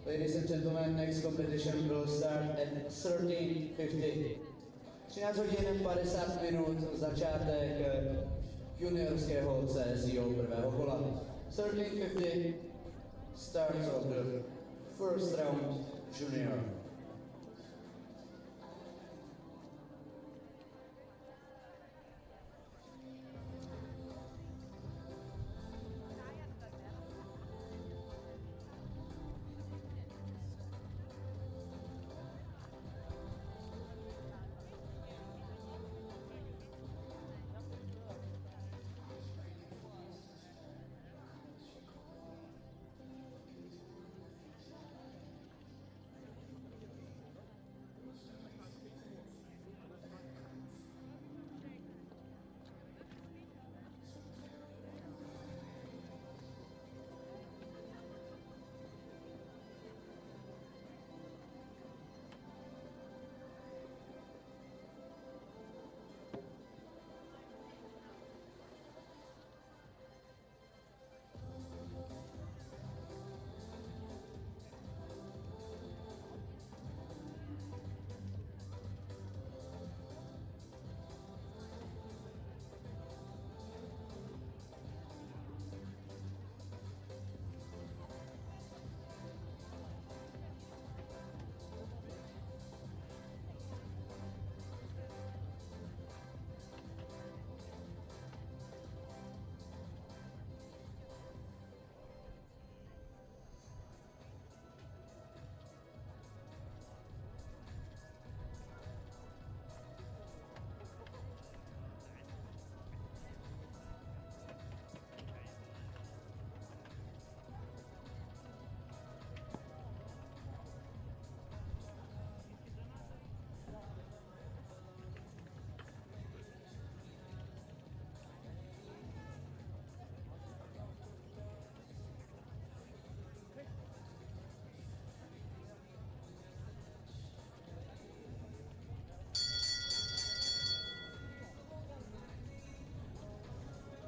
Ladies and gentlemen, next competition will start at 13:50. 13 hodin 50 minut, začátek juniorského CZE prvého kola. 13:50 starts of the first round junior.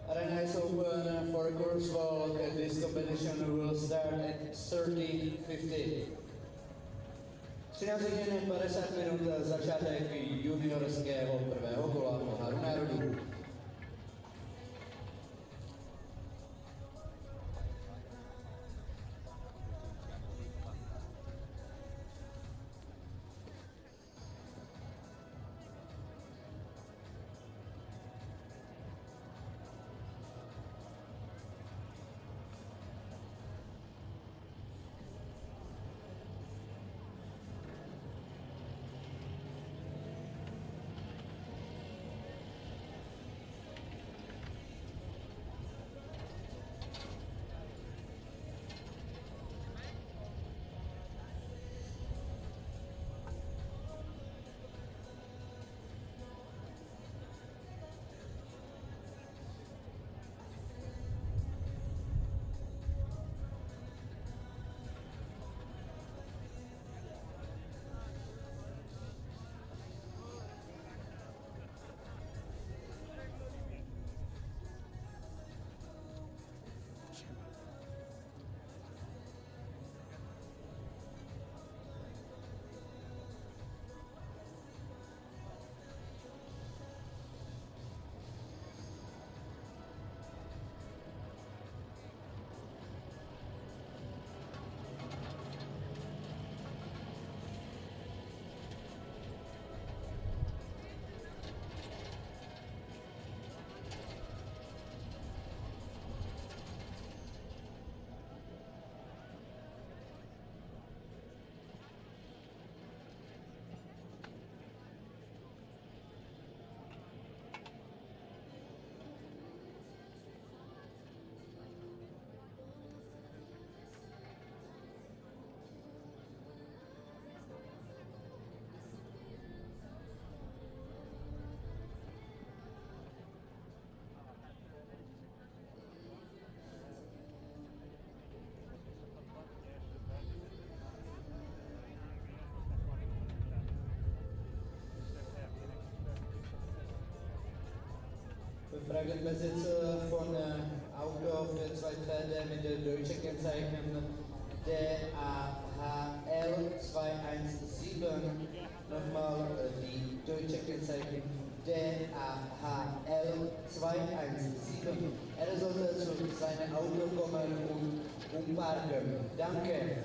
Arena is open for course walk and this competition will start at 13:50. 13 hodin 50 minut, začátek juniorského prvého kola poháru národů. Fragenbesitzer von Auto auf der Zweitfelde mit der deutschen Kennzeichen DAHL 217, nochmal die deutsche Kennzeichen DAHL 217. Er sollte zu seinem Auto kommen und umparken. Danke.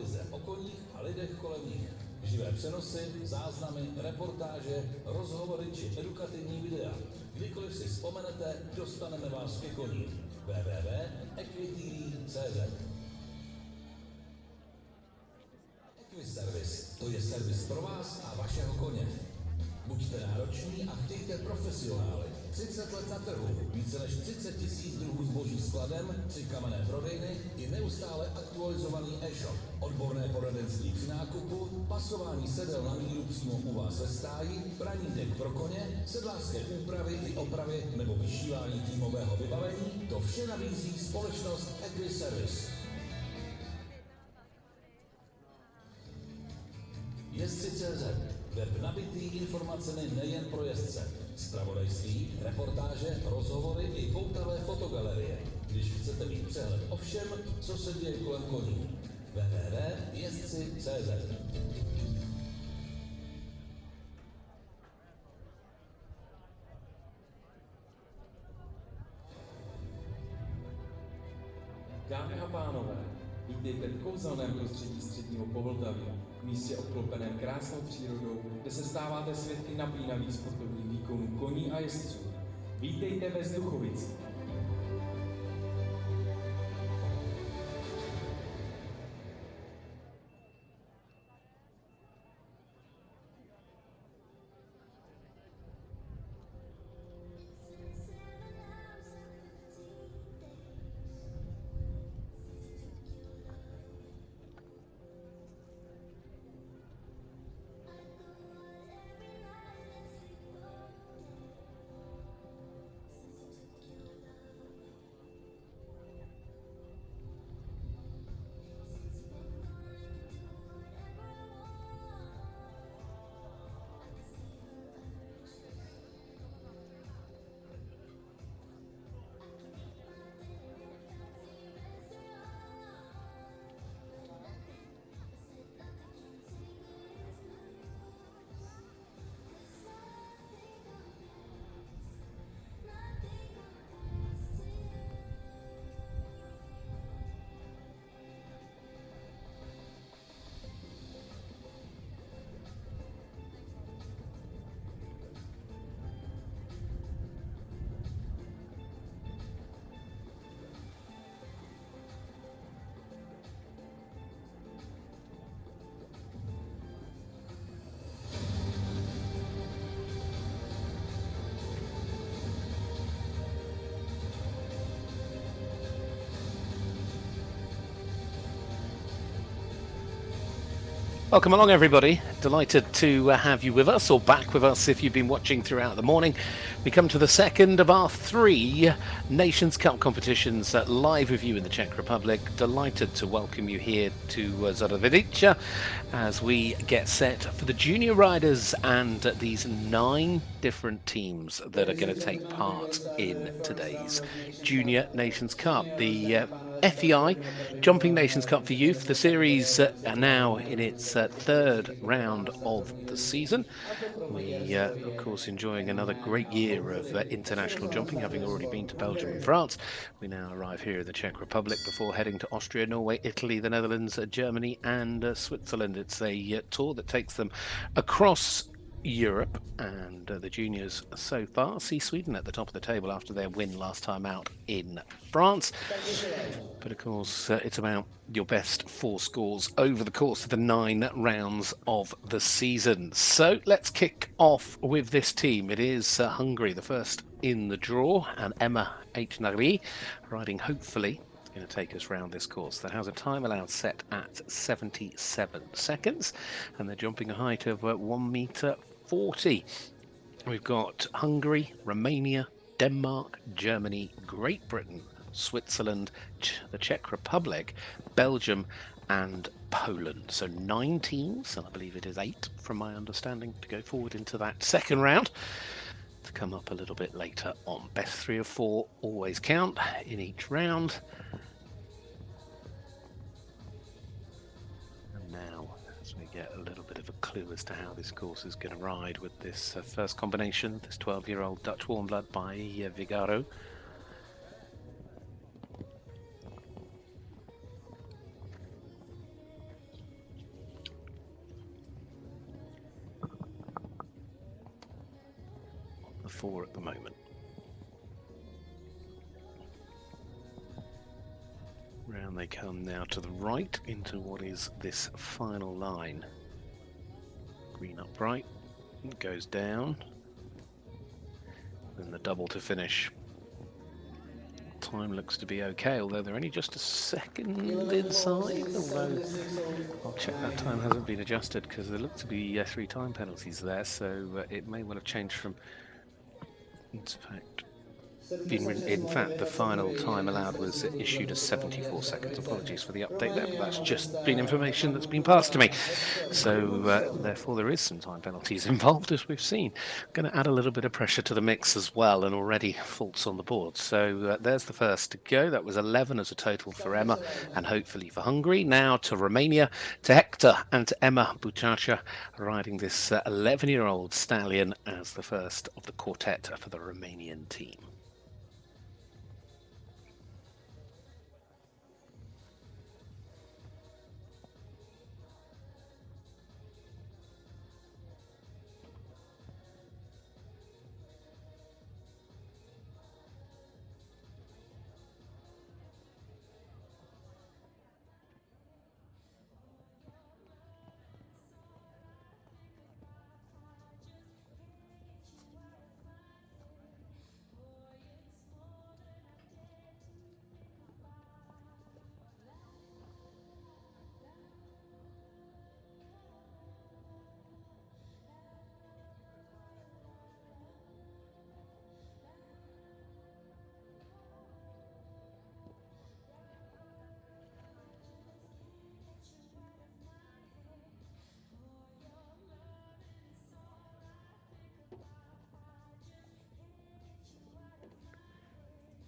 televize o koních a lidech kolem nich. Živé přenosy, záznamy, reportáže, rozhovory či edukativní videa. Kdykoliv si vzpomenete, dostaneme vás ke koním. www.equity.cz. Service. To je servis pro vás a vašeho koně. Buďte nároční a chtějte profesionály. 30 let na trhu, více než 30 000 druhů zboží skladem, 3 kamenné prodejny i neustále aktualizovaný e-shop. Odborné poradenství při nákupu, pasování sedel na míru přímo u vás ve stáji, praní dek pro koně, sedlářské úpravy i opravy nebo vyšívání týmového vybavení, to vše nabízí společnost Equity Service. Jezdci.cz. Web nabitý informacemi nejen pro jezdce. Zpravodajství, reportáže, rozhovory i poutavé fotogalerie. Když chcete mít přehled o všem, co se děje kolem koní. www.jezdci.cz. Dámy a pánové, vítejte v kouzelném prostředí středního Povltaví, v místě obklopeném krásnou přírodou, kde se stáváte svědky napínavých sportovních výkonů koní a jezdců. Vítejte ve Zduchovici. Welcome along, everybody. Delighted to have you with us, or back with us if you've been watching throughout the morning. We come to the second of our 3 Nations Cup competitions live with you in the Czech Republic. Delighted to welcome you here to Zduchovice as we get set for the junior riders and these 9 different teams that are going to take part in today's Junior Nations Cup. The FEI Jumping Nations Cup for Youth. The series are now in its 3rd round of the season. We, of course, enjoying another great year of international jumping, having already been to Belgium and France. We now arrive here in the Czech Republic before heading to Austria, Norway, Italy, the Netherlands, Germany and Switzerland. It's a tour that takes them across Europe, and the juniors so far see Sweden at the top of the table after their win last time out in France. But of course it's about your best 4 scores over the course of the 9 rounds of the season. So let's kick off with this team. It is Hungary, the first in the draw, and Emma H. Nagli riding hopefully going to take us round this course that has a time allowed set at 77 seconds, and they're jumping a height of 1.40 meter. We've got Hungary, Romania, Denmark, Germany, Great Britain, Switzerland, the Czech Republic, Belgium and Poland. So 9 teams, and I believe it is 8 from my understanding, to go forward into that second round, to come up a little bit later on. Best 3 of 4 always count in each round. And now, as we get a little bit of a clue as to how this course is going to ride with this first combination, this 12-year-old Dutch warm blood by Vigaro. 4 at the moment. Round they come now to the right into what is this final line. Green upright, it goes down, then the double to finish. Time looks to be okay, although they're only just a second inside, although I'll check that time hasn't been adjusted because there look to be 3 time penalties there, so it may well have changed from, in fact, the final time allowed was issued as 74 seconds. Apologies for the update there, but that's just been information that's been passed to me. So, therefore, there is some time penalties involved, as we've seen. Going to add a little bit of pressure to the mix as well, and already faults on the board. So, there's the first to go. That was 11 as a total for Emma, and hopefully for Hungary. Now to Romania, to Hector and to Emma Buchacha, riding this 11-year-old stallion as the first of the quartet for the Romanian team.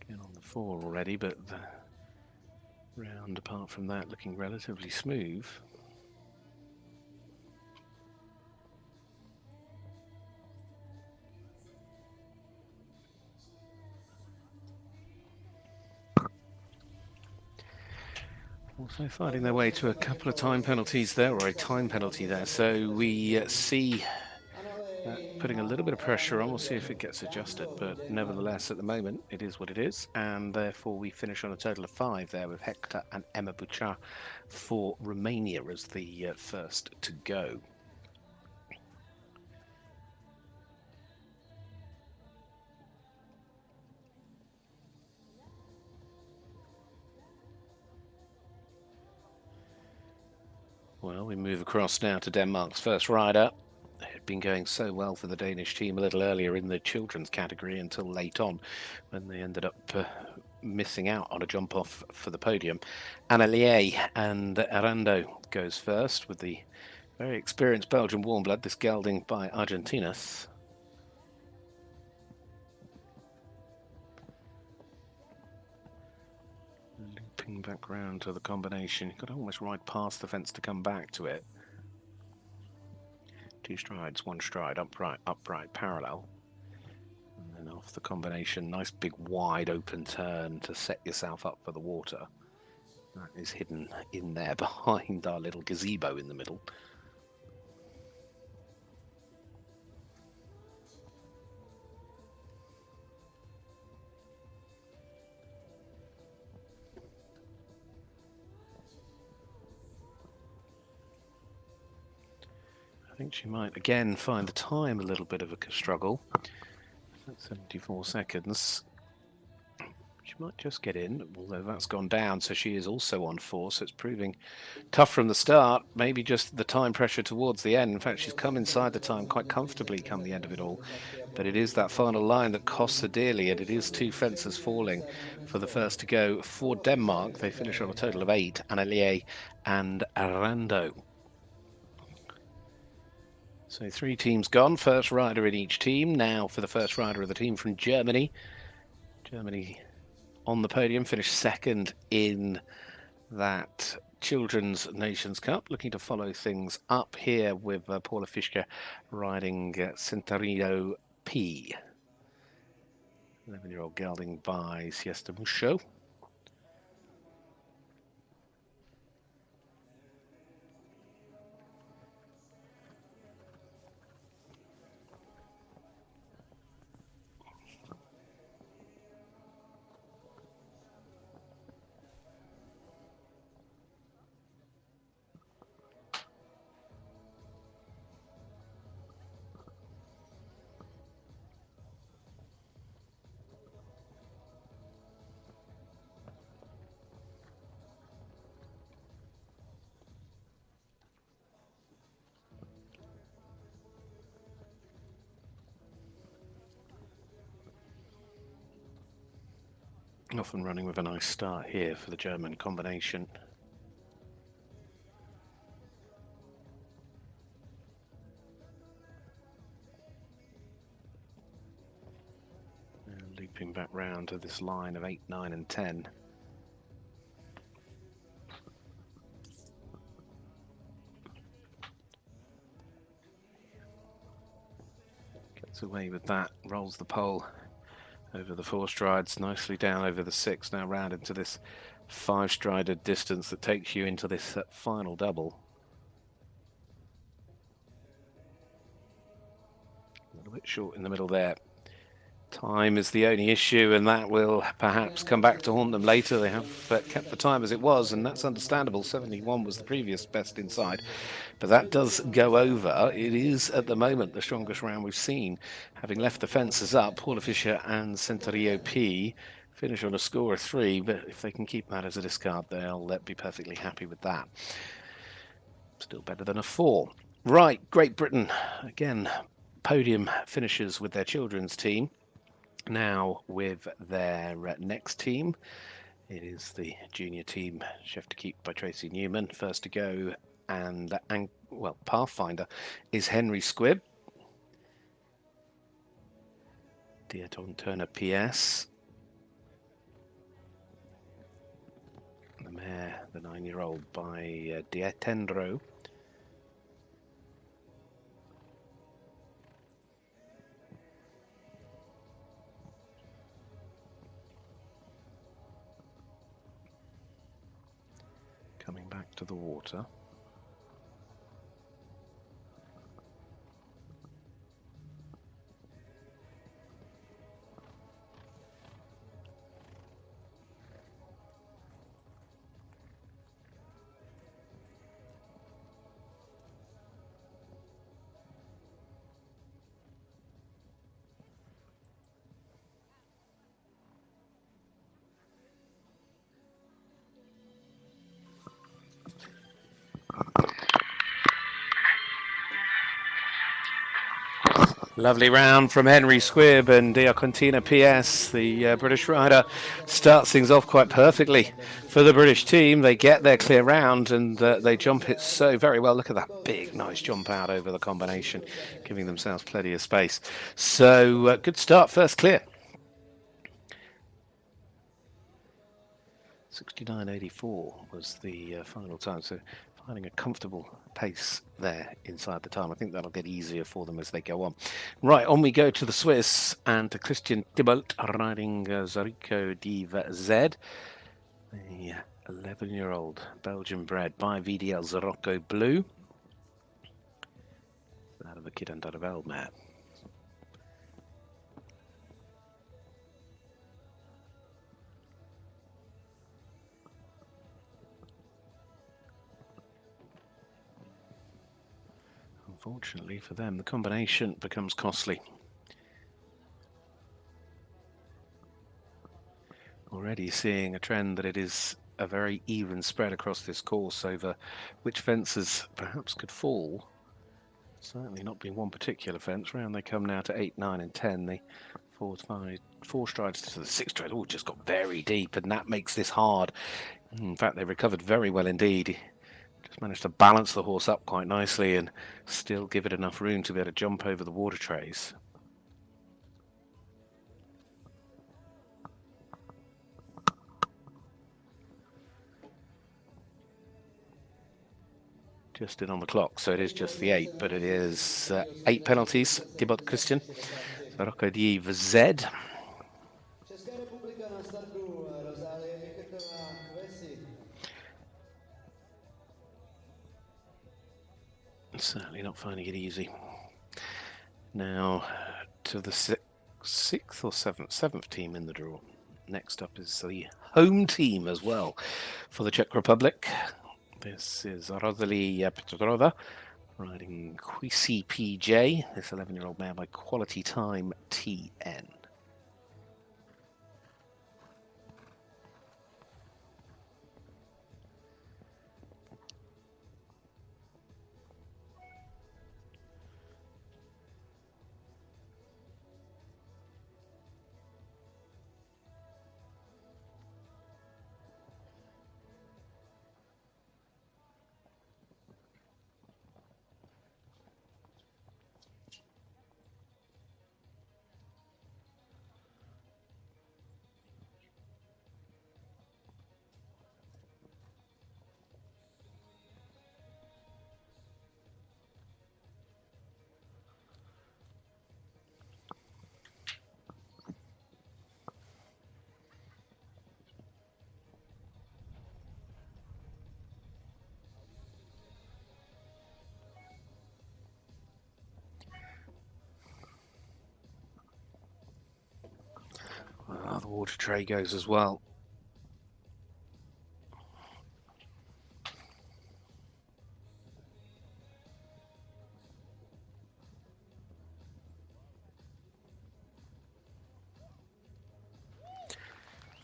On the 4 already, but the round apart from that looking relatively smooth. Also finding their way to a couple of time penalties there, or a time penalty there, so we see putting a little bit of pressure on. We'll see if it gets adjusted, but nevertheless at the moment it is what it is, and therefore we finish on a total of 5 there with Hector and Emma Bucha for Romania as the first to go. Well, we move across now to Denmark's first rider. It had been going so well for the Danish team a little earlier in the children's category until late on, when they ended up missing out on a jump off for the podium. Annelier and Arando goes first with the very experienced Belgian warmblood, this gelding by Argentinus. Looping back round to the combination. You've got to almost ride past the fence to come back to it. 2 strides, 1 stride, upright, upright, parallel. And then off the combination, nice big wide open turn to set yourself up for the water. That is hidden in there behind our little gazebo in the middle. I think she might again find the time a little bit of a struggle. 74 seconds. She might just get in, although that's gone down, so she is also on 4, so it's proving tough from the start. Maybe just the time pressure towards the end. In fact, she's come inside the time quite comfortably come the end of it all. But it is that final line that costs her dearly, and it is 2 fences falling for the first to go for Denmark. They finish on a total of 8, Annelier and Arando. So 3 teams gone, first rider in each team. Now for the first rider of the team from Germany. Germany on the podium, finished second in that Children's Nations Cup. Looking to follow things up here with Paula Fischke riding Centenario P. 11-year-old gelding by Siesta Musho. Off and running with a nice start here for the German combination. And looping back round to this line of 8, 9 and 10. Gets away with that, rolls the pole over the 4 strides, nicely down over the 6, now round into this 5-strided distance that takes you into this final double. A little bit short in the middle there. Time is the only issue, and that will perhaps come back to haunt them later. They have kept the time as it was, and that's understandable. 71 was the previous best inside, but that does go over. It is, at the moment, the strongest round we've seen. Having left the fences up, Paula Fischer and Centaurio P finish on a score of 3, but if they can keep that as a discard, they'll be perfectly happy with that. Still better than a 4. Right, Great Britain, again, podium finishers with their children's team. Now with their next team, it is the junior team, chef to keep by Tracy Newman. First to go, and well, Pathfinder is Henry Squibb. Diaton Turner PS. The mare, the 9-year-old, by Diatendro. Coming back to the water. Lovely round from Henry Squibb and Diacontina PS. The British rider starts things off quite perfectly for the British team. They get their clear round and they jump it so very well. Look at that big, nice jump out over the combination, giving themselves plenty of space. So good start, first clear. 69.84 was the final time. So finding a comfortable pace there inside the time. I think that'll get easier for them as they go on. Right, on we go to the Swiss and to Christian Thibault riding Zduchovice, the 11-year-old Belgian bred by VDL Zarocco Blue. Out of the Kid and Daravel mare. Unfortunately for them, the combination becomes costly. Already seeing a trend that it is a very even spread across this course over which fences perhaps could fall. Certainly not being one particular fence. Round they come now to 8, 9 and 10. The 4 strides to the 6 stride. Oh, just got very deep, and that makes this hard. In fact, they recovered very well indeed. Just managed to balance the horse up quite nicely and still give it enough room to be able to jump over the water trays. Just in on the clock, so it is just the 8, but it is 8 penalties. Thibault Christian, Zduchovice. Certainly not finding it easy. Now to the 6th or 7th team in the draw. Next up is the home team as well for the Czech Republic. This is Rosalie Petrova riding Quisi PJ, this 11-year-old mare by Quality Time TN. water tray goes as well.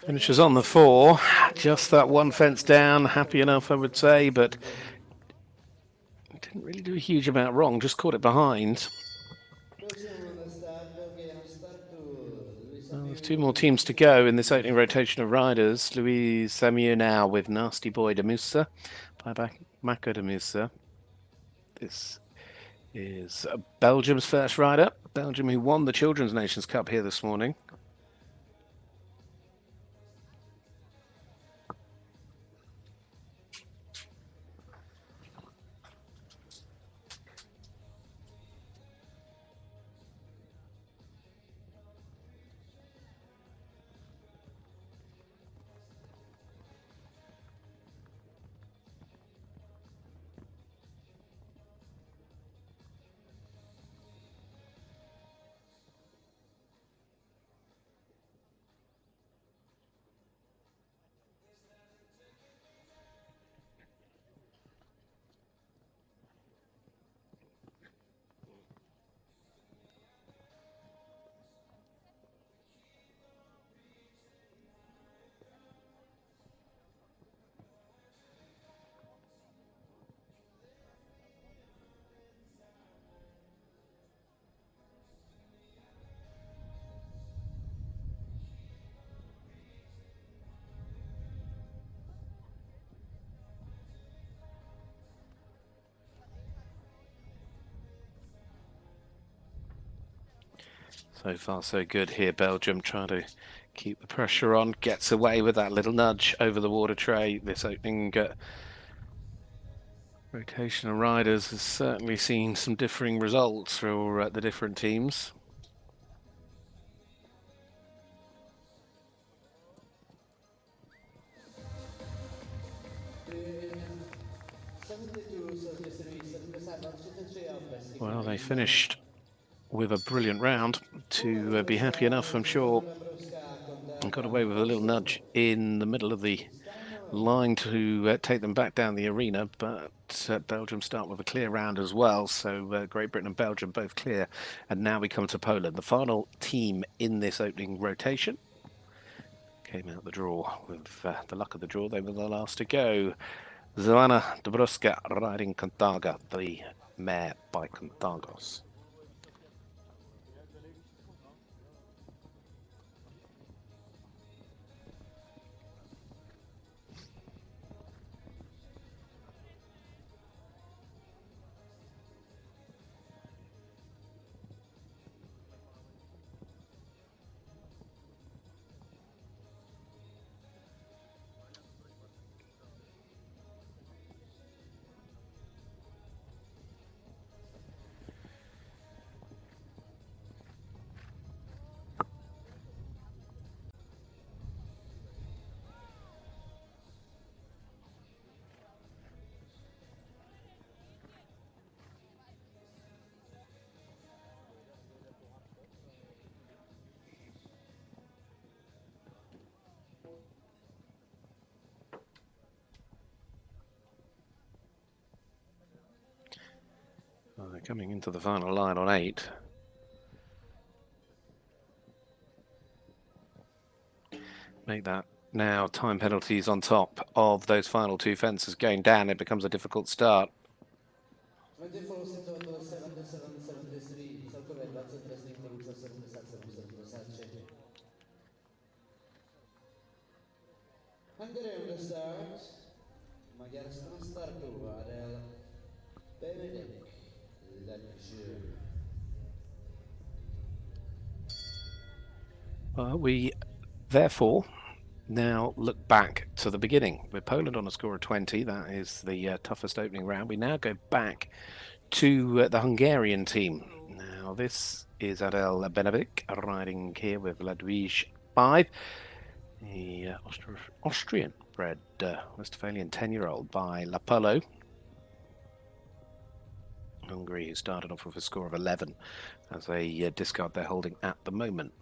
Finishes on the 4, just that one fence down, happy enough I would say, but didn't really do a huge amount wrong, just caught it behind. Well, there's 2 more teams to go in this opening rotation of riders. Louise Samuel now with Nasty Boy de Musa, by Mako de Musa. This is Belgium's first rider, Belgium who won the Children's Nations Cup here this morning. So far so good here, Belgium trying to keep the pressure on, gets away with that little nudge over the water tray. This opening rotation of riders has certainly seen some differing results for the different teams. Well, they finished with a brilliant round to be happy enough, I'm sure, and got away with a little nudge in the middle of the line to take them back down the arena, but Belgium start with a clear round as well, so Great Britain and Belgium both clear, and now we come to Poland, the final team in this opening rotation. Came out the draw with the luck of the draw. They were the last to go. Joanna Dubrovska riding Kantaga, the mare by Kantagos. Well, they're coming into the final line on 8. Make that now time penalties on top of those final 2 fences going down. It becomes a difficult start. 24 secondo 77-73, celkové 20 trestných bodů za 77-73. Hungary on the start. Maďarsko na startu. Adel Benedikt Lepžur. We therefore now look back to the beginning. With Poland on a score of 20, that is the toughest opening round. We now go back to the Hungarian team. Now this is Adel Benedikt riding here with Ludwig 5, the Austrian-bred Westphalian 10-year-old by La Polo. Hungary, who started off with a score of 11 as a discard they're holding at the moment.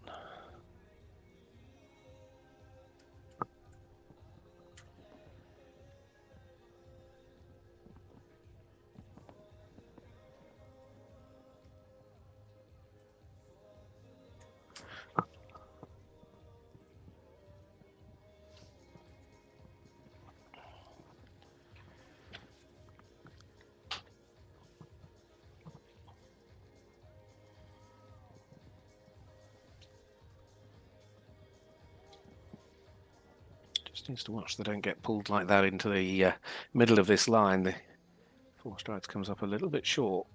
Just needs to watch they don't get pulled like that into the middle of this line. The 4 strikes comes up a little bit short.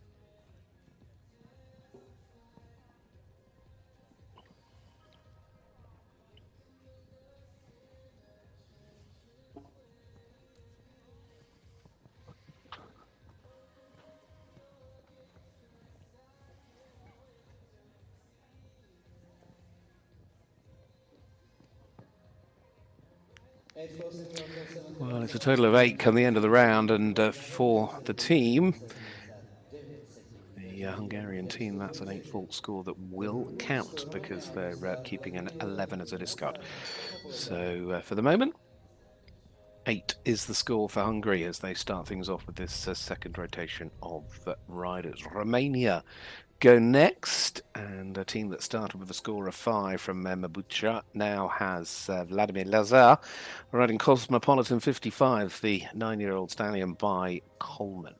Well, it's a total of 8 come the end of the round, and for the team, the Hungarian team, that's an 8-fault score that will count because they're keeping an 11 as a discard. So for the moment, 8 is the score for Hungary as they start things off with this second rotation of riders. Romania go next, and a team that started with a score of 5 from Mabucha now has Vladimir Lazar riding Cosmopolitan 55, the 9-year-old stallion by Coleman.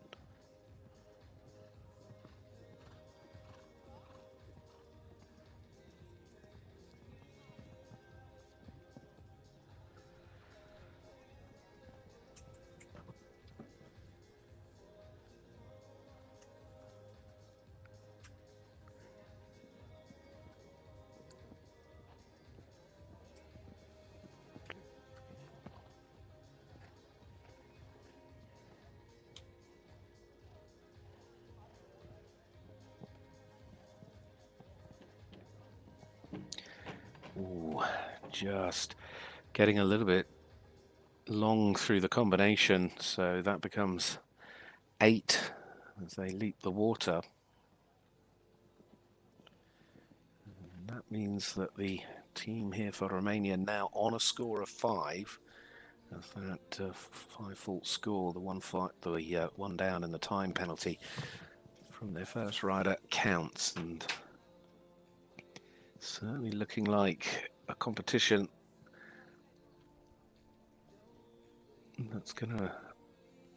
Ooh, just getting a little bit long through the combination, so that becomes 8 as they leap the water. And that means that the team here for Romania now on a score of 5. As that 5-fault score, the one down in the time penalty from their first rider counts, and certainly looking like a competition that's going to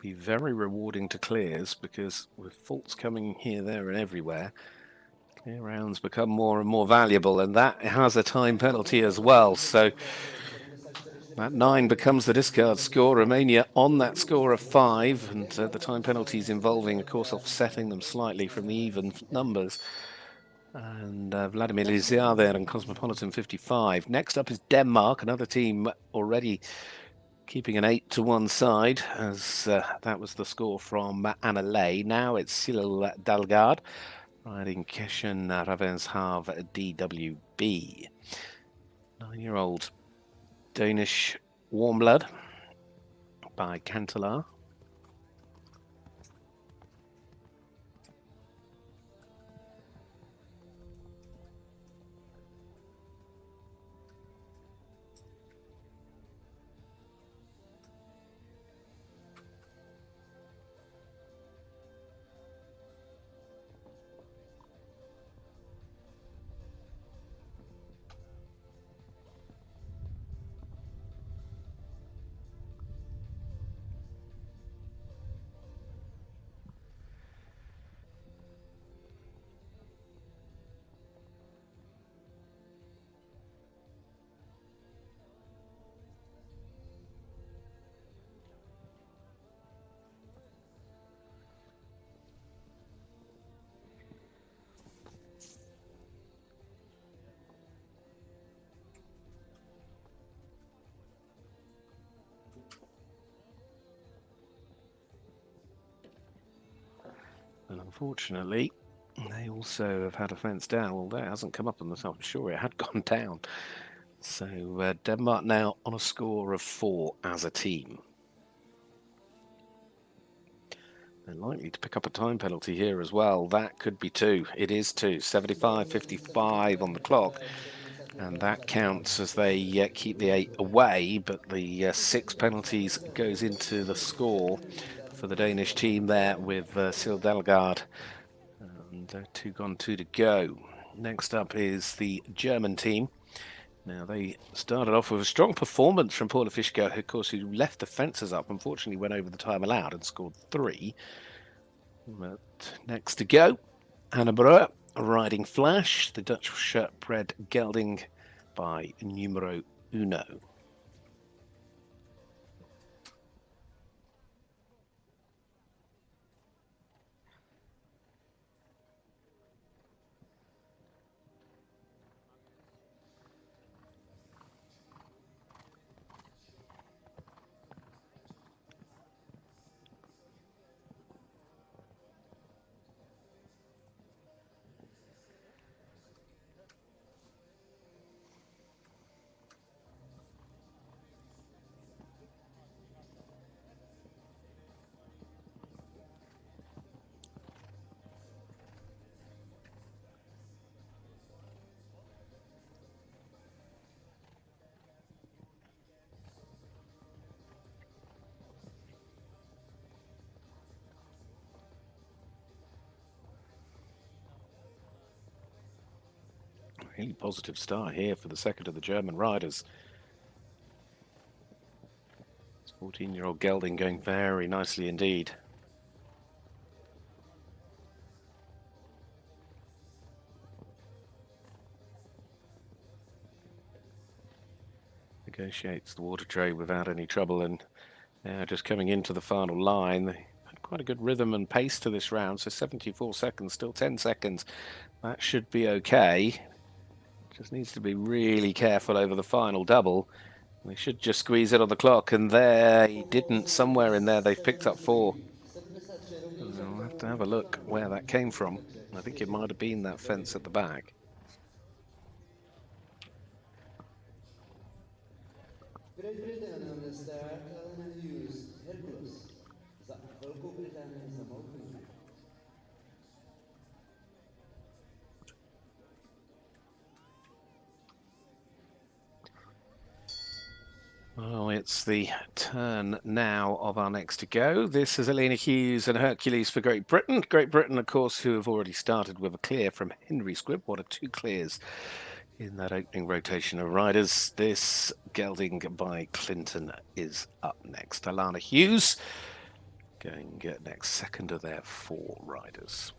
be very rewarding to clears, because with faults coming here, there and everywhere, clear rounds become more and more valuable, and that has a time penalty as well. So that 9 becomes the discard score. Romania on that score of 5, and the time penalties involving, of course, offsetting them slightly from the even numbers. And Vladimir Lazar there in Cosmopolitan 55. Next up is Denmark, another team already keeping an 8 to one side, as that was the score from Anna Lay. Now it's Cyril Dalgaard riding Keshen Ravenshav DWB. 9-year-old Danish warm blood by Cantelar. And unfortunately, they also have had a fence down. Well, that hasn't come up on the top. I'm sure it had gone down. So Denmark now on a score of 4 as a team. They're likely to pick up a time penalty here as well. That could be 2. It is 2. 75-55 on the clock. And that counts as they keep the 8 away. But the 6 penalties goes into the score for the Danish team there with Cyril Dalgaard. And 2 gone, 2 to go. Next up is the German team. Now, they started off with a strong performance from Paula Fischke, of course, who left the fences up. Unfortunately, went over the time allowed and scored 3. But next to go, Anna Breuer riding Flash, the Dutch bred gelding by Numero Uno. Really positive start here for the second of the German riders. 14-year-old Gelding going very nicely indeed. Negotiates the water tray without any trouble, and now just coming into the final line. They had quite a good rhythm and pace to this round, so 74 seconds, still 10 seconds. That should be okay. Just needs to be really careful over the final double. They should just squeeze it on the clock, and they didn't. Somewhere in there they've picked up 4. I'll have to have a look where that came from. I think it might have been that fence at the back. Great Britain on the start, Alan Hughes, Hercules. Za Velkou Británii za Malcolm. Oh, it's the turn now of our next to go. This is Alina Hughes and Hercules for Great Britain. Great Britain, of course, who have already started with a clear from Henry Squibb. What are 2 clears in that opening rotation of riders? This Gelding by Clinton is up next. Alana Hughes going next, second of their 4 riders.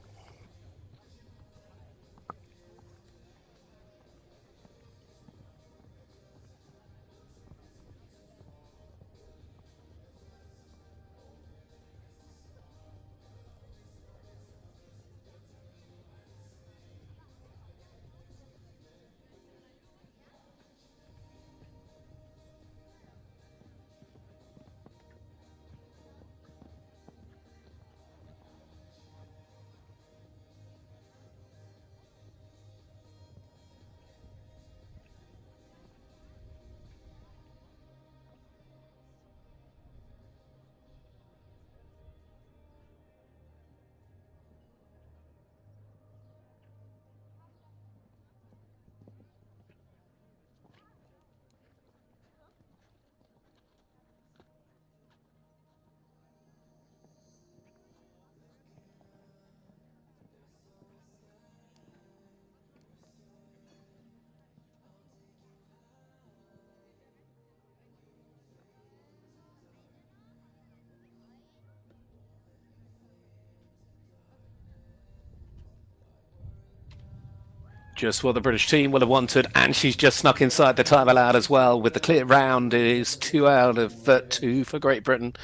Just what the British team will have wanted, and she's just snuck inside the time allowed as well with the clear round. It is 2 out of 2 for Great Britain.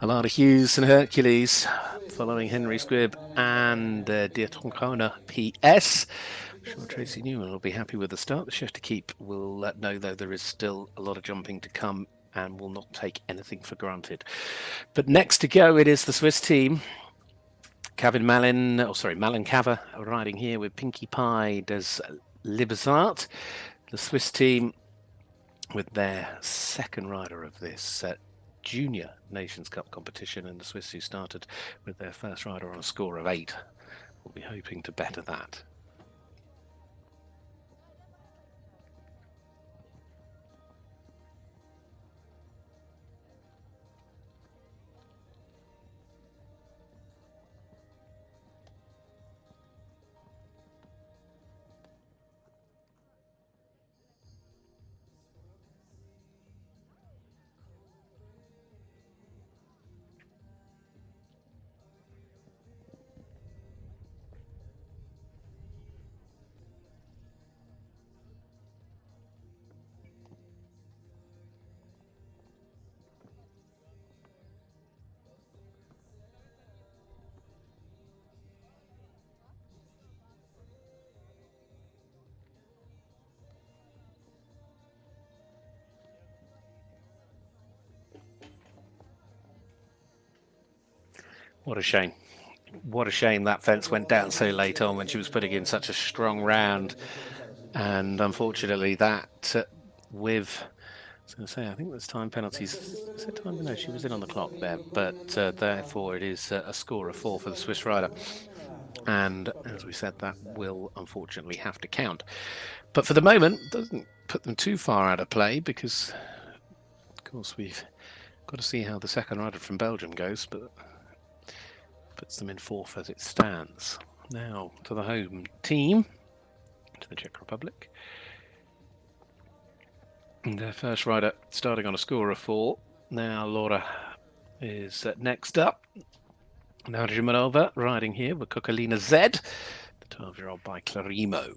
Alana Hughes and Hercules following Henry Squibb and Dietroncona PS. I'm sure Tracy Newman will be happy with the start. The chef to keep will know, though, there is still a lot of jumping to come and will not take anything for granted. But next to go, it is the Swiss team. Malin Cava riding here with Pinkie Pie des Libesart. The Swiss team with their second rider of this Junior Nations Cup competition, and the Swiss who started with their first rider on a score of 8 will be hoping to better that. What a shame. What a shame that fence went down so late on when she was putting in such a strong round. And unfortunately that with, I was going to say, I think there's time penalties. Is there time? No, she was in on the clock there. But therefore it is a score of 4 for the Swiss rider. And as we said, that will unfortunately have to count. But for the moment, it doesn't put them too far out of play because, of course, we've got to see how the second rider from Belgium goes. But puts them in 4th as it stands. Now to the home team, to to the Czech Republic. And their first rider starting on a score of 4. Now Laura is next up. Now Jimenova riding here with Kokalina Z, the 12-year-old by Clarimo.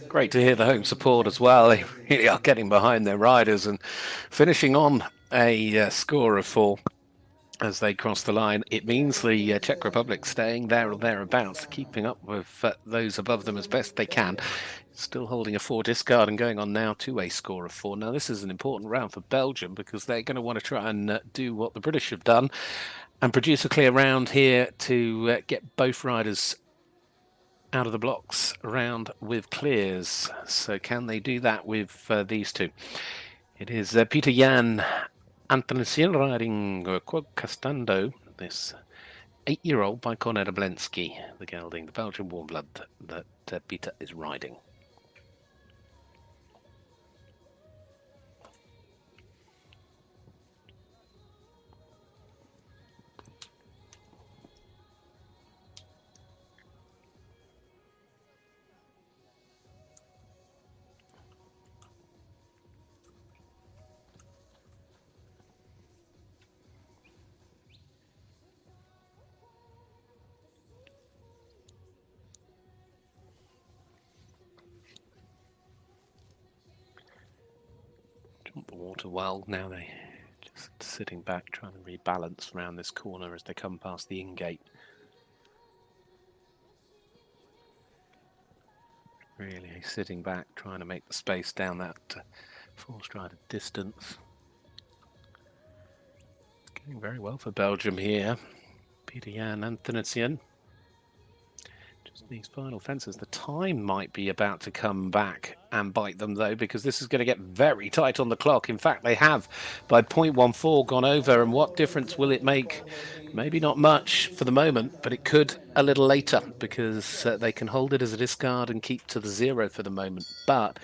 Great to hear the home support as well. They really are getting behind their riders and finishing on a score of 4 as they cross the line. It means the Czech Republic staying there or thereabouts, keeping up with those above them as best they can. Still holding a 4 discard and going on now to a score of 4. Now this is an important round for Belgium because they're going to want to try and do what the British have done and produce a clear round here to get both riders out of the blocks round with clears. So can they do that with these two? It is Peter Jan Antonsen riding Castando, this 8-year-old by Konrad Oblensky, the gelding, the Belgian warm blood that Peter is riding. The water well. Now they just sitting back, trying to rebalance around this corner as they come past the in-gate. Really sitting back, trying to make the space down that 4-strided distance. Going very well for Belgium here. Peter Jan Antonsen. Just these final fences. The time might be about to come back and bite them though, because this is going to get very tight on the clock. In fact, they have by 0.14 gone over, and what difference will it make? Maybe not much for the moment, but it could a little later, because they can hold it as a discard and keep to the 0 for the moment. But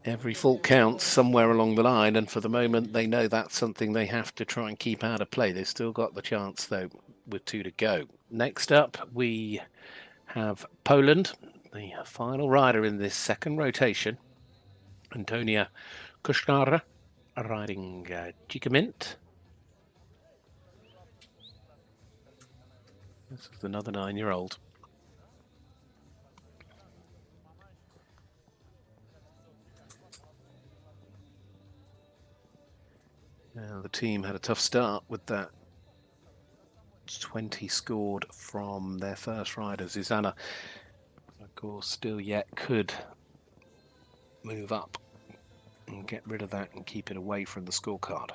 every fault counts somewhere along the line, and for the moment they know that's something they have to try and keep out of play. They've still got the chance though with 2 to go. Next up we have Poland, the final rider in this second rotation. Antonia Kuszkara riding Chikamint. This is another 9-year-old. Now the team had a tough start with that 20 scored from their first rider, Zuzana. Of course, still yet could move up and get rid of that and keep it away from the scorecard.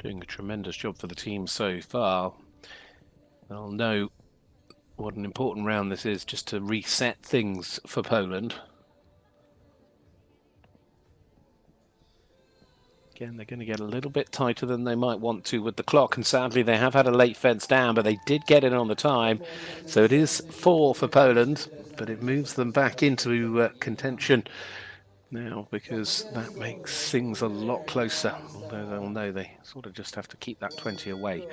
doing a tremendous job for the team so far. They'll know what an important round this is just to reset things for Poland. Again, they're going to get a little bit tighter than they might want to with the clock, and sadly they have had a late fence down, but they did get in on the time. So it is 4 for Poland, but it moves them back into contention now, because that makes things a lot closer, although they'll know they sort of just have to keep that 20 away.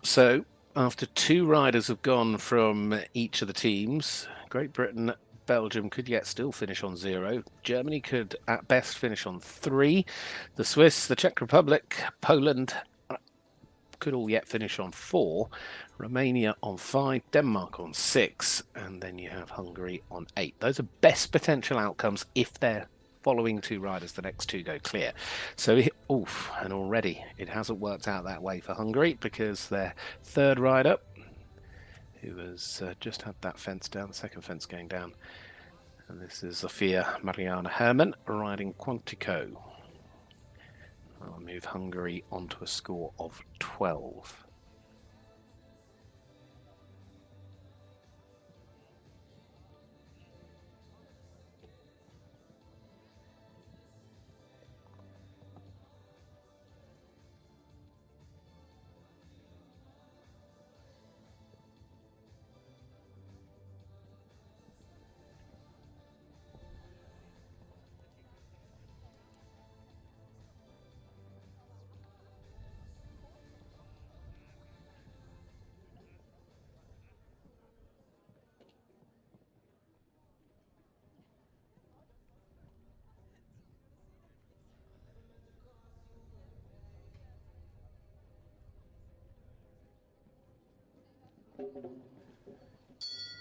So after 2 riders have gone from each of the teams, Great Britain, Belgium could yet still finish on 0. Germany could at best finish on 3. The Swiss, the Czech Republic, Poland could all yet finish on 4. Romania on 5, Denmark on 6, and then you have Hungary on 8. Those are best potential outcomes if they're following 2 riders, the next 2 go clear. So, and already it hasn't worked out that way for Hungary, because their 3rd rider, who has just had that fence down, the 2nd fence going down, and this is Zofia Mariana Herman riding Quantico. I'll move Hungary onto a score of 12.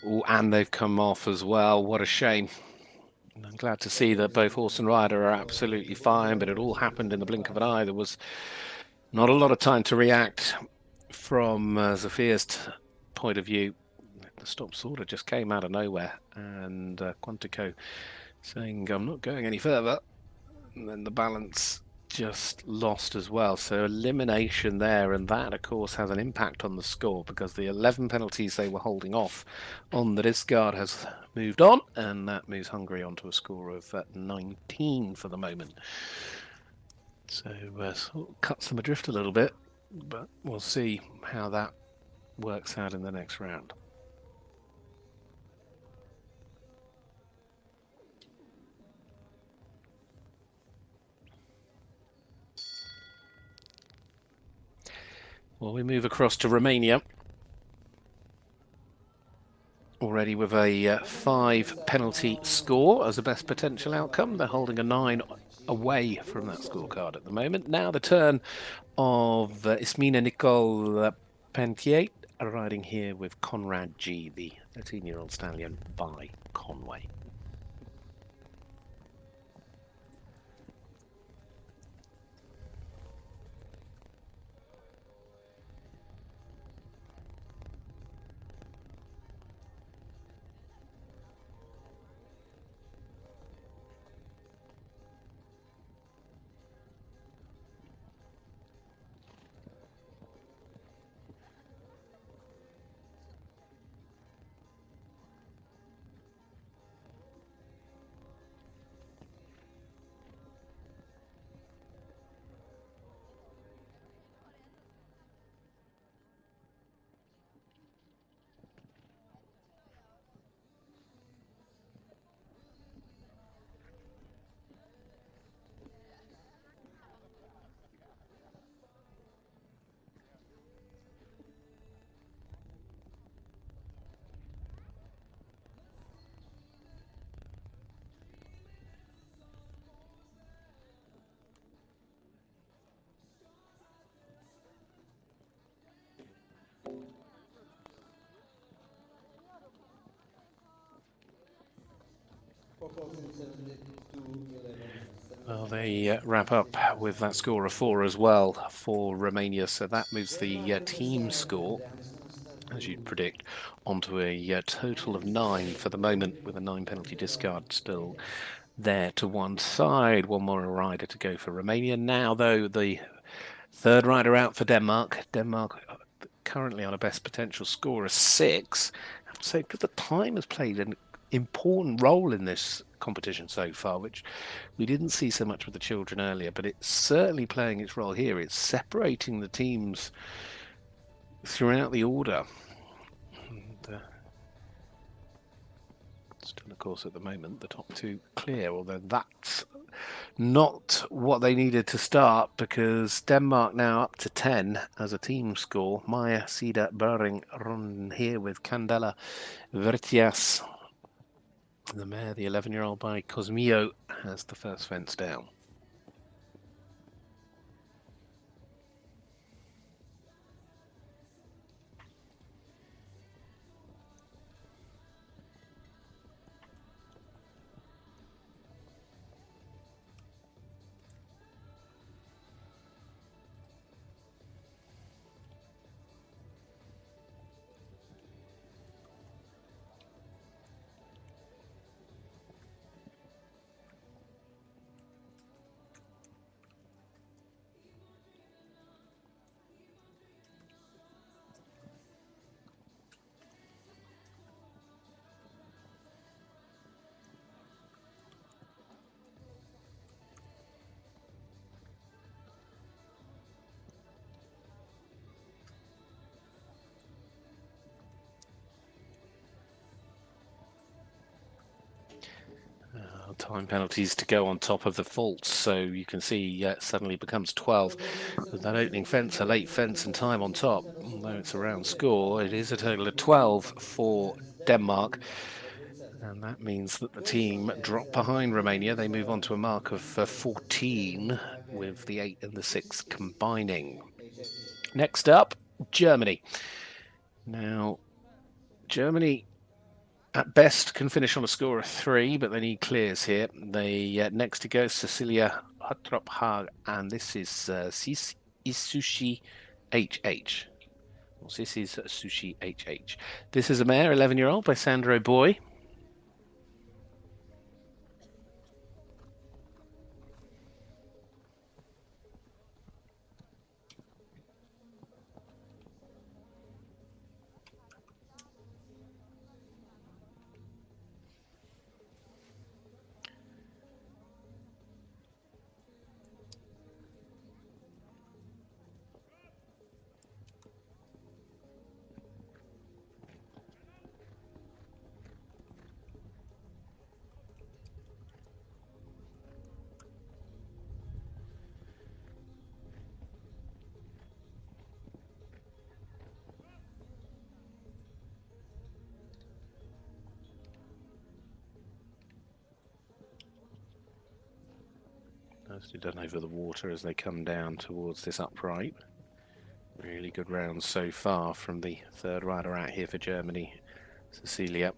Oh, and they've come off as well. What a shame. I'm glad to see that both horse and rider are absolutely fine, but it all happened in the blink of an eye. There was not a lot of time to react from Zofia's point of view. The stop sort of just came out of nowhere, and Quantico saying, I'm not going any further. And then the balance just lost as well. So elimination there, and that of course has an impact on the score, because the 11 penalties they were holding off on the discard has moved on, and that moves Hungary onto a score of 19 for the moment. So sort of cuts them adrift a little bit, but we'll see how that works out in the next round. Well, we move across to Romania, already with a 5 penalty score as a best potential outcome. They're holding a 9 away from that scorecard at the moment. Now the turn of Ismina Nicole Pentier, riding here with Conrad G, the 13-year-old stallion by Conway. Well, they wrap up with that score of 4 as well for Romania, so that moves the team score, as you'd predict, onto a total of 9 for the moment, with a 9 penalty discard still there to one side. One more rider to go for Romania. Now, though, the third rider out for Denmark. Denmark currently on a best potential score of 6. I have to say, because the time has played an important role in this competition so far, which we didn't see so much with the children earlier, but it's certainly playing its role here. It's separating the teams throughout the order. And, still, of course, at the moment, the top 2 clear, although that's not what they needed to start, because Denmark now up to 10 as a team score. Maya, Sida, Bering run here with Candela Vertias. The mare, the 11-year-old by Cosmio, has the first fence down. Time penalties to go on top of the faults, so you can see it suddenly becomes 12 with that opening fence, a late fence and time on top. Although it's a round score, it is a total of 12 for Denmark, and that means that the team drop behind Romania. They move on to a mark of 14 with the 8 and the 6 combining. Next up, Germany. Now, Germany at best can finish on a score of 3, but they need clears here. They next to go, Cecilia Hotrop-Haag, and this is Sushi HH. Well, this is Sushi HH. This is a mare, 11-year-old, by Sandro Boy. Nicely done over the water as they come down towards this upright. Really good rounds so far from the third rider out here for Germany, Cecilia.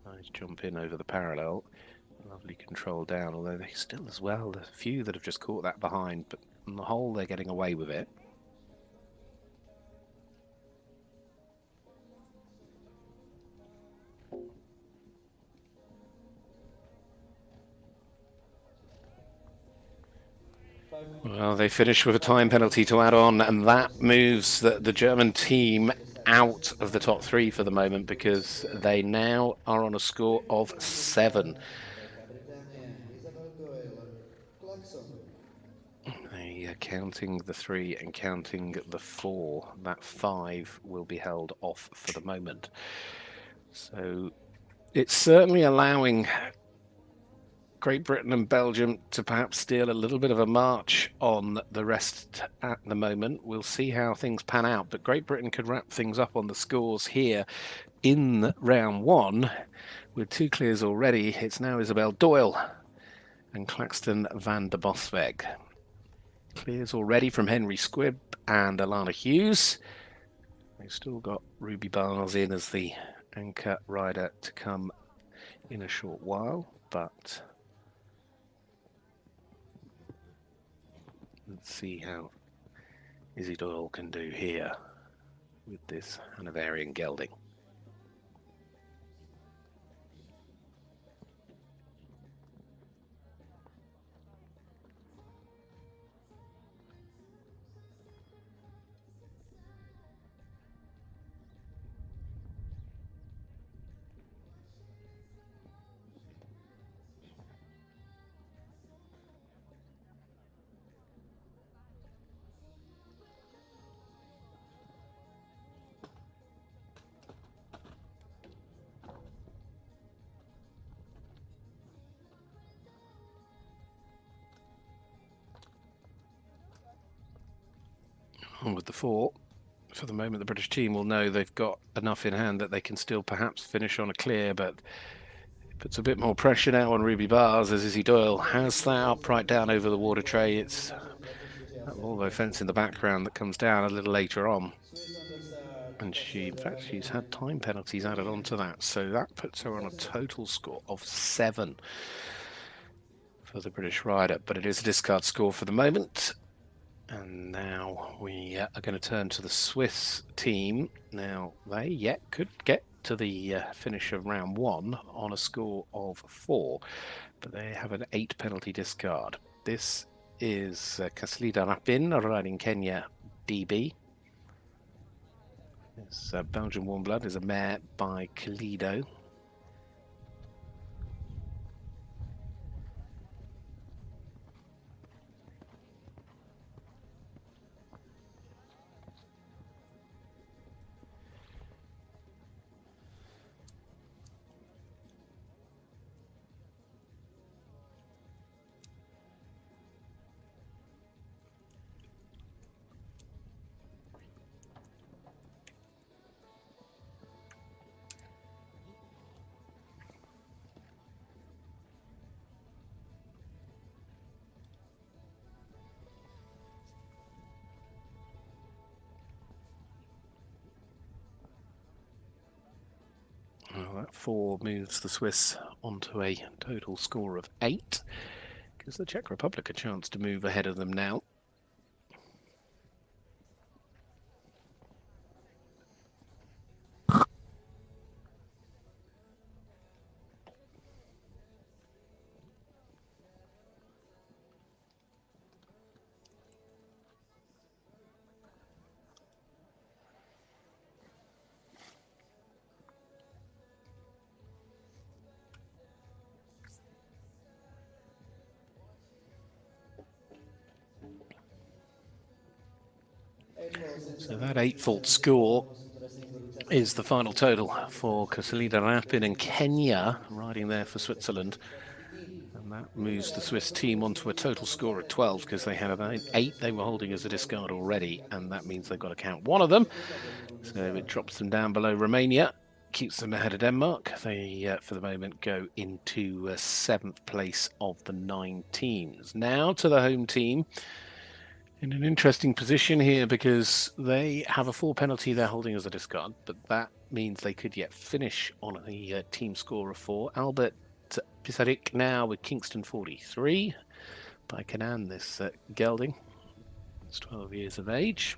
Nice jump in over the parallel. Lovely control down, although they still as well, there's a few that have just caught that behind, but on the whole they're getting away with it. Well, they finish with a time penalty to add on, and that moves the German team out of the top 3 for the moment, because they now are on a score of 7. They are counting the 3 and counting the 4. That 5 will be held off for the moment. So it's certainly allowing Great Britain and Belgium to perhaps steal a little bit of a march on the rest at the moment. We'll see how things pan out, but Great Britain could wrap things up on the scores here in round 1 with 2 clears already. It's now Isabel Doyle and Claxton van der Bosweg. Clears already from Henry Squibb and Alana Hughes. They've still got Ruby Bars in as the anchor rider to come in a short while, but let's see how Izzy Doyle can do here with this Hanoverian gelding. And with the 4, for the moment the British team will know they've got enough in hand that they can still perhaps finish on a clear, but it puts a bit more pressure now on Ruby Bars as Izzy Doyle has that upright down over the water tray. It's that Volvo fence in the background that comes down a little later on. And in fact, she's had time penalties added onto that, so that puts her on a total score of 7 for the British rider. But it is a discard score for the moment. And now we are going to turn to the Swiss team. Now, they could get to the finish of round 1 on a score of 4, but they have an 8 penalty discard. This is Kaslida Rapin riding Kenya DB. This Belgian Warm Blood is a mare by Kalido. Well, that 4 moves the Swiss onto a total score of 8. Gives the Czech Republic a chance to move ahead of them now. So that 8-fault score is the final total for Kaslida Rapin and Kenya riding there for Switzerland. And that moves the Swiss team onto a total score of 12 because they had an 8 they were holding as a discard already, and that means they've got to count one of them. So it drops them down below Romania, keeps them ahead of Denmark. They, for the moment, go into 7th place of the 9 teams. Now to the home team. In an interesting position here because they have a 4 penalty they're holding as a discard, but that means they could yet finish on a team score of 4. Albert Pisarik now with Kingston 43 by Kanan, this gelding. It's 12 years of age.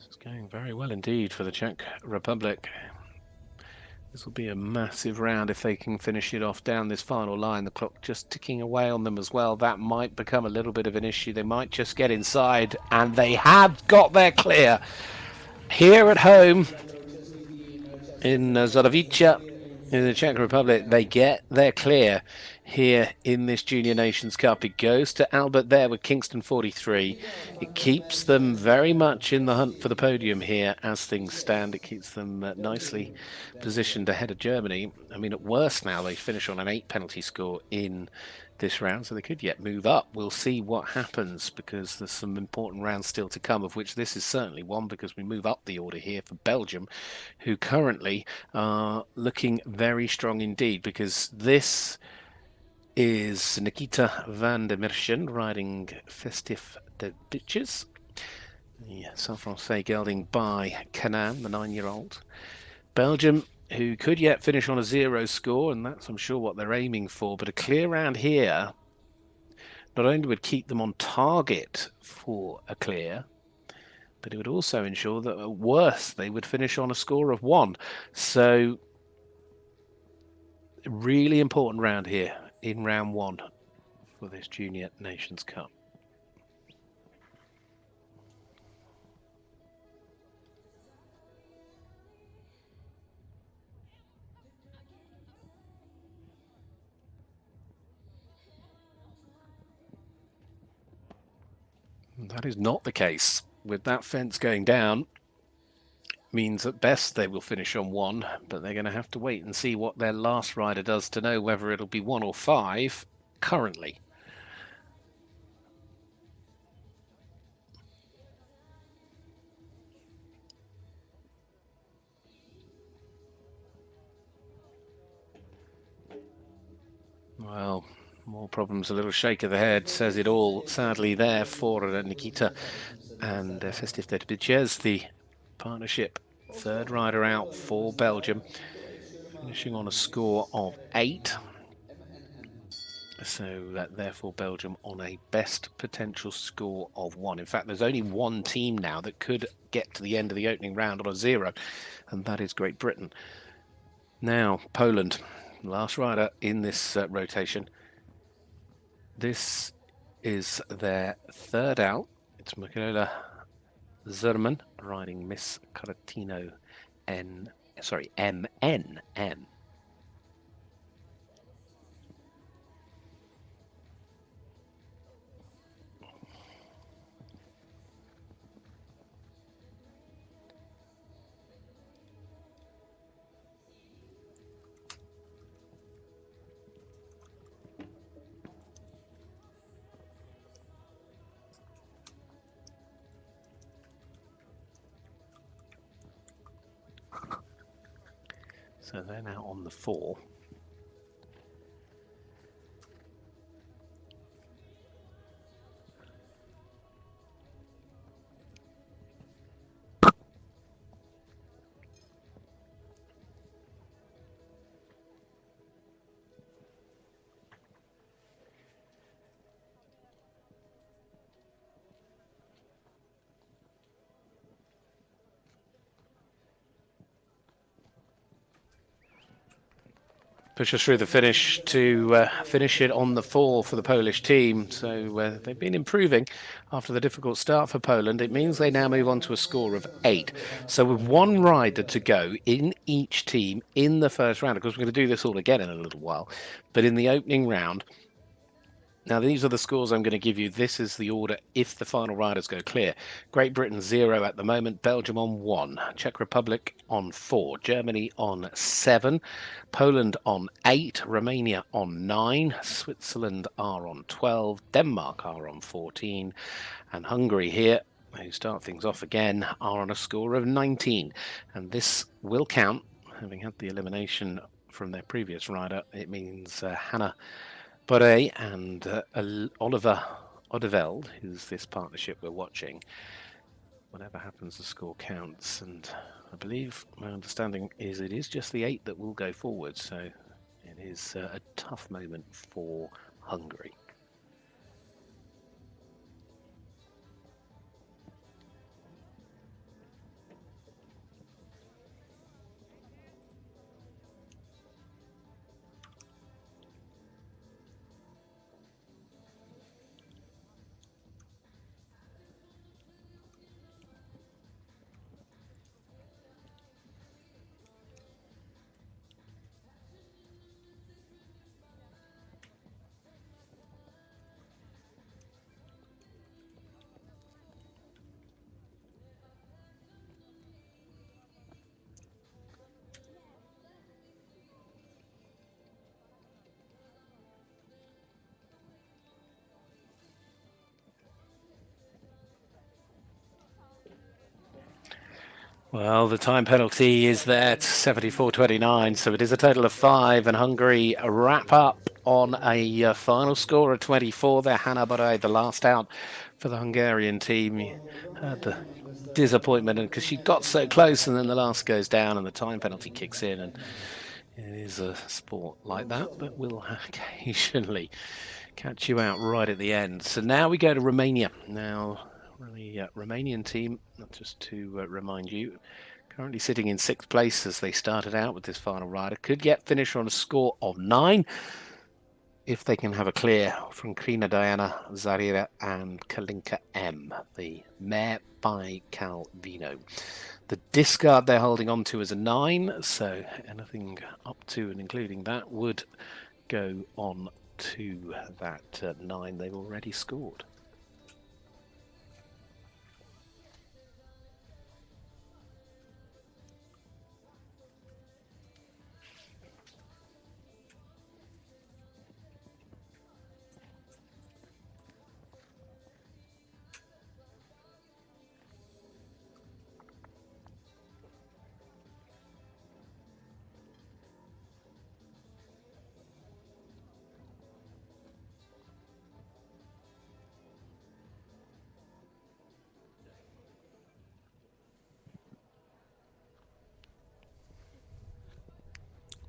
It's going very well indeed for the Czech Republic. This will be a massive round if they can finish it off down this final line. The clock just ticking away on them as well. That might become a little bit of an issue. They might just get inside, and they have got their clear. Here at home in Zduchovice in the Czech Republic, they get their clear here in this Junior Nations Cup. It goes to Albert there with Kingston 43. It keeps them very much in the hunt for the podium here as things stand. It keeps them nicely positioned ahead of Germany. I mean, at worst now, they finish on an 8 penalty score in this round, so they could yet move up. We'll see what happens because there's some important rounds still to come, of which this is certainly one because we move up the order here for Belgium, who currently are looking very strong indeed, because this is Nikita van der Merchen riding Festif de Bitches. The San Francisco gelding by Canam, the 9-year-old. Belgium, who could yet finish on a 0 score, and that's, I'm sure, what they're aiming for. But a clear round here not only would keep them on target for a clear, but it would also ensure that at worst they would finish on a score of 1. So, really important round here in round 1 for this Junior Nations Cup. That is not the case. With that fence going down, means at best they will finish on 1, but they're going to have to wait and see what their last rider does to know whether it'll be 1 or 5 currently. Well, more problems, a little shake of the head says it all, sadly, there for Nikita and Festive de Bitches, the partnership third rider out for Belgium, finishing on a score of 8. So that therefore Belgium on a best potential score of 1. In fact, there's only one team now that could get to the end of the opening round on a 0, and that is Great Britain. Now, Poland, last rider in this rotation. This is their third out. It's Michaela Zerman riding Miss Caratino MNM. So they're now on the 4. Pushes through the finish to finish it on the 4 for the Polish team. So they've been improving after the difficult start for Poland. It means they now move on to a score of 8. So with one rider to go in each team in the first round, of course we're going to do this all again in a little while, but in the opening round, now these are the scores I'm going to give you. This is the order if the final riders go clear. Great Britain 0 at the moment, Belgium on 1, Czech Republic on 4, Germany on 7, Poland on 8, Romania on 9, Switzerland are on 12, Denmark are on 14, and Hungary here, who start things off again, are on a score of 19. And this will count, having had the elimination from their previous rider. It means Hannah Boré and Oliver Odeveld, who's this partnership we're watching. Whatever happens, the score counts. And I believe my understanding is it is just the 8 that will go forward. So it is a tough moment for Hungary. Well, the time penalty is there at 74.29, so it is a total of 5, and Hungary wrap up on a final score of 24. They're Hannah Boré, the last out for the Hungarian team. You heard the disappointment, and because she got so close, and then the last goes down, and the time penalty kicks in, and it is a sport like that that will occasionally catch you out right at the end. So now we go to Romania. Now, the Romanian team, just to remind you, currently sitting in 6th place as they started out with this final rider, could yet finish on a score of 9 if they can have a clear from Krina Diana, Zarira and Kalinka M, the Mare by Calvino. The discard they're holding on to is a 9, so anything up to and including that would go on to that 9 they've already scored.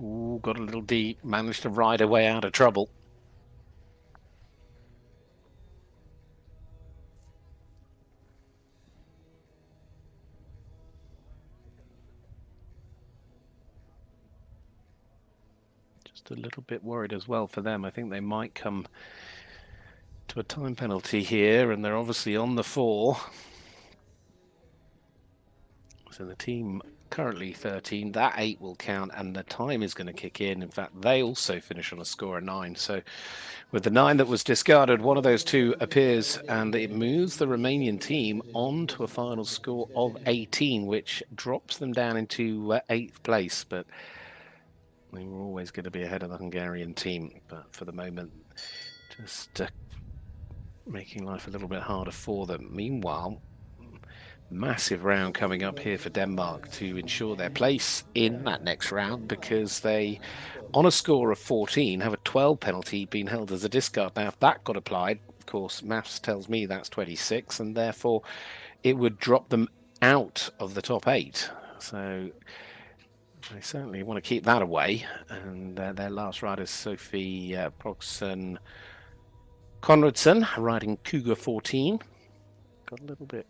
Ooh, got a little deep, managed to ride her way out of trouble. Just a little bit worried as well for them. I think they might come to a time penalty here, and they're obviously on the 4. So the team currently 13, that 8 will count, and the time is going to kick in. In fact, they also finish on a score of 9. So with the 9 that was discarded, one of those 2 appears, and it moves the Romanian team on to a final score of 18, which drops them down into 8th place. But they were always going to be ahead of the Hungarian team. But for the moment, just making life a little bit harder for them. Meanwhile, massive round coming up here for Denmark to ensure their place in that next round, because they, on a score of 14, have a 12 penalty being held as a discard. Now, if that got applied, of course, maths tells me that's 26, and therefore it would drop them out of the top 8. So they certainly want to keep that away. And their last rider is Sophie Progson Konradsen, riding Cougar 14. Got a little bit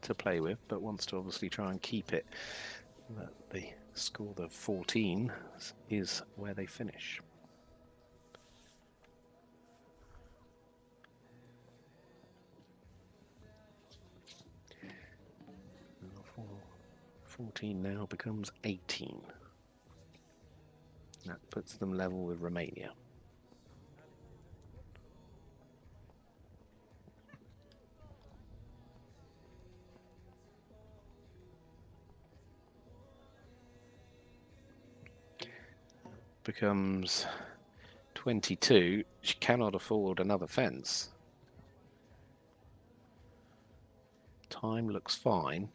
to play with, but wants to obviously try and keep it. But the score of 14 is where they finish. And 14 now becomes 18. That puts them level with Romania. Becomes 22. She cannot afford another fence. Time looks fine.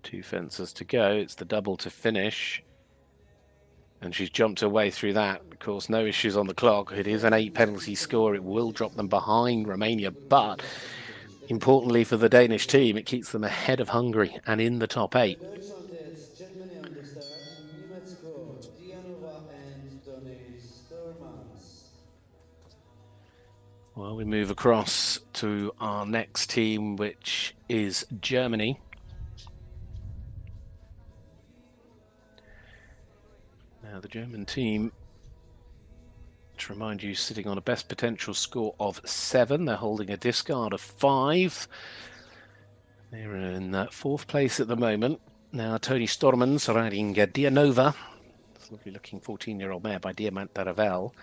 2 fences to go. It's the double to finish. And she's jumped her way through that. Of course, no issues on the clock. It is an 8 penalty score. It will drop them behind Romania, but importantly for the Danish team, it keeps them ahead of Hungary and in the top 8. Well, we move across to our next team, which is Germany. Now, the German team, to remind you, sitting on a best potential score of 7. They're holding a discard of 5. They're in 4th place at the moment. Now, Tony Stormans riding Dianova. It's a lovely looking 14-year-old mare by Diamanta Ravel.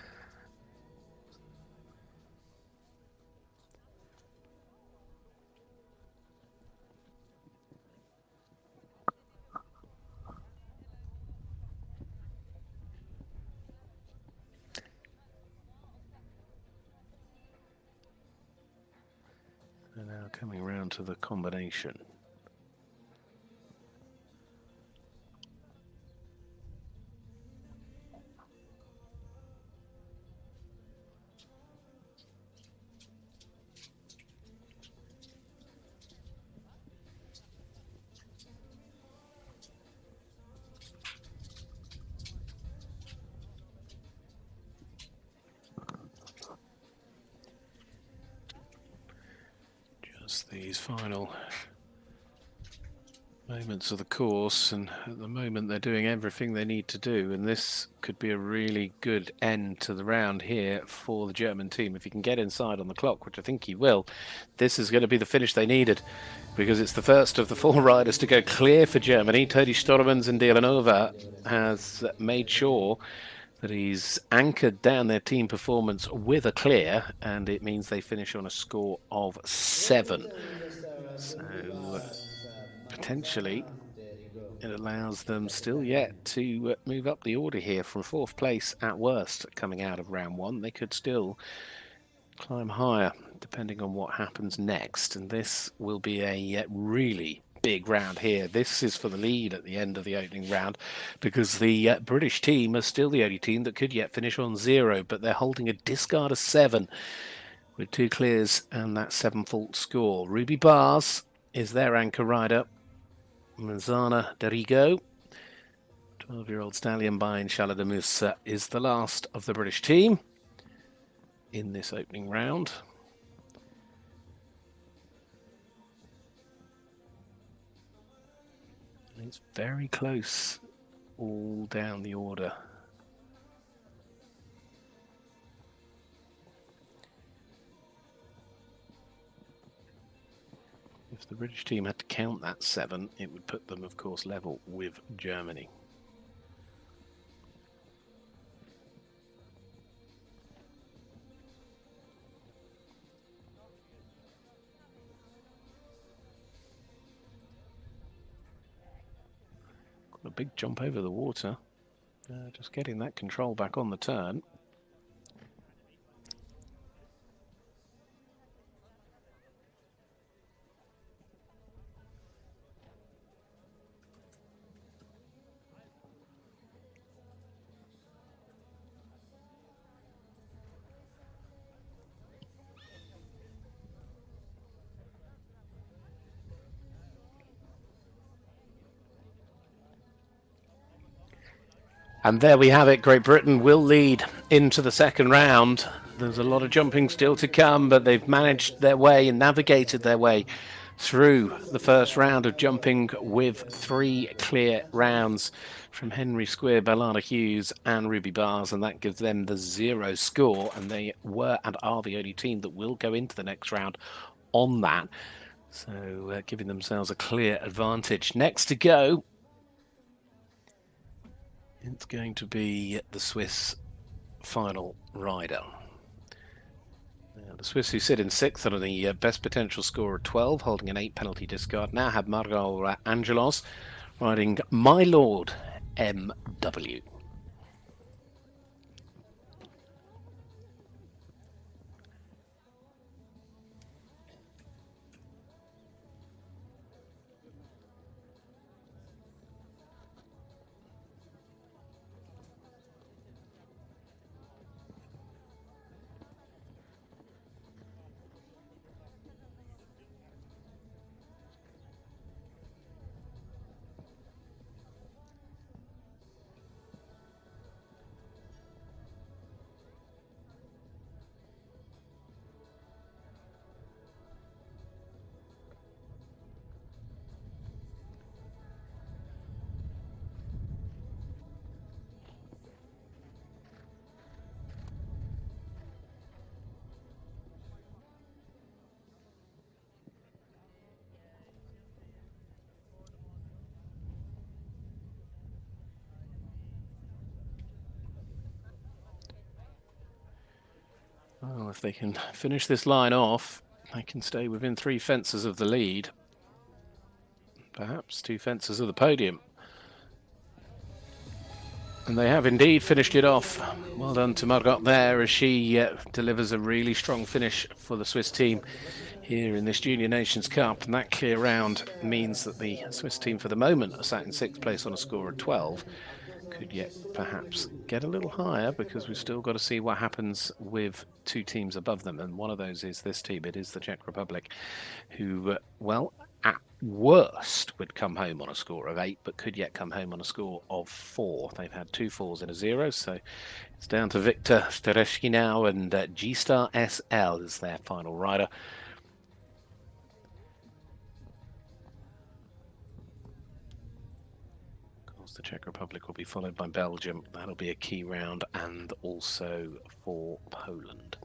And now coming round to the combination. Just these final moments of the course, and at the moment they're doing everything they need to do, and this could be a really good end to the round here for the German team. If he can get inside on the clock, which I think he will, this is going to be the finish they needed, because it's the first of the 4 riders to go clear for Germany. Tony Stormans and Dielanova has made sure that he's anchored down their team performance with a clear, and it means they finish on a score of 7. So potentially it allows them still yet to move up the order here from 4th place at worst coming out of round 1. They could still climb higher depending on what happens next, and this will be a really big round here. This is for the lead at the end of the opening round, because the British team are still the only team that could yet finish on 0, but they're holding a discard of 7 with 2 clears and that 7-fault score. Ruby Bars is their anchor rider. Manzana Derigo, 12-year-old stallion by Inch'Allah is the last of the British team in this opening round. It's very close all down the order. If the British team had to count that 7, it would put them, of course, level with Germany. Got a big jump over the water. Just getting that control back on the turn. And there we have it. Great Britain will lead into the second round. There's a lot of jumping still to come, but they've managed their way and navigated their way through the first round of jumping with 3 clear rounds from Henry Square, Bellana Hughes and Ruby Bars, and that gives them the 0 score, and they were and are the only team that will go into the next round on that. So giving themselves a clear advantage. Next to go, it's going to be the Swiss final rider. Now, the Swiss, who sit in 6th on the best potential score of 12, holding an 8 penalty discard, now have Margot Angelos riding My Lord MW. Well, if they can finish this line off, they can stay within 3 fences of the lead. Perhaps 2 fences of the podium. And they have indeed finished it off. Well done to Margot there, as she delivers a really strong finish for the Swiss team here in this Junior Nations Cup. And that clear round means that the Swiss team for the moment are sat in 6th place on a score of 12. Could yet perhaps get a little higher, because we've still got to see what happens with 2 teams above them, and one of those is this team. It is the Czech Republic, who, well, at worst would come home on a score of 8, but could yet come home on a score of 4. They've had 2 4s and a 0, so it's down to Victor Stereshki now, and G-Star SL is their final rider. course, the Czech Republic will be followed by Belgium. That'll be a key round, and also for Poland.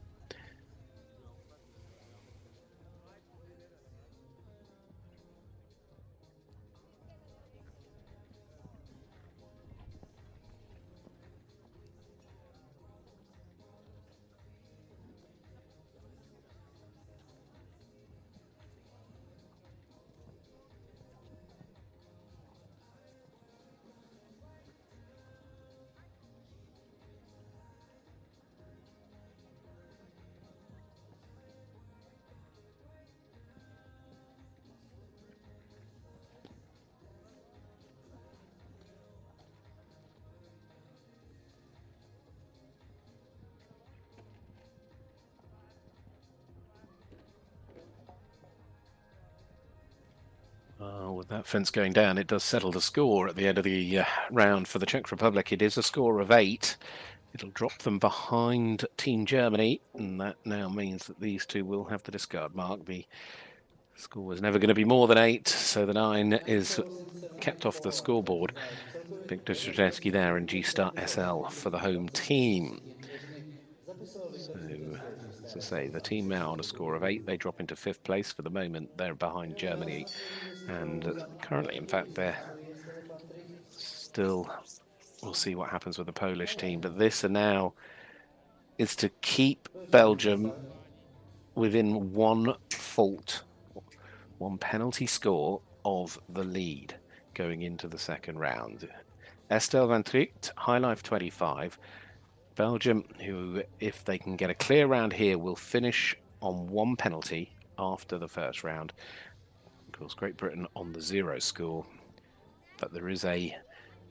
With that fence going down, it does settle the score at the end of the round for the Czech Republic. It is a score of 8. It'll drop them behind Team Germany, and that now means that these two will have the discard mark. The score was never going to be more than 8, so the 9 is kept off the scoreboard. Viktor Zduchovice there and G-Star SL for the home team. So, as I say, the team now on a score of 8. They drop into 5th place for the moment. They're behind Germany, and currently, in fact, they're still. We'll see what happens with the Polish team, but this now is to keep Belgium within 1 fault, 1 penalty score of the lead going into the second round. Estelle van Tricht, High Life 25. Belgium, who, if they can get a clear round here, will finish on 1 penalty after the first round. Of course, Great Britain on the 0 score, but there is a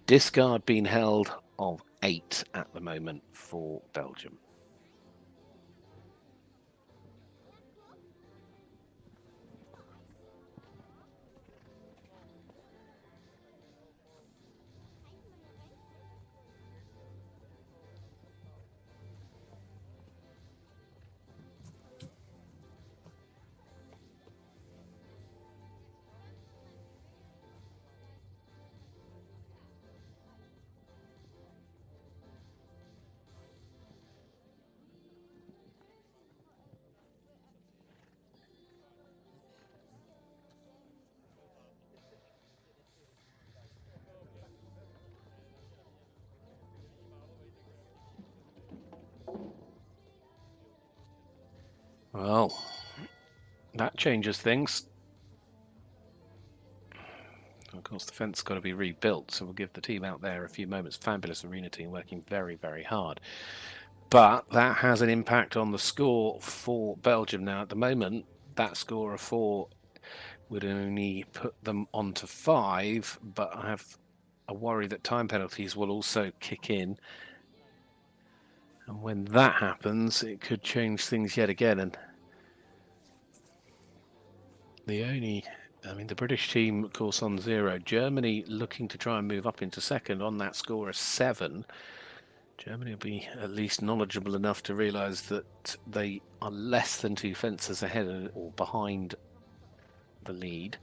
discard being held of 8 at the moment for Belgium. Well, that changes things. Of course, the fence has got to be rebuilt, so we'll give the team out there a few moments. Fabulous arena team working very, very hard. But that has an impact on the score for Belgium. Now, at the moment, that score of 4 would only put them onto 5, but I have a worry that time penalties will also kick in. And when that happens, it could change things yet again. And the British team, of course, on 0. Germany looking to try and move up into second on that score of 7. Germany will be at least knowledgeable enough to realise that they are less than 2 fences ahead or behind the lead.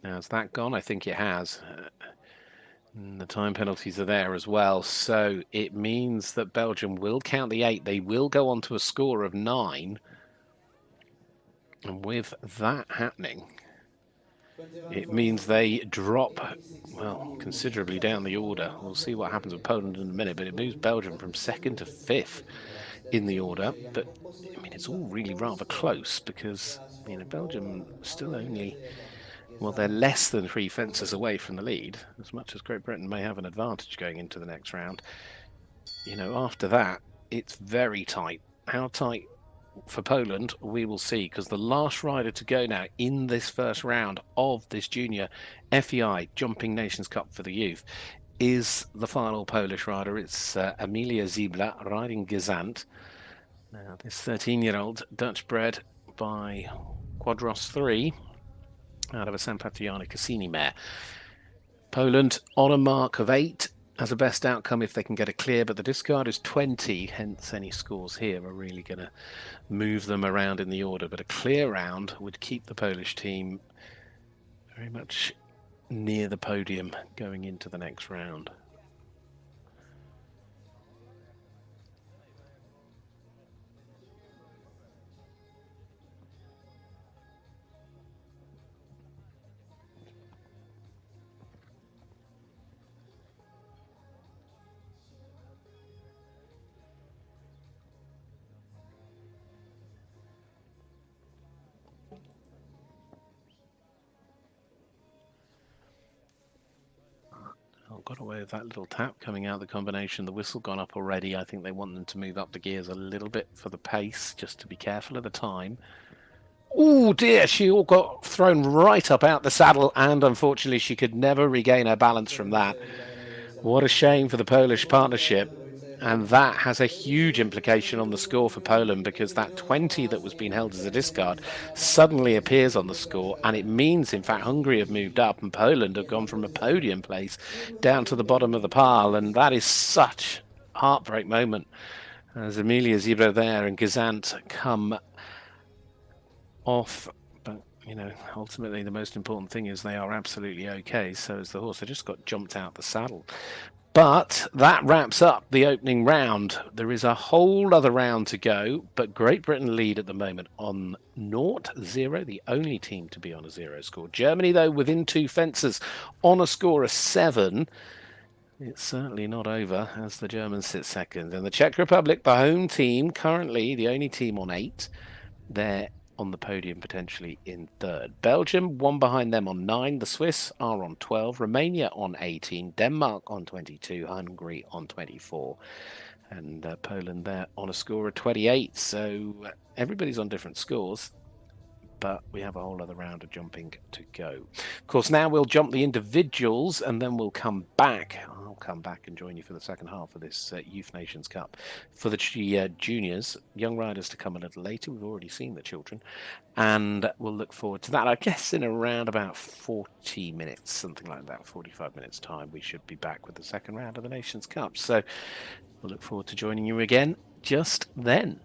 Now, has that gone? I think it has. The time penalties are there as well. So it means that Belgium will count the 8. They will go on to a score of 9. And with that happening, it means they drop, well, considerably down the order. We'll see what happens with Poland in a minute, but it moves Belgium from 2nd to 5th in the order. But, I mean, it's all really rather close because, you know, Belgium still only... Well, they're less than 3 fences away from the lead, as much as Great Britain may have an advantage going into the next round. You know, after that, it's very tight. How tight for Poland, we will see, because the last rider to go now in this first round of this junior FEI Jumping Nations Cup for the youth is the final Polish rider. It's Emilia Ziebla riding Gesant. Now, this 13-year-old Dutch bred by Quadros 3 out of a San Patriano Cassini mare. Poland on a mark of 8 as a best outcome if they can get a clear, but the discard is 20, hence any scores here are really going to move them around in the order. But a clear round would keep the Polish team very much near the podium going into the next round. Got away with that little tap coming out of the combination. The whistle gone up already. I think they want them to move up the gears a little bit for the pace, just to be careful of the time. Oh dear, she all got thrown right up out the saddle, and unfortunately she could never regain her balance from that. What a shame for the Polish partnership. And that has a huge implication on the score for Poland, because that 20 that was being held as a discard suddenly appears on the score, and it means, in fact, Hungary have moved up and Poland have gone from a podium place down to the bottom of the pile, and that is such a heartbreak moment as Emilia Zebra there and Gazant come off. But, you know, ultimately the most important thing is they are absolutely okay. So is the horse. They just got jumped out the saddle. But that wraps up the opening round. There is a whole other round to go, but Great Britain lead at the moment on 0-0, the only team to be on a 0 score. Germany, though, within 2 fences on a score of 7. It's certainly not over as the Germans sit second. And the Czech Republic, the home team, currently the only team on 8. They're on the podium potentially in 3rd. Belgium, 1 behind them on 9. The Swiss are on 12. Romania on 18. Denmark on 22. Hungary on 24. And Poland there on a score of 28. So everybody's on different scores, but we have a whole other round of jumping to go. Of course, now we'll jump the individuals, and then we'll come back. I'll come back and join you for the second half of this Youth Nations Cup. For the juniors, young riders to come a little later. We've already seen the children, and we'll look forward to that. I guess in around about 40 minutes, something like that, 45 minutes time, we should be back with the second round of the Nations Cup. So we'll look forward to joining you again just then.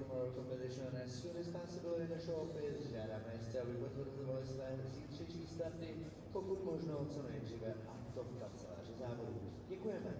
tomorrow competition. As soon as possible in the showbiz, žádáme jste, aby potvrzovali své zítřejší starty, pokud možno co nejdříve a to v kanceláři závodu. Děkujeme.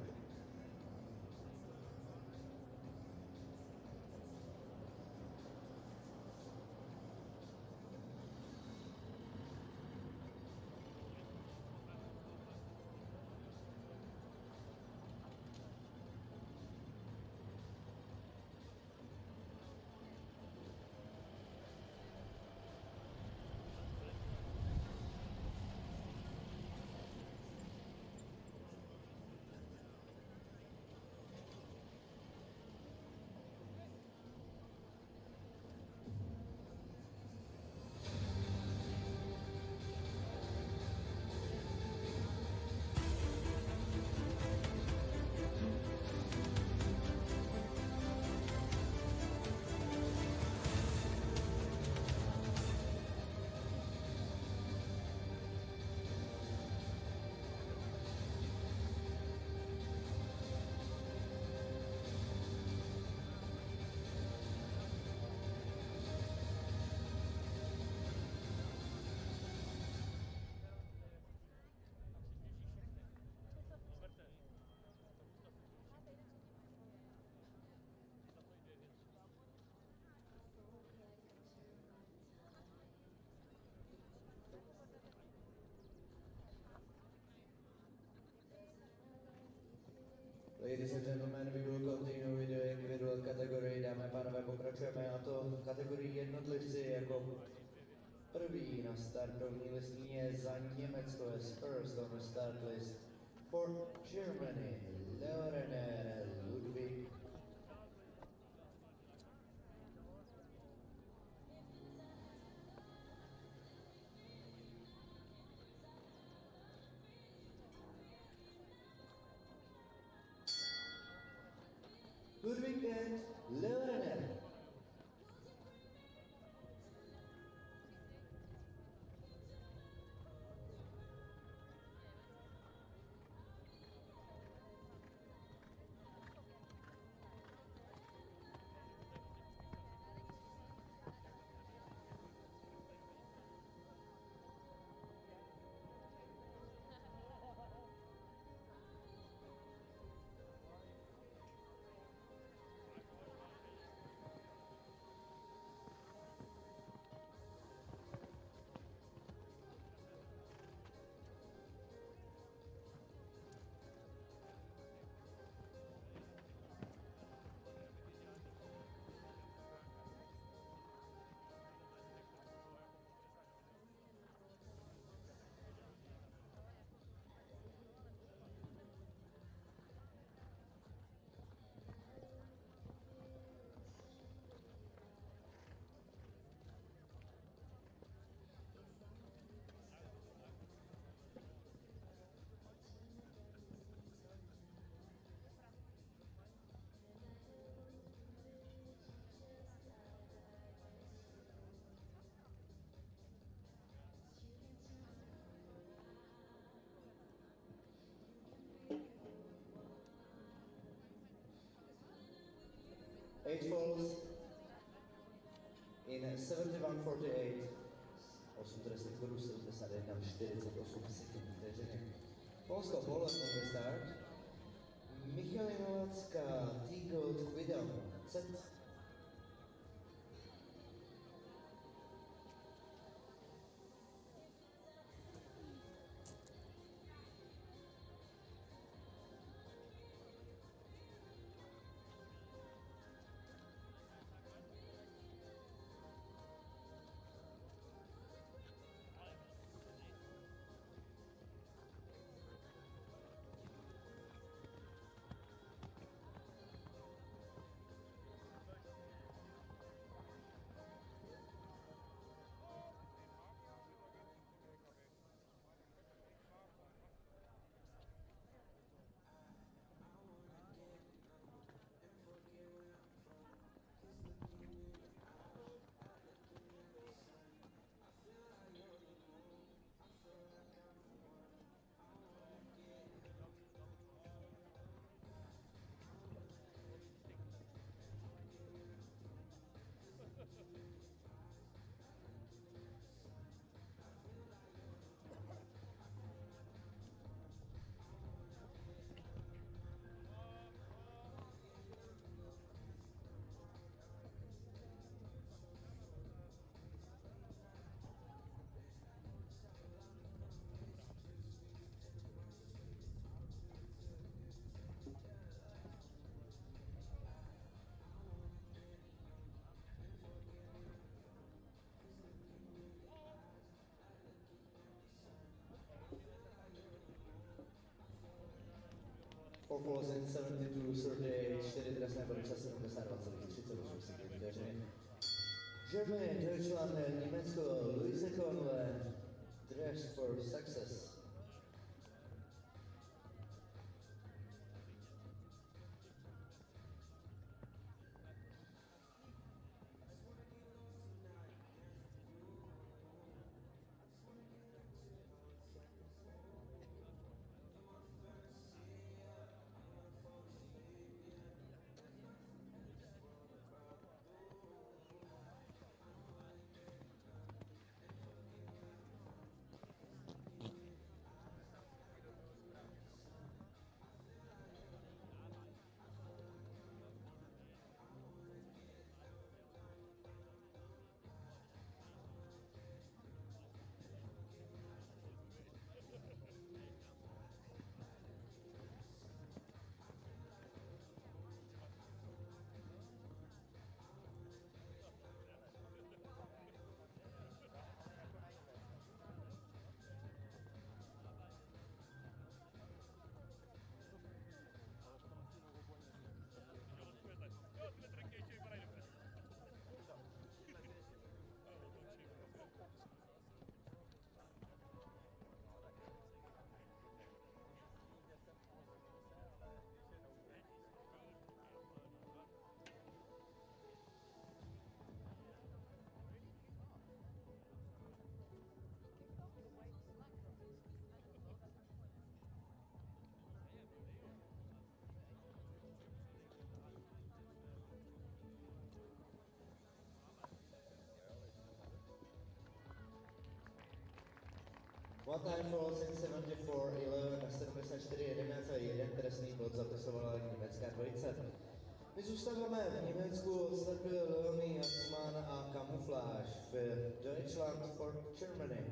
Ladies and gentlemen, we will continue with the individual category. Dámy a pánové, pokračujeme, a to v kategorii jednotlivci. Jako první na startovní listině za Německo is first on the start list for Germany, Leorener Ludwig. Ludwig and Leorener. Age falls in 71:48. 8 trestných bodů, 71:48 sekund vteřiny. Polsko, Poland on the start. Michalina T-Gold Quidam, set. falls in 72-34 trestné body čas 72,38 sekund vteřiny. Germany, Deutschland, Německo, Luise Konle, dress for success. One time falls in 74-11 na 74-11 trestný bod zapisovala německá dvojice. My zůstáváme v Německu, slepil Leonie Jatzmann a Camouflage v Deutschland for Germany.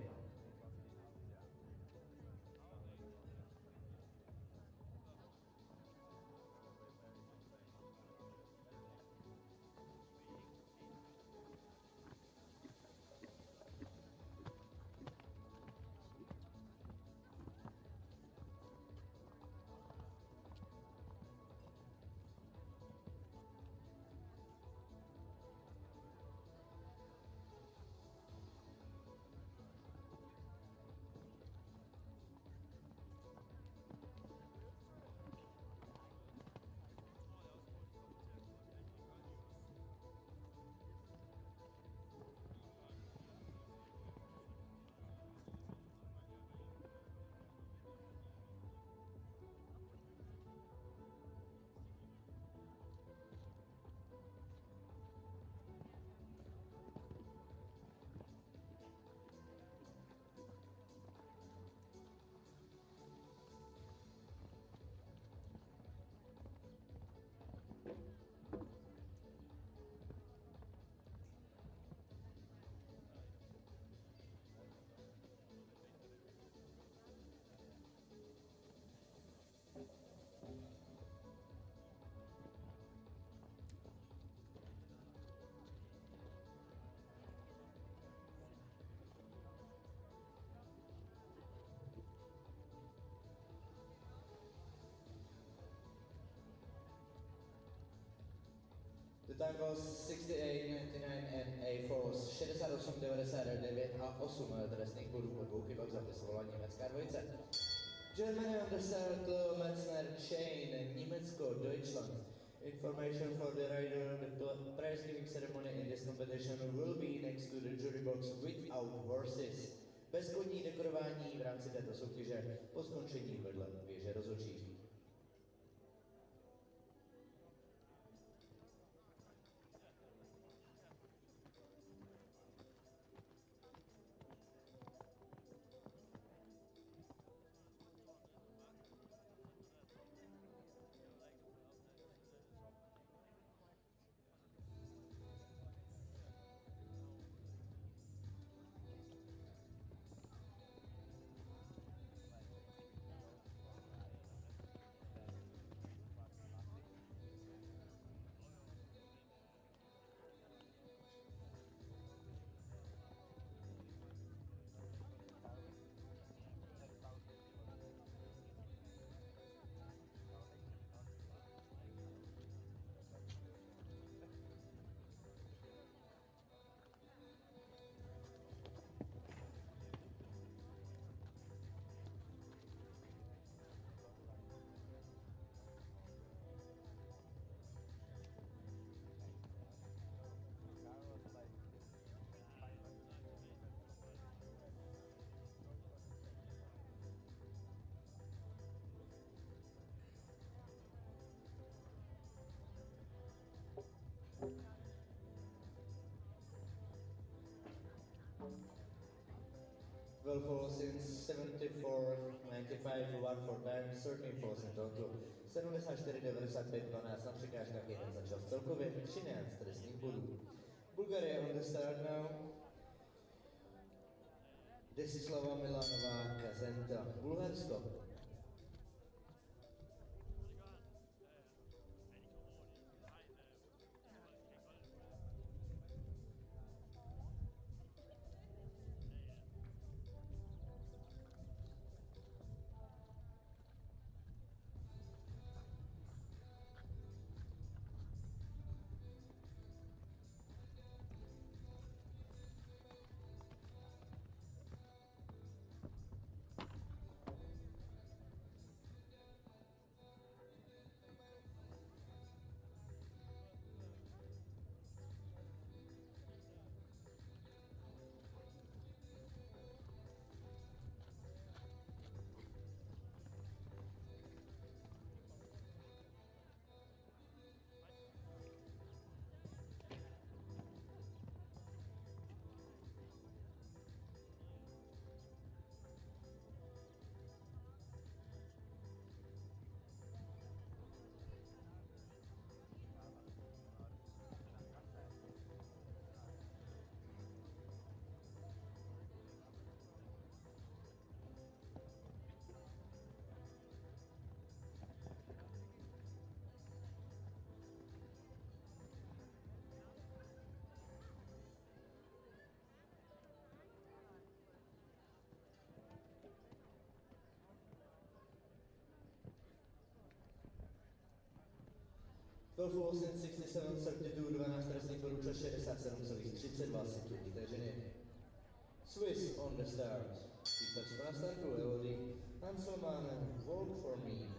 The time was 68-99 and a falls 68-99 a 8 trestných bodů po dvou chybách zapisovala německá dvojice. Germany on the start, Metzner chain, Německo, Deutschland. Information for the rider, the prize giving ceremony in this competition will be next to the jury box without horses. Bez koní dekorování v rámci této soutěže po skončení vedle věže rozhodčí. 12 holes in 74, 95, 1 for time, 13% total. 74, 95, 12 na překážkách, jeden za čas. Celkově 13 trestných bodů. Bulgaria on the start now. Desislava Milanová Kazenta, Bulharsko. Golfu 867, 32, 12 trestných bodů, čas 67,32 vteřiny. Swiss on the start. Vítač na startu Elodie Hanselmann, Vote for Me.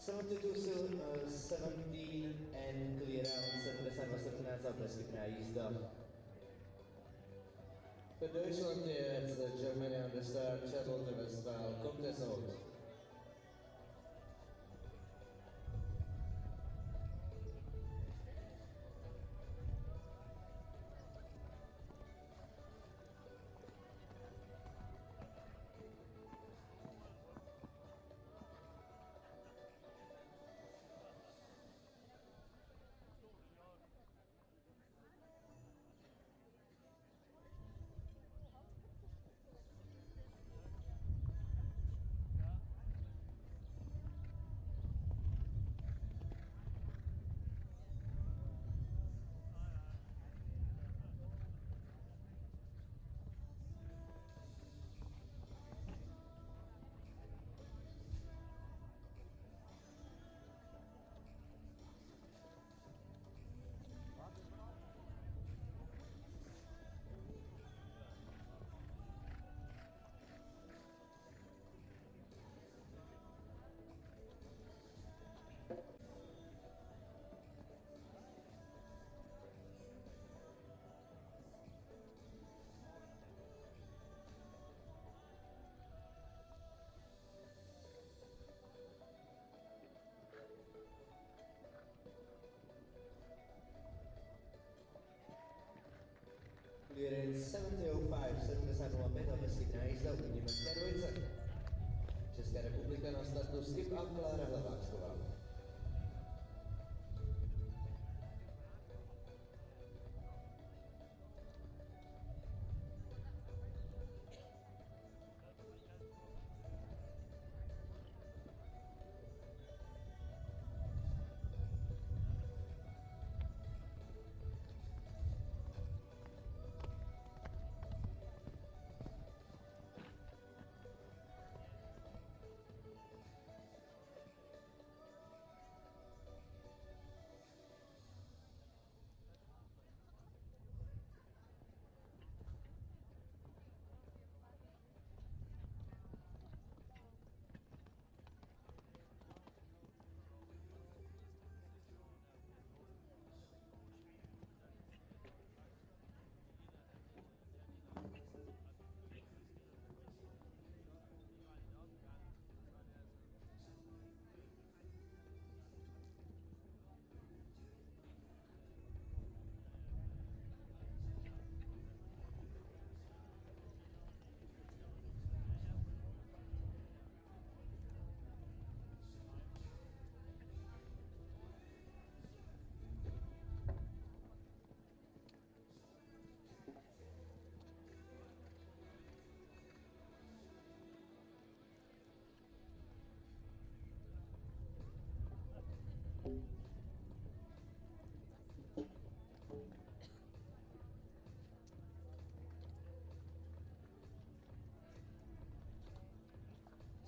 Substitute 17 and clear out 72 zábleskytná jízda. Für Deutschland jetzt Germany on the start, Charlotte Westphal, Comtesse out. Here in 70.05, 70.05 bezchybná jízda u německé dvojice. Česká republika na startu Skip a Klára Hlaváčková.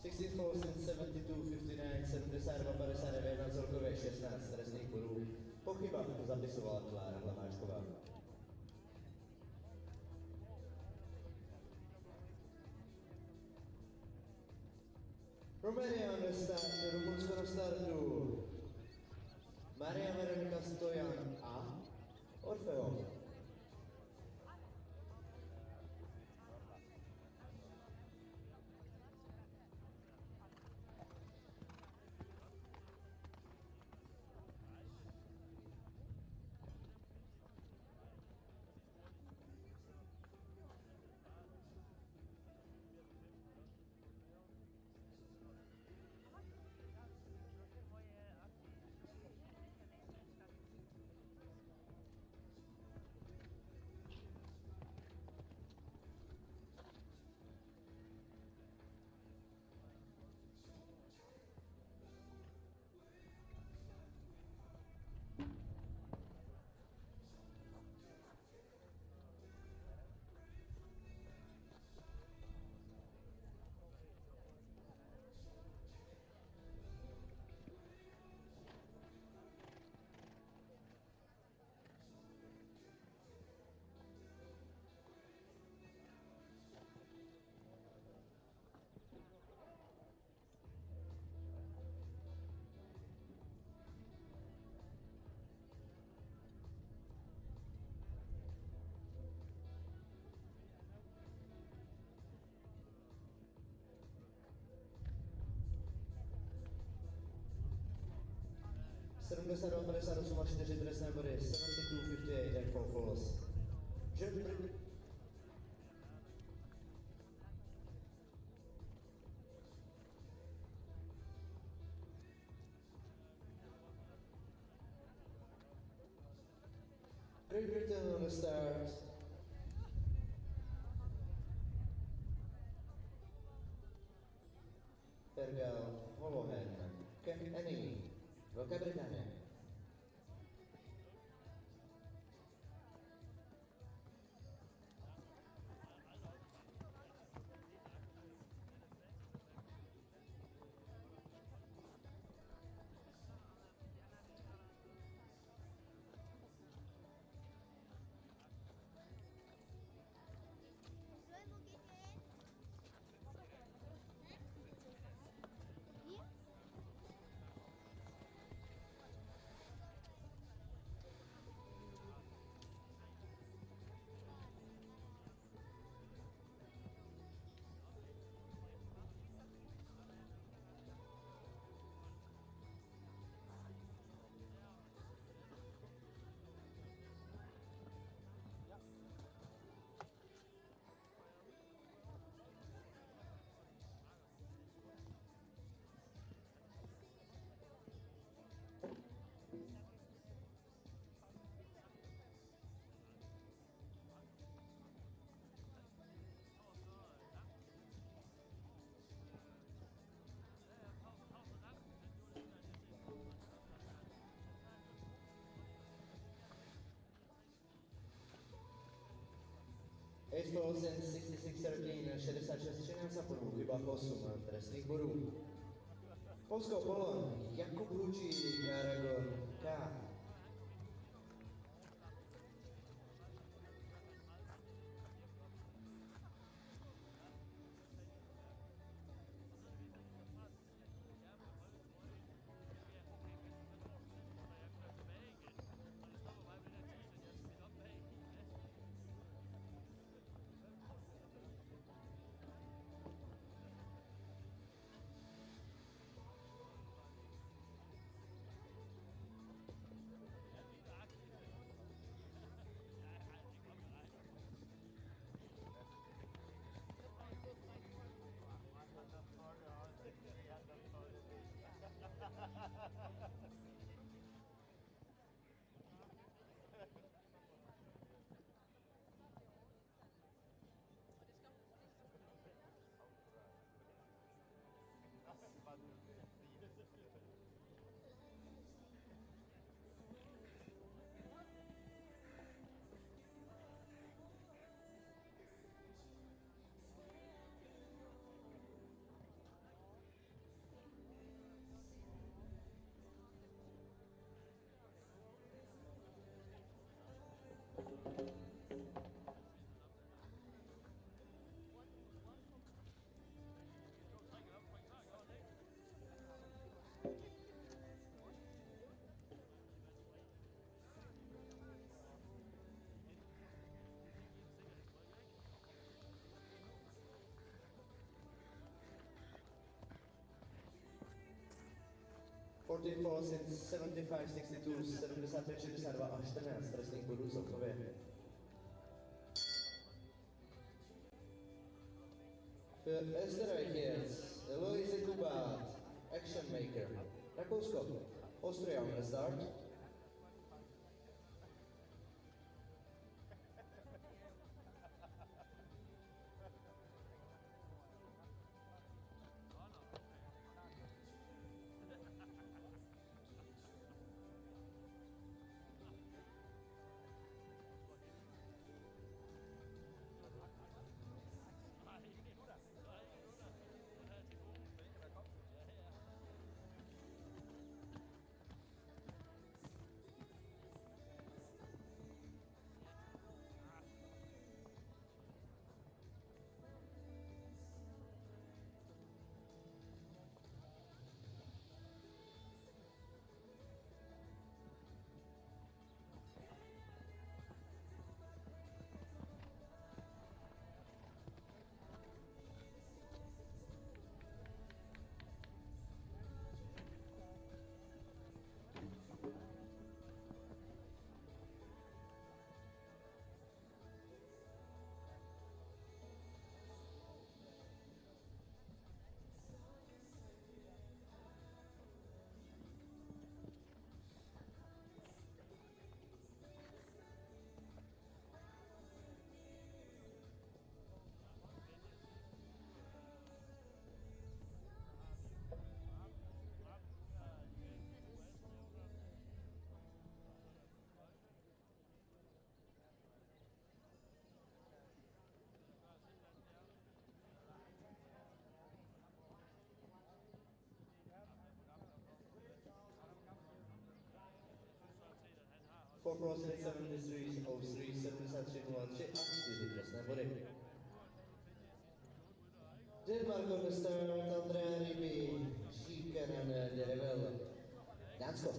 Sixteen falls in 72.59, 72.59 na celkově 16 trestných bodů. Po chybách to zapisovala Klára Hlaváčková. Romania na startu, Rumunsko na startu. Maria Veronika Stojan a Orfeo. Sedmdesát 58 a 4 trestné body, 72.58 and 4 falls. Great Britain on the start. Fergal, Holohen, Enemy, Velká Británie. Baseball since 66-13, 66-13 a půl, chyba 8 trestných bodů. Polsko, Polon, Jakub Hlučík, Aragon, K. Fourteen falls since 75-62, 75-62 a 14 trestných bodů celkově. Für Österreich jetzt, Luise Kubát, Action Maker. Rakousko, Austria on the start. For Frozen 73, 03, 73, 03 a 4 trestné body. Denmark on the start, Andrea Ribi, Shikanen de Revel. Dánsko.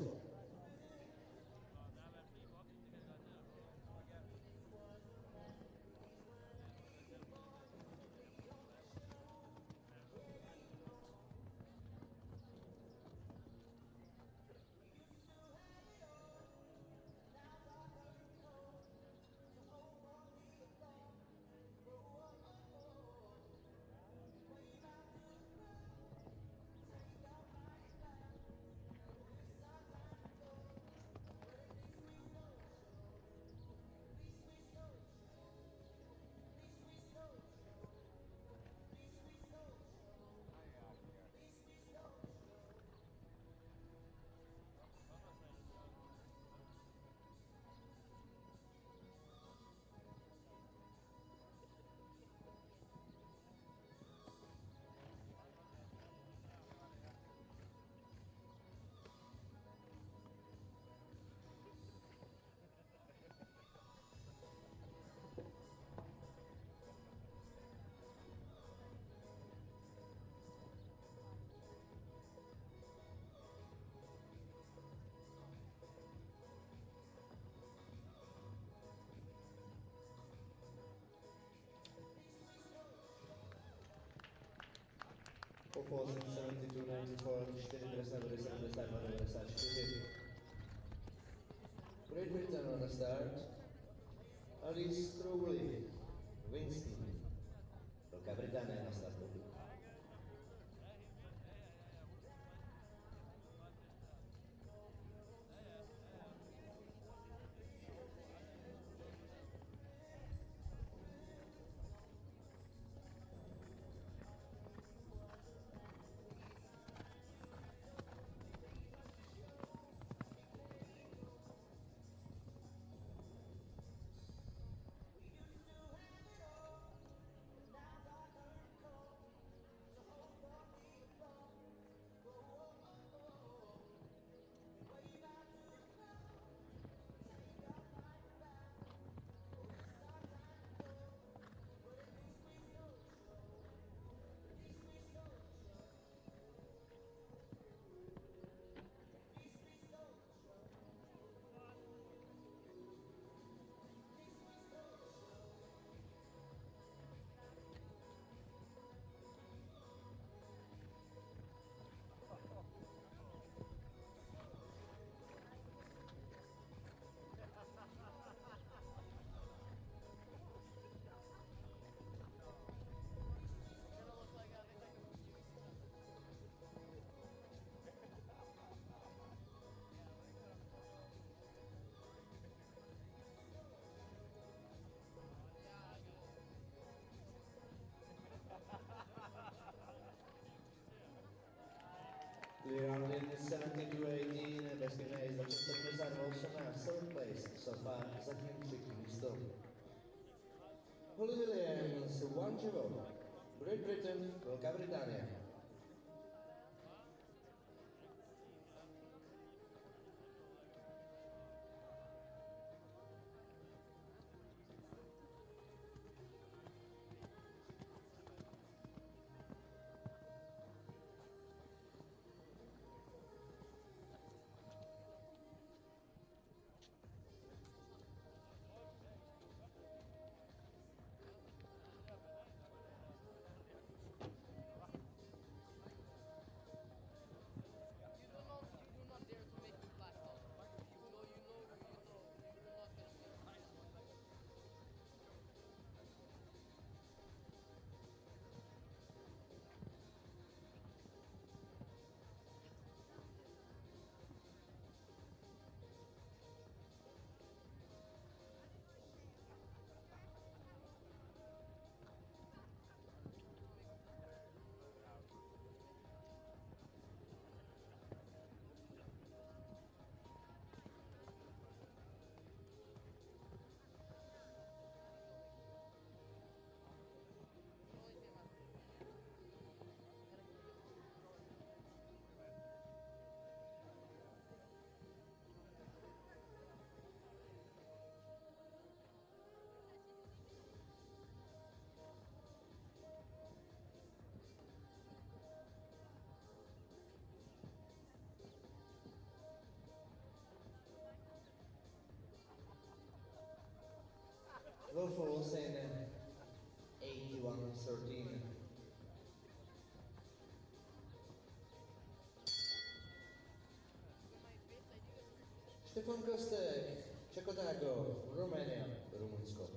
falls in 72-94, 4 trestné body, 72-94. Great Britain on the start. Alice Crowley, Winston, Velká Británie na startu. Clear out in 72-18, bezpečné jízda před 72-18, 7th place, so far zatím třetí místo. Holly Williams, Wanjivo, Great Britain, Velká Británie. Will falls in 81-13. Stefan Kostek, Čekotáko, Romania, Rumunsko.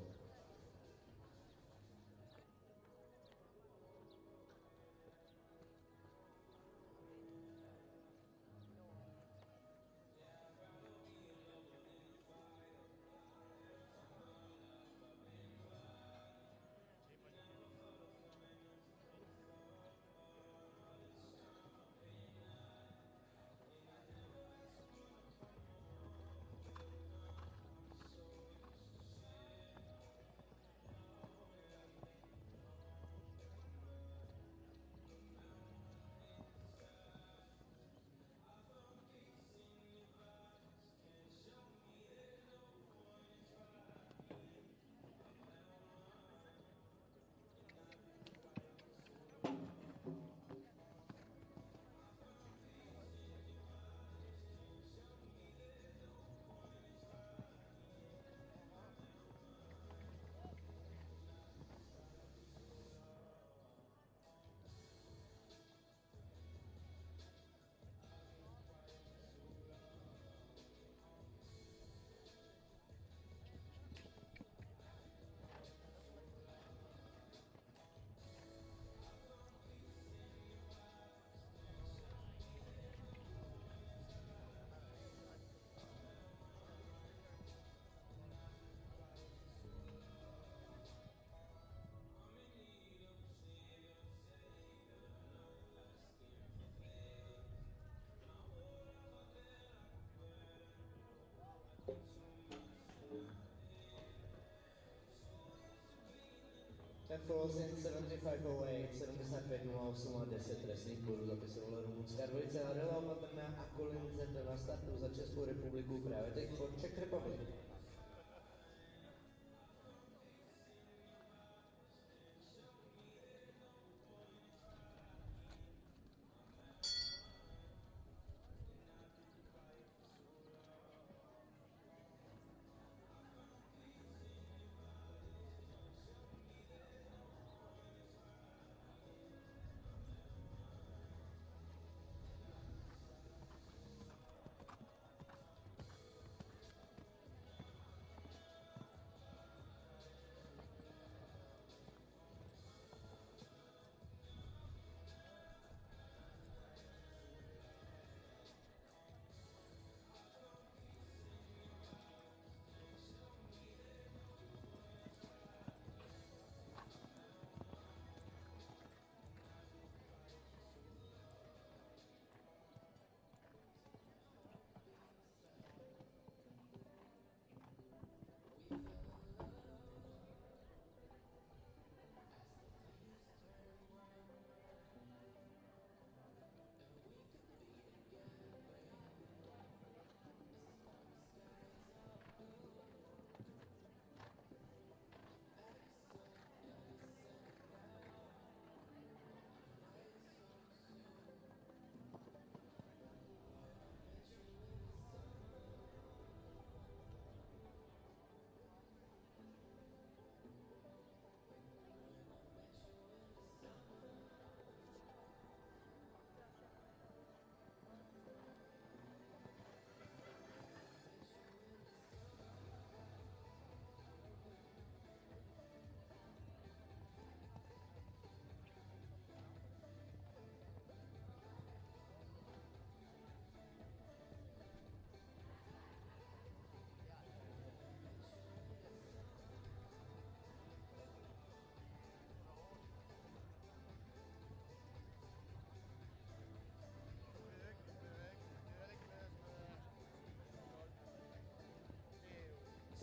falls in 7508, 7508 a 10 trestných bodů zapisovala rumunská dvojice Adela Patrná a Colin Zeta na startu za Českou republiku právě teď for Czech Republic.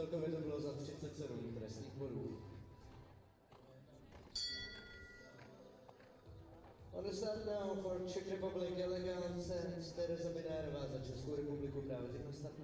Celkově to bylo za 37 trestných bodů. On the start now for Czech Republic Elegance Tereza Binárová za Českou republiku právě teď na startu.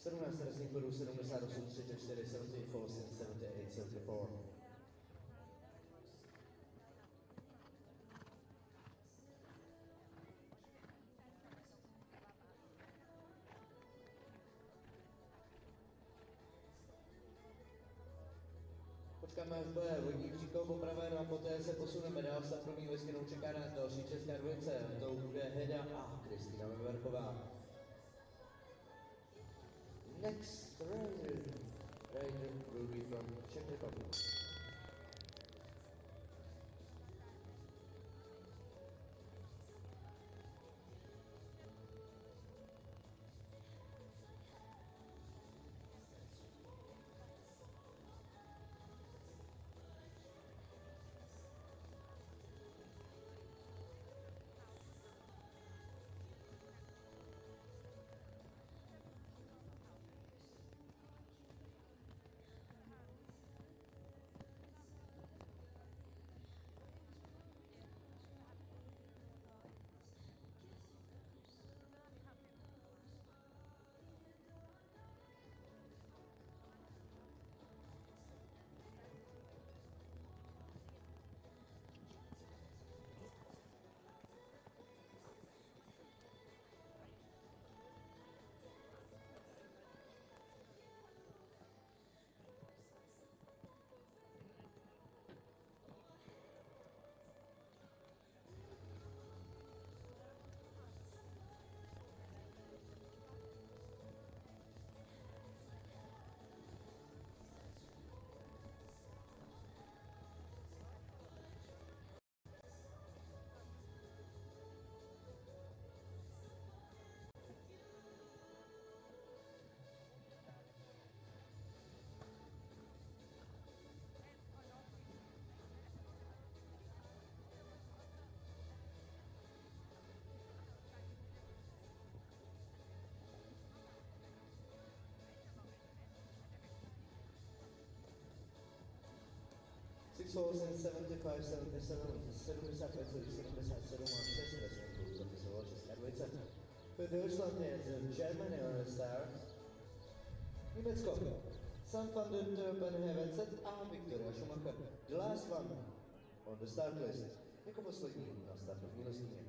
Sedmnáct trestných bodů, 78, 34, 74, 78, 74. Počkáme v boje, vodní příkol popravé, no a poté se posuneme dál. Startovní listinou čeká nás další česká dvojice. To bude Heda a Kristýna Veverková. Next rider will be from Czech Republic. falls in 75, 77, 75, 77 a 6 bez zapisoval Česká dvojice. Für Deutschland is Germany on the start. Německo. Sam van den Turpen a Viktoria Schumacher. The last one on the start list. Jako poslední na startovní listině.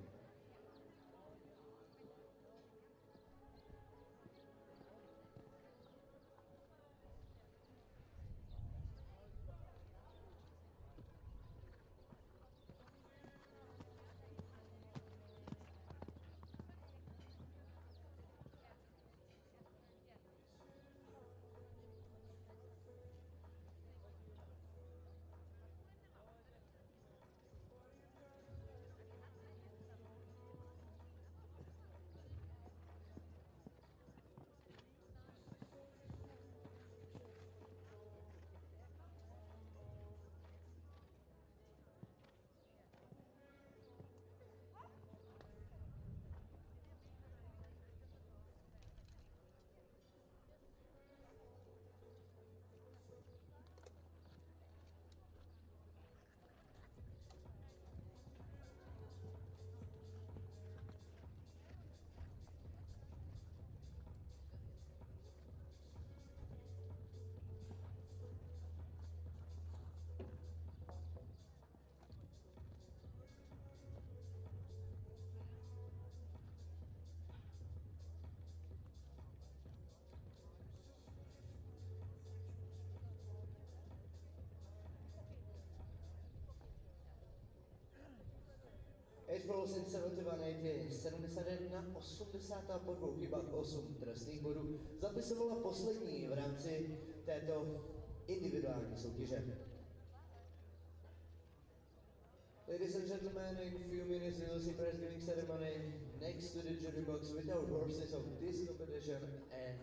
Age follows in 71, 71, 80 po dvou chybách, 8 trestných bodů. Zapisovala poslední v rámci této individuální soutěže. Ladies and gentlemen, in a few minutes we will see prize giving ceremony next to the jury box without horses of this competition, and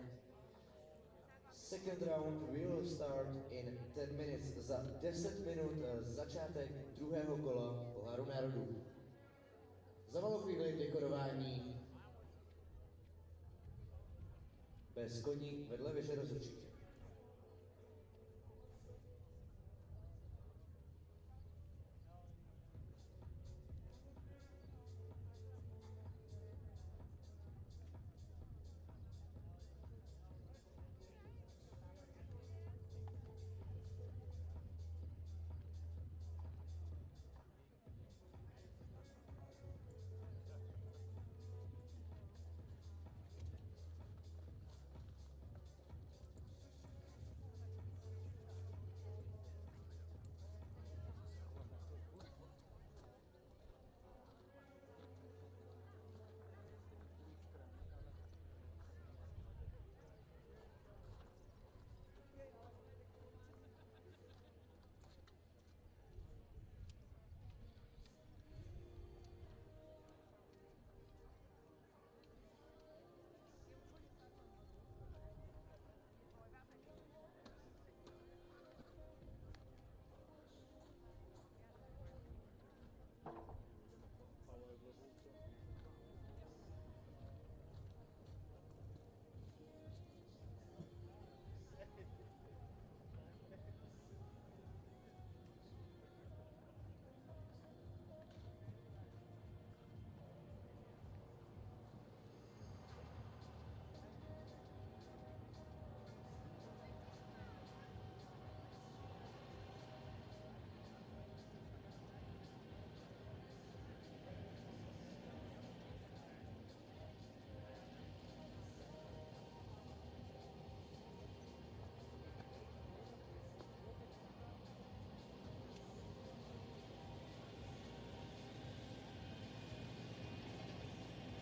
second round will start in 10 minutes. Za 10 minut začátek druhého kola poháru národů. Za malou chvíli dekorování bez koní vedle věže rozhodčích.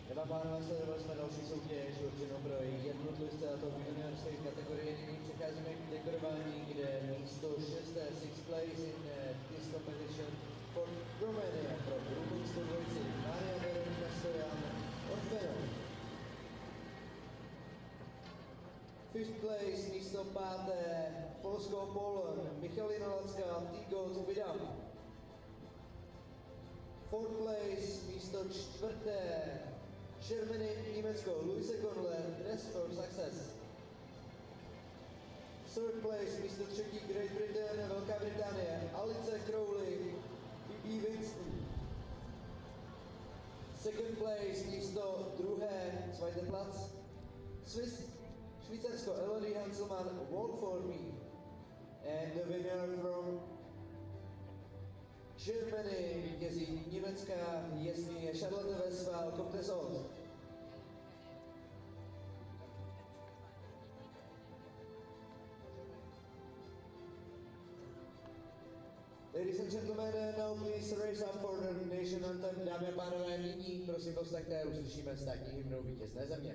Dámy a pánové, sledovali jsme další soutěž určenou pro jednotlivce, a to v juniorské kategorii. Nyní přecházíme k dekorování, kde místo 6. sixth place in this competition for Romania pro rumunskou dvojici Maria Veronika Stojan Orfeo. Fifth place místo 5. Polsko Polon Michalina Lacka T-Gold Vida. Fourth place místo 4. Germany, Německo, Luise Konle, Dress for Success. Third place, místo třetí Great Britain, Velká Británie, Alice Crowley, B.B. Winston. Second place, místo druhé, zweiter Platz, Švýcarsko, Elodie Hanselmann, Walk for Me. And the winner from Germany, vítězí německá jezdkyně Charlotte Westphal, Comtesse Oz. Ladies and gentlemen, now please raise up for the nation anthem. Dámy a pánové, nyní prosím povstaňte, uslyšíme státní hymnu vítězné země.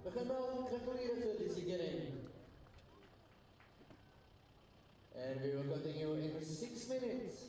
We gaan wel gratuleren voor deze game. And we will continue in 6 minutes.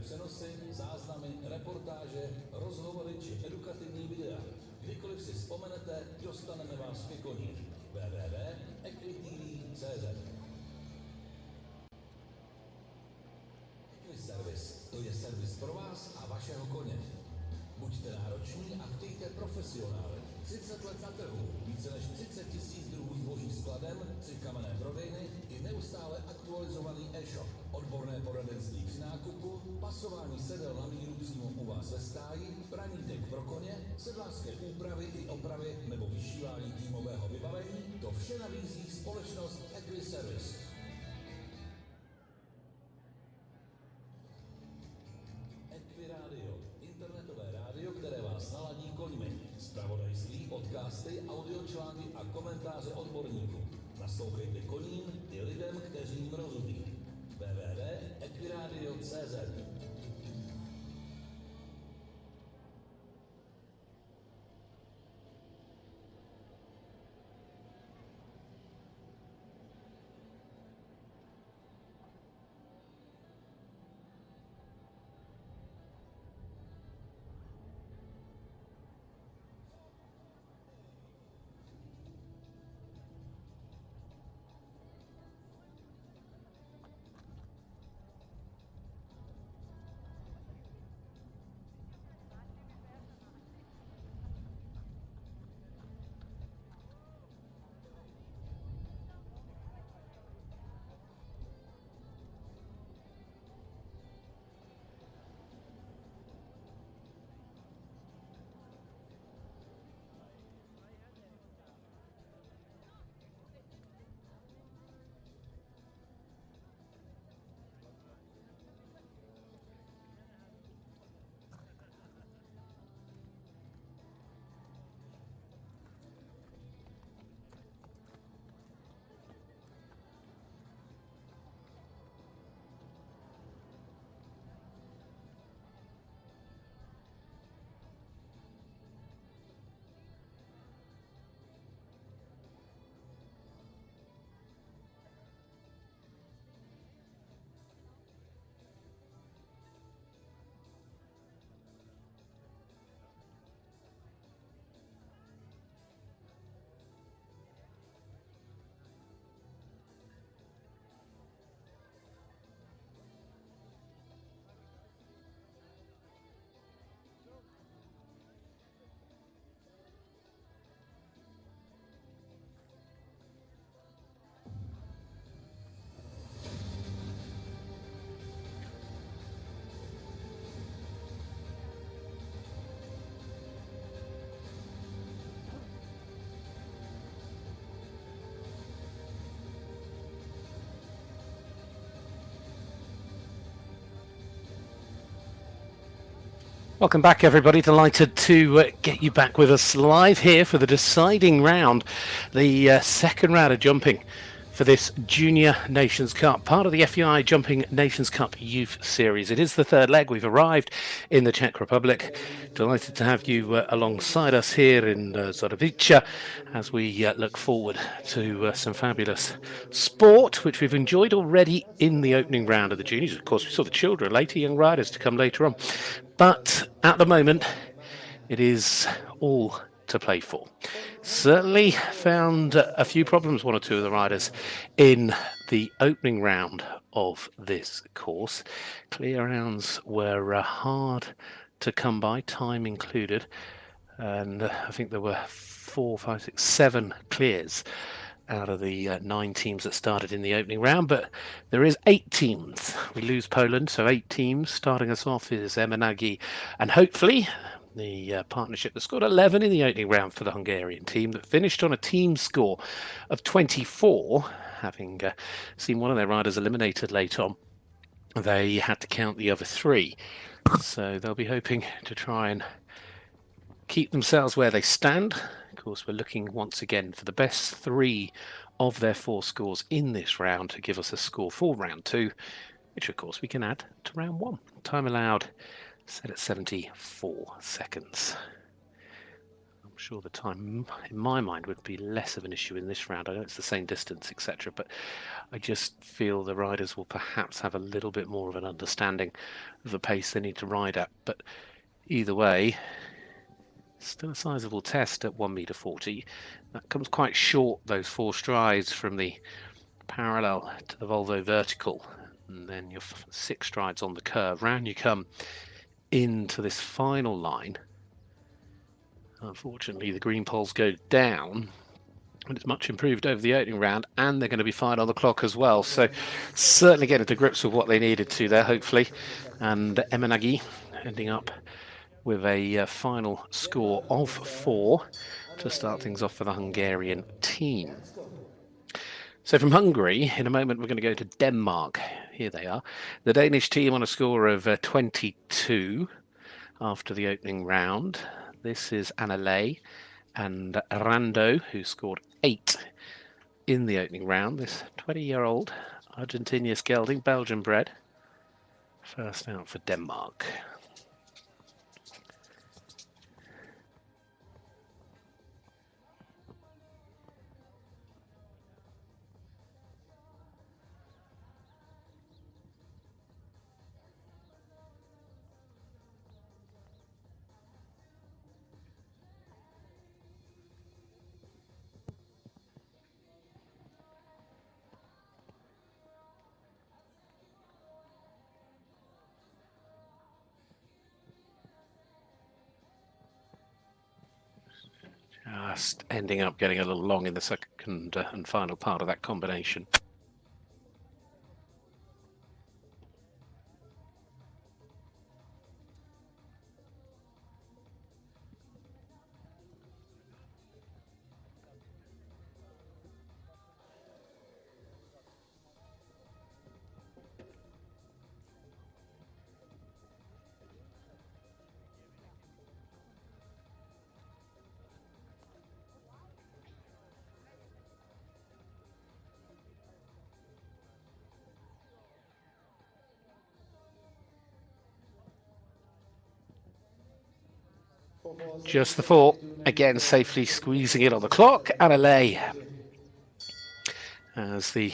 přenosy, záznamy, reportáže, rozhovory či edukativní videa. Kdykoliv si vzpomenete, dostaneme vás ke koni. www.equitv.cz Service. To je servis pro vás a vašeho koně. Buďte nároční a chtějte profesionály. 30 let na trhu, více než 30 000 druhů zboží skladem, 3 kamenné prodejny i neustále aktualizovaný e-shop. Odborné poradenství při nákupu, pasování sedel na míru přímo u vás ve stáji, praní dek pro koně, sedlářské úpravy i opravy nebo vyšívání týmového vybavení, to vše nabízí společnost Equiservice. Internetové rádio, které vás naladí koňmi. Zpravodajství, podcasty, audiočlánky a komentáře odborníků. Naslouchejte koním i lidem, kteří jim rozumí. www.equiradio.cz Welcome back, everybody. Delighted to get you back with us live here for the deciding round, the second round of jumping for this Junior Nations Cup, part of the FEI Jumping Nations Cup Youth Series. It is the third leg. We've arrived in the Czech Republic. Delighted to have you alongside us here in Zduchovice as we look forward to some fabulous sport, which we've enjoyed already in the opening round of the juniors. Of course, we saw the children later, young riders to come later on. But at the moment, it is all to play for. Certainly found a few problems, one or two of the riders, in the opening round of this course. Clear rounds were hard to come by, time included, and I think there were 4, 5, 6, 7 clears out of the 9 teams that started in the opening round, but there is 8 teams. We lose Poland, so 8 teams. Starting us off is Emanagi, and hopefully the partnership that scored 11 in the opening round for the Hungarian team, that finished on a team score of 24, having seen one of their riders eliminated late on. They had to count the other 3, so they'll be hoping to try and keep themselves where they stand. Of course, we're looking once again for the best 3 of their 4 scores in this round to give us a score for round 2, which of course we can add to round 1. Time allowed set at 74 seconds. I'm sure the time, in my mind, would be less of an issue in this round. I know it's the same distance, etc., but I just feel the riders will perhaps have a little bit more of an understanding of the pace they need to ride at. But either way, still a sizable test at 1.40 m. That comes quite short, those 4 strides from the parallel to the Volvo vertical, and then your 6 strides on the curve. Round you come into this final line. Unfortunately, the green poles go down, and it's much improved over the opening round, and they're going to be fine on the clock as well. So certainly getting to grips with what they needed to there, hopefully. And Emenagi ending up with a final score of 4 to start things off for the Hungarian team. So from Hungary, in a moment, we're going to go to Denmark. Here they are. The Danish team on a score of 22 after the opening round. This is Annalay and Rando, who scored 8 in the opening round. This 20-year-old Argentinius gelding, Belgian bred, first out for Denmark. Just ending up getting a little long in the second and final part of that combination. Just the 4, again safely squeezing it on the clock. Annalay as the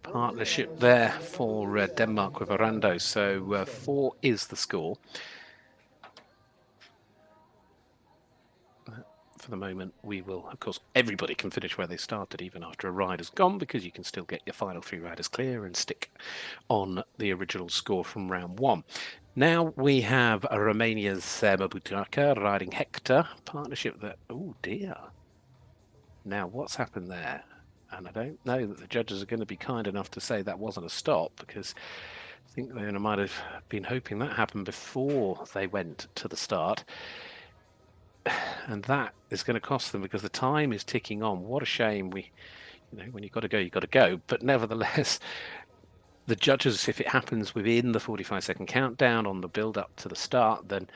partnership there for Denmark with Rando. So 4 is the score. For the moment, we will, of course, everybody can finish where they started even after a rider's gone, because you can still get your final 3 riders clear and stick on the original score from round 1. Now we have Romania's Butraka riding Hector, partnership that, oh dear. Now what's happened there? And I don't know that the judges are going to be kind enough to say that wasn't a stop, because I think they might have been hoping that happened before they went to the start. And that is going to cost them, because the time is ticking on. What a shame. When you've got to go, you've got to go. But nevertheless, the judges, if it happens within the 45-second countdown on the build-up to the start, then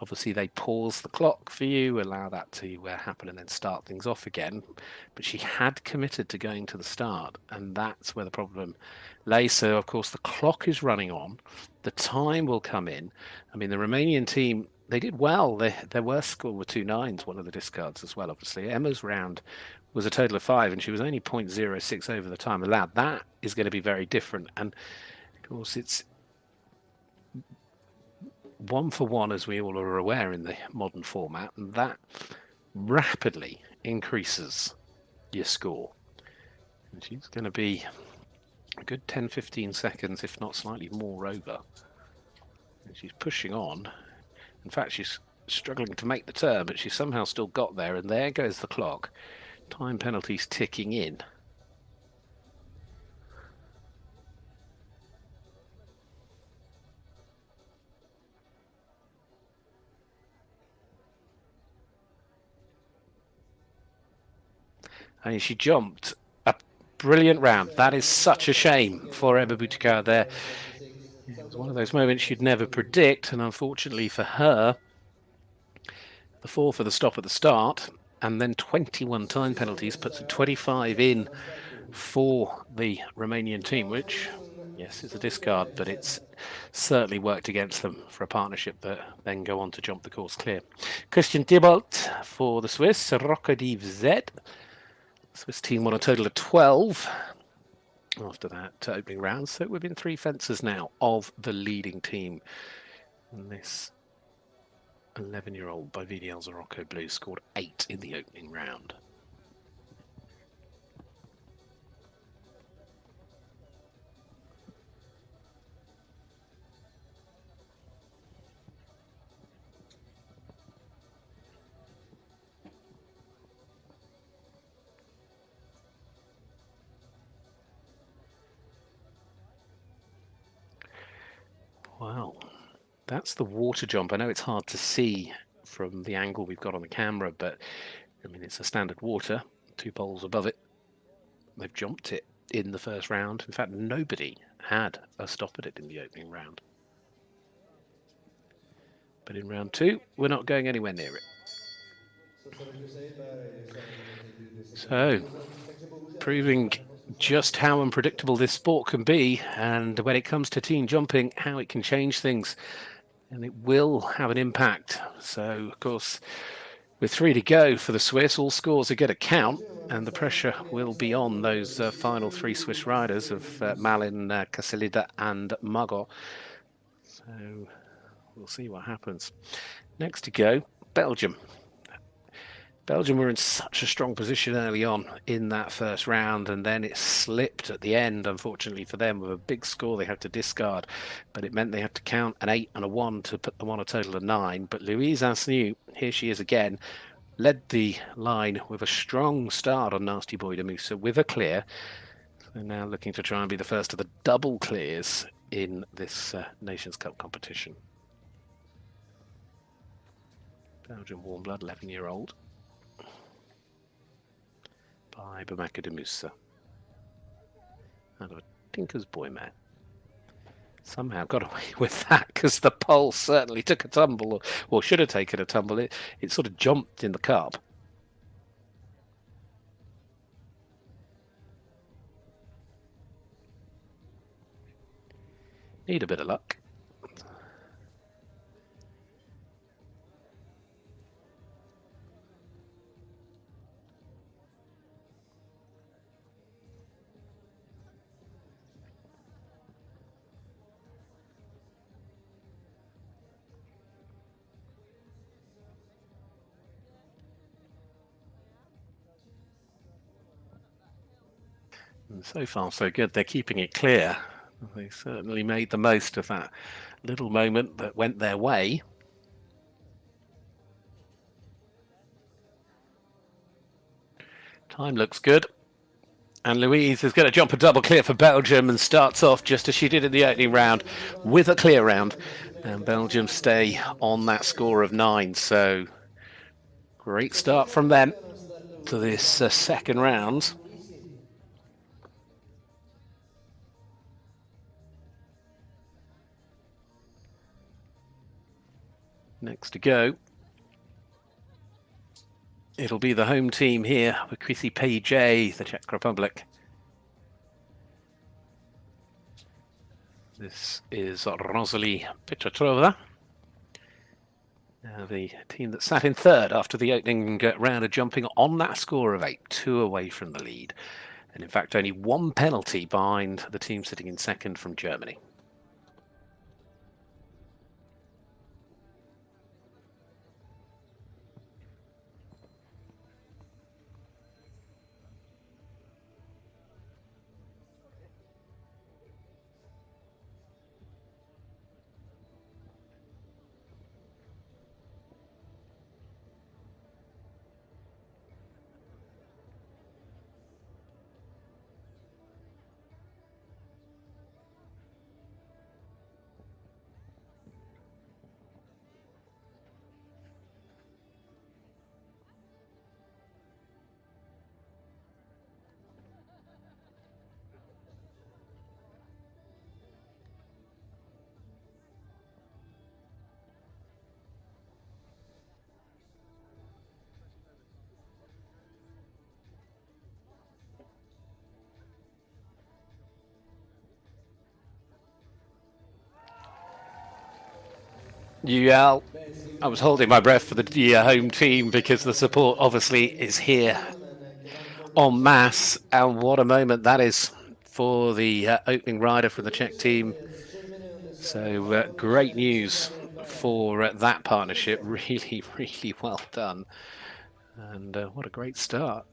obviously they pause the clock for you, allow that to happen, and then start things off again. But she had committed to going to the start, and that's where the problem lay. So, of course, the clock is running on. The time will come in. I mean, the Romanian team, they did well. Their worst score were 2 9s, one of the discards as well, obviously. Emma's round was a total of 5, and she was only 0.06 over the time allowed. That is going to be very different. And, of course, it's 1 for 1, as we all are aware, in the modern format, and that rapidly increases your score. And she's going to be a good 10-15 seconds, if not slightly more, over. And she's pushing on. In fact, she's struggling to make the turn, but she's somehow still got there, and there goes the clock. Time penalties ticking in. And she jumped a brilliant round. That is such a shame for Emma Butikar there. It was one of those moments you'd never predict, and unfortunately for her, the 4 for the stop at the start, and then 21 time penalties puts a 25 in for the Romanian team, which Yes, it's a discard, but it's certainly worked against them for a partnership that then go on to jump the course clear. Christian Thibault for the Swiss, Rocodiv Z. Swiss team won a total of 12 after that opening round, so we've been 3 fencers now of the leading team. And this 11-year-old by VDL Zorocco Blue scored 8 in the opening round. Wow, that's the water jump. I know it's hard to see from the angle we've got on the camera, but I mean, it's a standard water, 2 poles above it. They've jumped it in the first round. In fact, nobody had a stop at it in the opening round. But in round 2, we're not going anywhere near it. So, proving just how unpredictable this sport can be, and when it comes to team jumping, how it can change things, and it will have an impact. So, of course, with 3 to go for the Swiss, all scores are going to count, and the pressure will be on those final 3 Swiss riders of Malin, Casilida and Mago. So we'll see what happens. Next to go, Belgium. Belgium were in such a strong position early on in that first round, and then it slipped at the end, unfortunately for them, with a big score they had to discard. But it meant they had to count an 8 and a 1 to put them on a total of 9. But Louise Asnew, here she is again, led the line with a strong start on Nasty Boy de Moussa with a clear. They're now looking to try and be the first of the double clears in this Nations Cup competition. Belgian warm blood, 11-year-old. By Bamako de Moussa. Out of a Tinker's Boy mare. Somehow got away with that because the pole certainly took a tumble, or should have taken a tumble. It sort of jumped in the cup. Need a bit of luck. And so far, so good. They're keeping it clear. They certainly made the most of that little moment that went their way. Time looks good. And Louise is going to jump a double clear for Belgium and starts off just as she did in the opening round with a clear round. And Belgium stay on that score of 9. So great start from them to this second round. Next to go, it'll be the home team here with Chrissy Paget, the Czech Republic. This is Rosalie Petrova. Now the team that sat in third after the opening round are jumping on that score of 8, 2 away from the lead. And in fact, only 1 penalty behind the team sitting in second from Germany. UL. I was holding my breath for the home team because the support obviously is here en masse, and what a moment that is for the opening rider from the Czech team. So great news for that partnership. Really, really well done. And what a great start.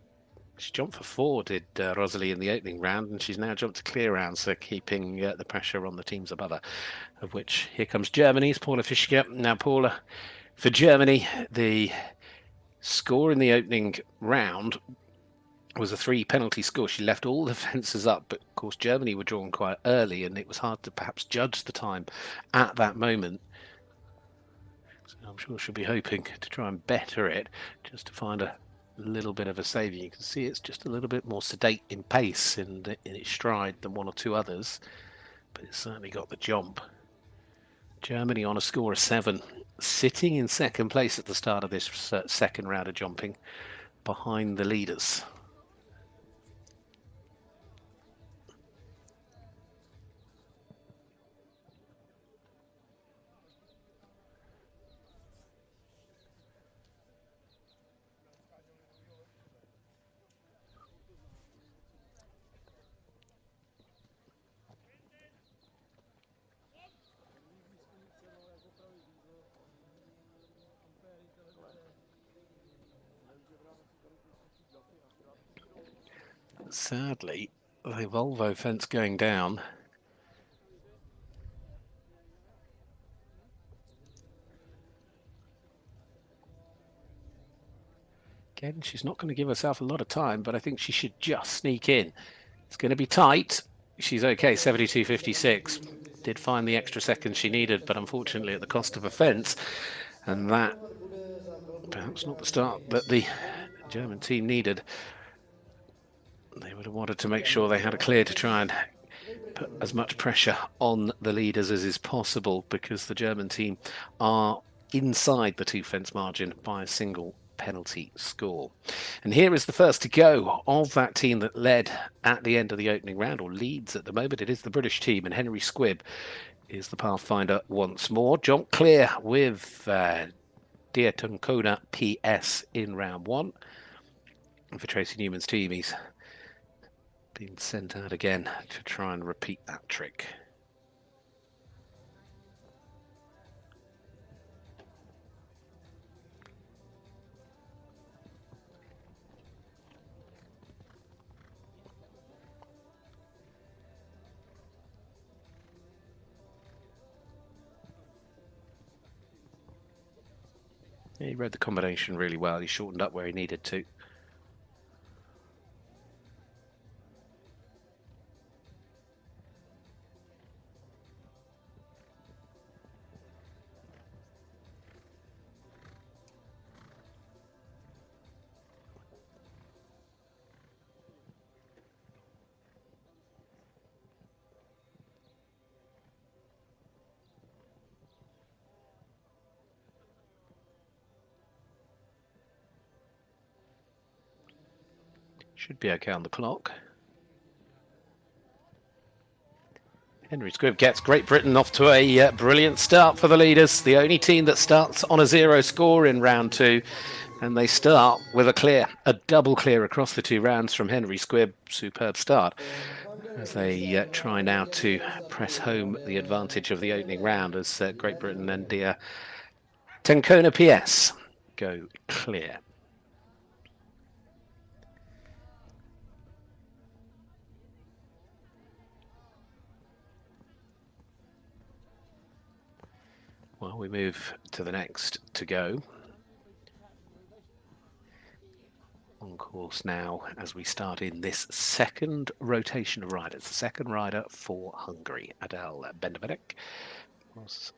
She jumped for 4, did Rosalie, in the opening round, and she's now jumped to clear round, so keeping the pressure on the teams above her, of which here comes Germany's Paula Fischke. Now, Paula, for Germany, the score in the opening round was a 3 penalty score. She left all the fences up, but of course Germany were drawn quite early, and it was hard to perhaps judge the time at that moment. So I'm sure she'll be hoping to try and better it, just to find a little bit of a saving. You can see it's just a little bit more sedate in pace in its stride than one or two others, but it's certainly got the jump. Germany on a score of 7, sitting in second place at the start of this second round of jumping, behind the leaders. Sadly, the Volvo fence going down. Again, she's not going to give herself a lot of time, but I think she should just sneak in. It's going to be tight. She's okay, 72.56. Did find the extra seconds she needed, but unfortunately at the cost of a fence. And that, perhaps not the start that the German team needed. They would have wanted to make sure they had a clear to try and put as much pressure on the leaders as is possible, because the German team are inside the 2 fence margin by a single penalty score. And here is the first to go of that team that led at the end of the opening round, or leads at the moment. It is the British team, and Henry Squibb is the pathfinder once more. Jump clear with Zduchovice PS in round 1. And for Tracy Newman's team, he's been sent out again to try and repeat that trick. He read the combination really well. He shortened up where he needed to. Should be okay on the clock. Henry Squibb gets Great Britain off to a brilliant start for the leaders. The only team that starts on a 0 score in round 2. And they start with a clear, a double clear across the 2 rounds from Henry Squibb. Superb start as they try now to press home the advantage of the opening round, as Great Britain and Zduchovice PS go clear. Well, we move to the next to go. On course now as we start in this second rotation of riders. The second rider for Hungary, Adele Bendevedek, was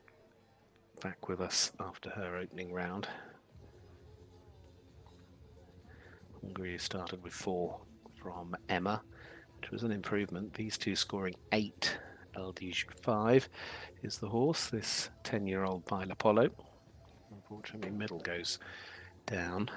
back with us after her opening round. Hungary started with 4 from Emma, which was an improvement. These two scoring 8. LDG 5 is the horse, this 10-year-old by Apollo. Unfortunately, middle goes down.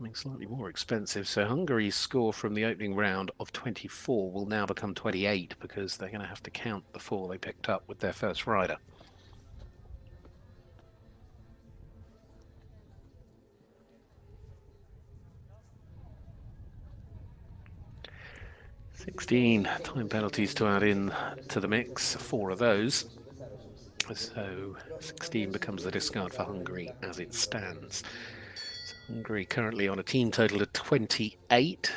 becoming slightly more expensive. So Hungary's score from the opening round of 24 will now become 28 because they're going to have to count the 4 they picked up with their first rider. $16 time penalties to add in to the mix, 4 of those. So 16 becomes the discard for Hungary as it stands. So Hungary currently on a team total of 28.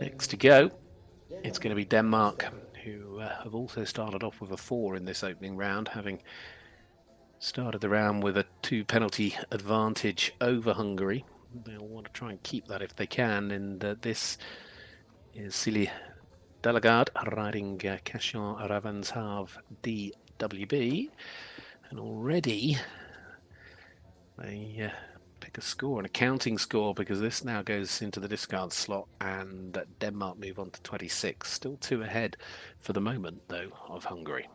Next to go, it's going to be Denmark, who have also started off with a 4 in this opening round, having started the round with a 2 penalty advantage over Hungary. They'll want to try and keep that if they can, and this is Silly Delegard riding Cashin Ravenshav DWB, and already they pick a score, an accounting score, because this now goes into the discard slot, and Denmark move on to 26. Still 2 ahead for the moment, though, of Hungary.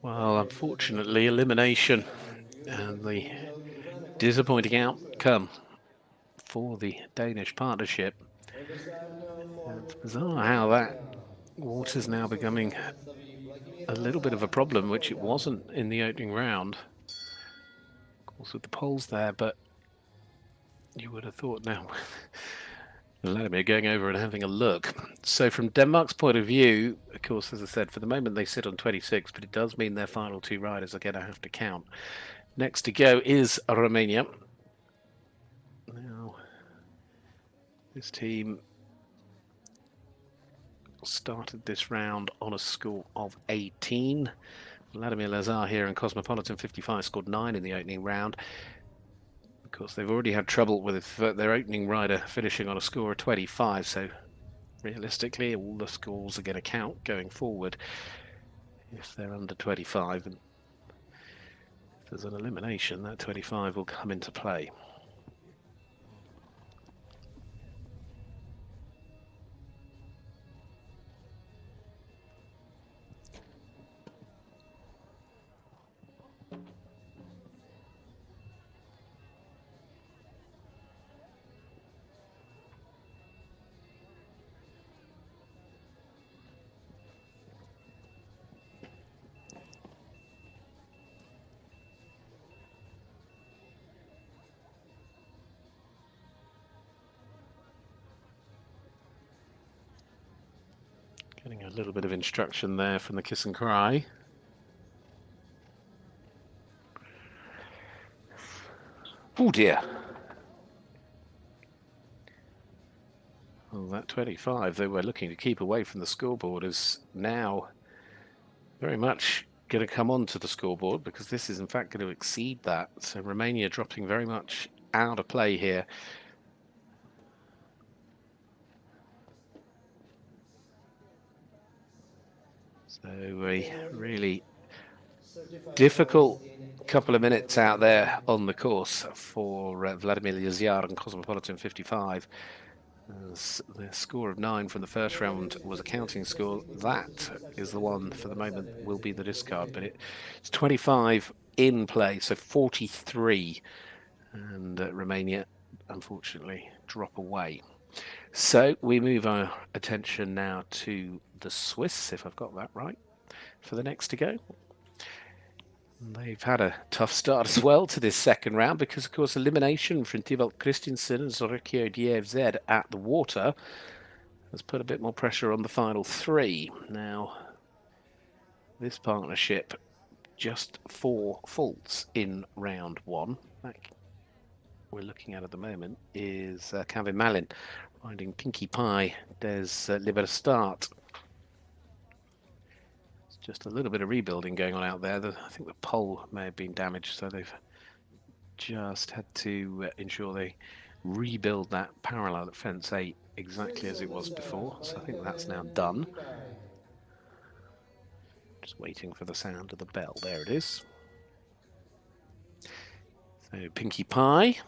Well, unfortunately, elimination and the disappointing outcome for the Danish partnership. It's bizarre how that water's now becoming a little bit of a problem, which it wasn't in the opening round. Of course, with the poles there, but you would have thought now Vladimir going over and having a look. So from Denmark's point of view, of course, as I said, for the moment they sit on 26, but it does mean their final 2 riders are going to have to count. Next to go is Romania. Now, this team started this round on a score of 18. Vladimir Lazar here in Cosmopolitan 55 scored 9 in the opening round. Of course, they've already had trouble with their opening rider finishing on a score of 25, so realistically all the scores are going to count going forward if they're under 25, and if there's an elimination, that 25 will come into play. Getting a little bit of instruction there from the kiss and cry. Oh dear. Well, that 25 they were looking to keep away from the scoreboard is now very much going to come onto the scoreboard, because this is in fact going to exceed that. So Romania dropping very much out of play here. So a really difficult couple of minutes out there on the course for Vladimir Yazyar and Cosmopolitan 55. As the score of 9 from the first round was a counting score. That is the one for the moment will be the discard, but it's 25 in play, so 43, and Romania unfortunately drop away. So we move our attention now to the Swiss, if I've got that right, for the next to go. They've had a tough start as well to this second round, because of course elimination from Tibalt Christensen and Zorikio Dievzed at the water has put a bit more pressure on the final 3. Now this partnership just 4 faults in round 1. That we're looking at the moment is Calvin Malin riding Pinkie Pie des Liberstart. It's just a little bit of rebuilding going on out there. I think the pole may have been damaged, so they've just had to ensure they rebuild that parallel at fence 8 exactly as it was before. So I think that's now done. Just waiting for the sound of the bell. There it is. So Pinkie Pie.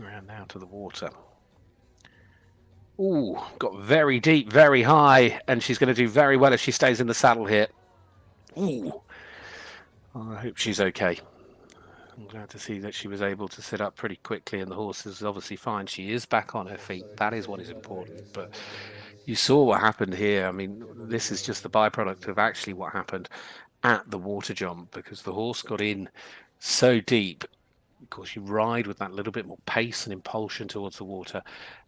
Around now to the water. Ooh, got very deep, very high, and she's going to do very well if she stays in the saddle here. Ooh, I hope she's okay. I'm glad to see that she was able to sit up pretty quickly, and the horse is obviously fine. She is back on her feet. That is what is important. But you saw what happened here. I mean, this is just the byproduct of actually what happened at the water jump, because the horse got in so deep. Of course, you ride with that little bit more pace and impulsion towards the water.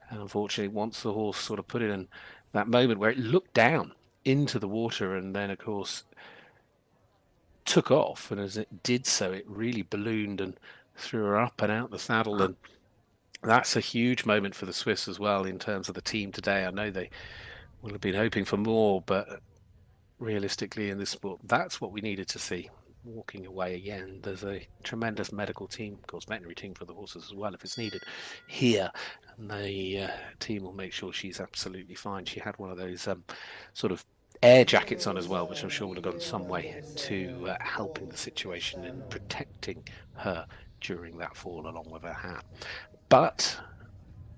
And unfortunately, once the horse sort of put it in that moment where it looked down into the water and then, of course, took off. And as it did so, it really ballooned and threw her up and out the saddle. And that's a huge moment for the Swiss as well in terms of the team today. I know they will have been hoping for more, but realistically in this sport, that's what we needed to see. Walking away again. There's a tremendous medical team, of course, veterinary team for the horses as well if it's needed here, and the team will make sure she's absolutely fine. She had one of those sort of air jackets on as well, which I'm sure would have gone some way to helping the situation and protecting her during that fall along with her hat. But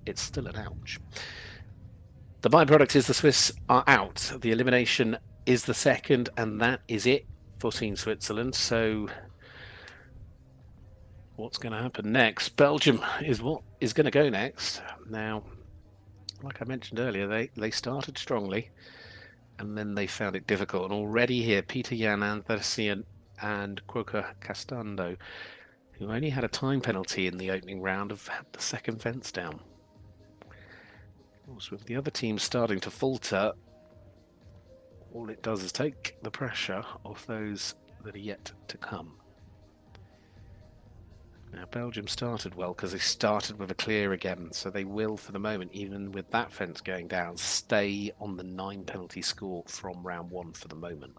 it's still an ouch. The byproduct is the Swiss are out. The elimination is the second, and that is it for Team Switzerland. So what's going to happen next? Belgium is what is going to go next. Now, like I mentioned earlier, they started strongly and then they found it difficult. And already here, Peter Jan Andersen and Croker Castando, who only had a time penalty in the opening round, have had the second fence down. Of course, with the other teams starting to falter, all it does is take the pressure off those that are yet to come. Now, Belgium started well because they started with a clear again, so they will, for the moment, even with that fence going down, stay on the 9 penalty score from round 1 for the moment.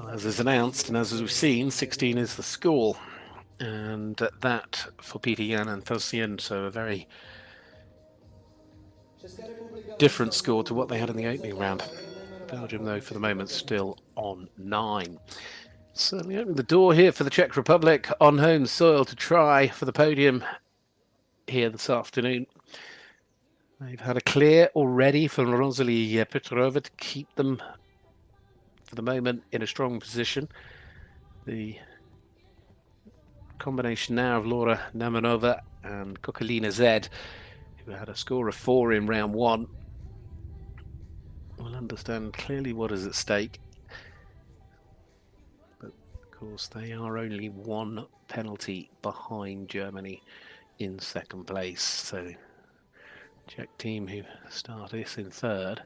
As is announced, and as we've seen, 16 is the score, and that for Peter Jan and Thosien, so a very different score to what they had in the opening round. Belgium, though, for the moment, still on 9. Certainly opening the door here for the Czech Republic on home soil to try for the podium here this afternoon. They've had a clear already from Rosalie Petrova to keep them, for the moment, in a strong position. The combination now of Laura Namanova and Kokalina Z, who had a score of 4 in round 1, will understand clearly what is at stake. But, of course, they are only one penalty behind Germany in second place. So Czech team who start this in third.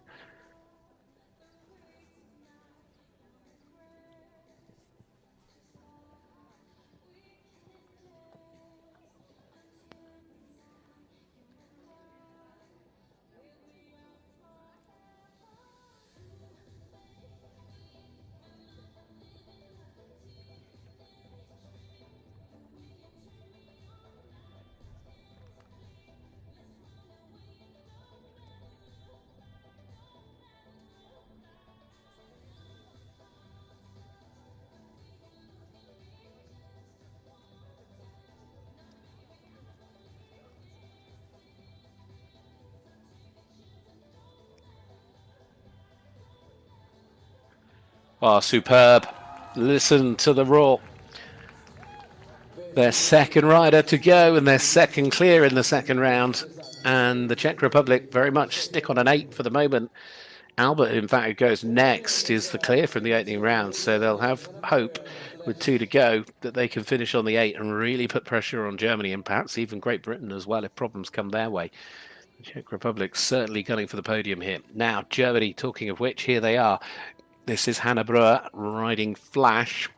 Oh, superb. Listen to the roar. Their second rider to go and their second clear in the second round. And the Czech Republic very much stick on an 8 for the moment. Albert, in fact, who goes next, is the clear from the opening round. So they'll have hope with 2 to go that they can finish on the 8 and really put pressure on Germany and perhaps even Great Britain as well if problems come their way. The Czech Republic certainly gunning for the podium here. Now, Germany, talking of which, here they are. This is Hannah Brewer riding Flash.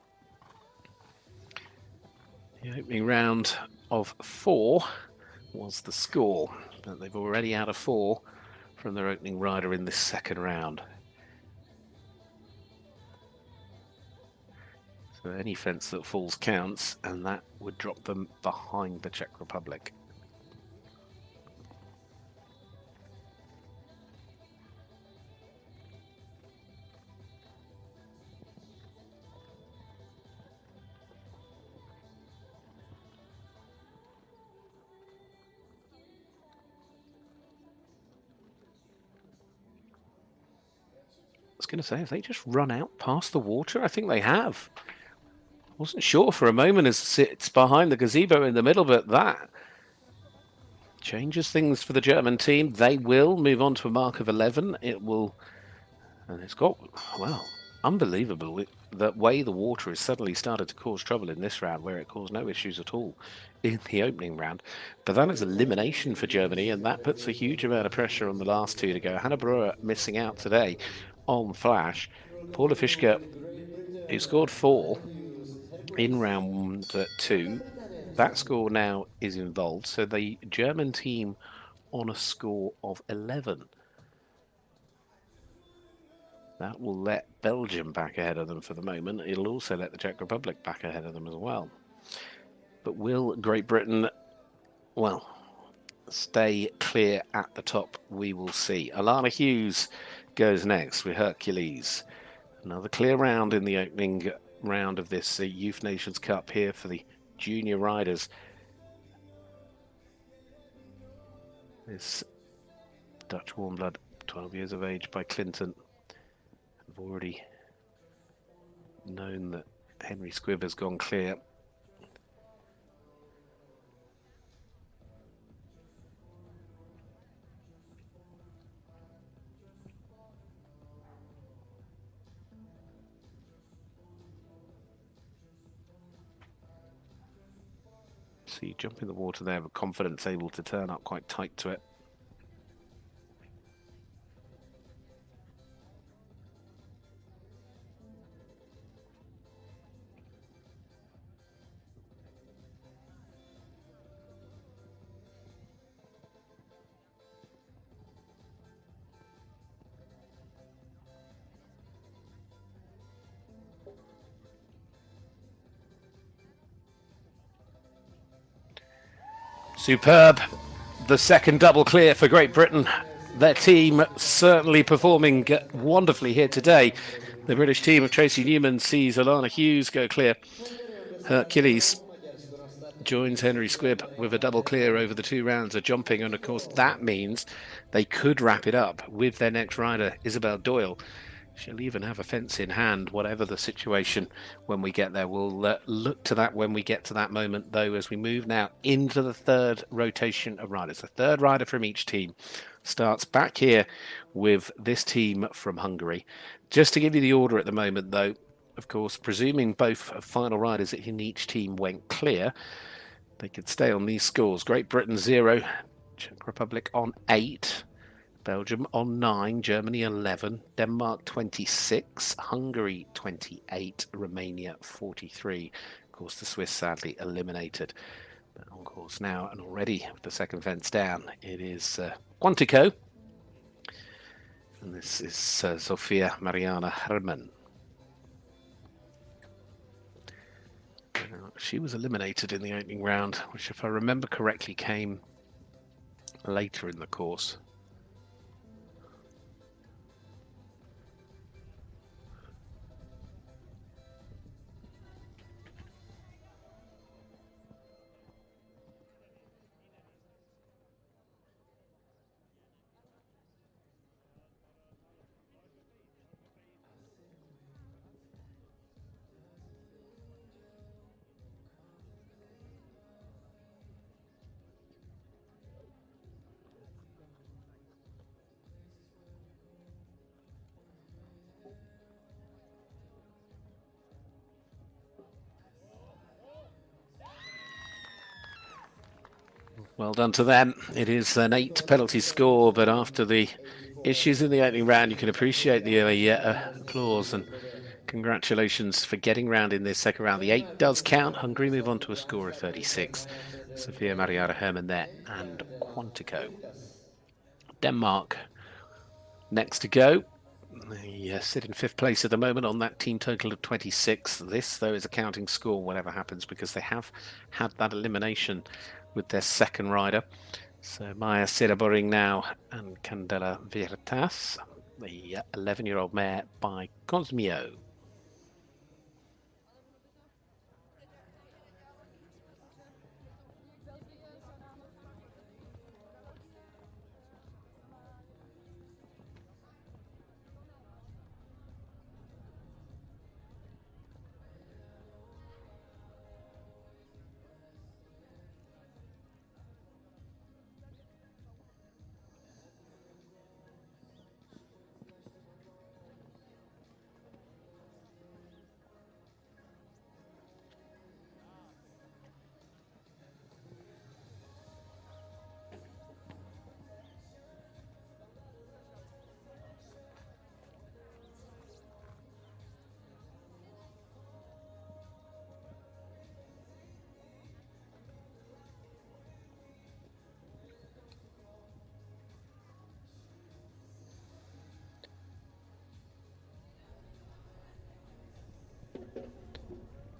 The opening round of 4 was the score, but they've already had a 4 from their opening rider in this second round. So any fence that falls counts, and that would drop them behind the Czech Republic. I was going to say, if they just run out past the water, I think they have. I wasn't sure for a moment as it sits behind the gazebo in the middle, but that changes things for the German team. They will move on to a mark of 11. It will, and it's got, well, unbelievable the way the water has suddenly started to cause trouble in this round, where it caused no issues at all in the opening round. But that is elimination for Germany, and that puts a huge amount of pressure on the last 2 to go. Hannah Brewer missing out today on Flash. Paula Fischke, who scored 4 in round 2, that score now is involved. So the German team on a score of 11. That will let Belgium back ahead of them for the moment. It'll also let the Czech Republic back ahead of them as well. But will Great Britain, well, stay clear at the top? We will see. Alana Hughes goes next with Hercules. Another clear round in the opening round of this Youth Nations Cup here for the junior riders. This Dutch warm blood, 12 years of age, by Clinton. I've already known that Henry Squibb has gone clear. See, jump in the water there with confidence, able to turn up quite tight to it. Superb. The second double clear for Great Britain. Their team certainly performing wonderfully here today. The British team of Tracy Newman sees Alana Hughes go clear. Hercules joins Henry Squibb with a double clear over the 2 rounds of jumping, and of course that means they could wrap it up with their next rider, Isabel Doyle. She'll even have a fence in hand, whatever the situation when we get there. We'll look to that when we get to that moment, though, as we move now into the third rotation of riders. The third rider from each team starts back here with this team from Hungary. Just to give you the order at the moment, though, of course, presuming both final riders in each team went clear, they could stay on these scores. Great Britain 0, Czech Republic on 8, Belgium on 9, Germany 11, Denmark 26, Hungary 28, Romania 43. Of course, the Swiss sadly eliminated. But on course now, and already with the second fence down, it is Quantico. And this is Sophia Mariana Hermann. She was eliminated in the opening round, which, if I remember correctly, came later in the course. Well done to them. It is an 8 penalty score, but after the issues in the opening round, you can appreciate the applause and congratulations for getting round in this second round. The 8 does count. Hungary move on to a score of 36. Sophia Mariana Hermann there and Quantico. Denmark next to go. They sit in 5th place at the moment on that team total of 26. This, though, is a counting score, whatever happens, because they have had that elimination with their second rider. So Maya Siraboring now and Candela Virtas, the 11-year-old mare by Cosmio.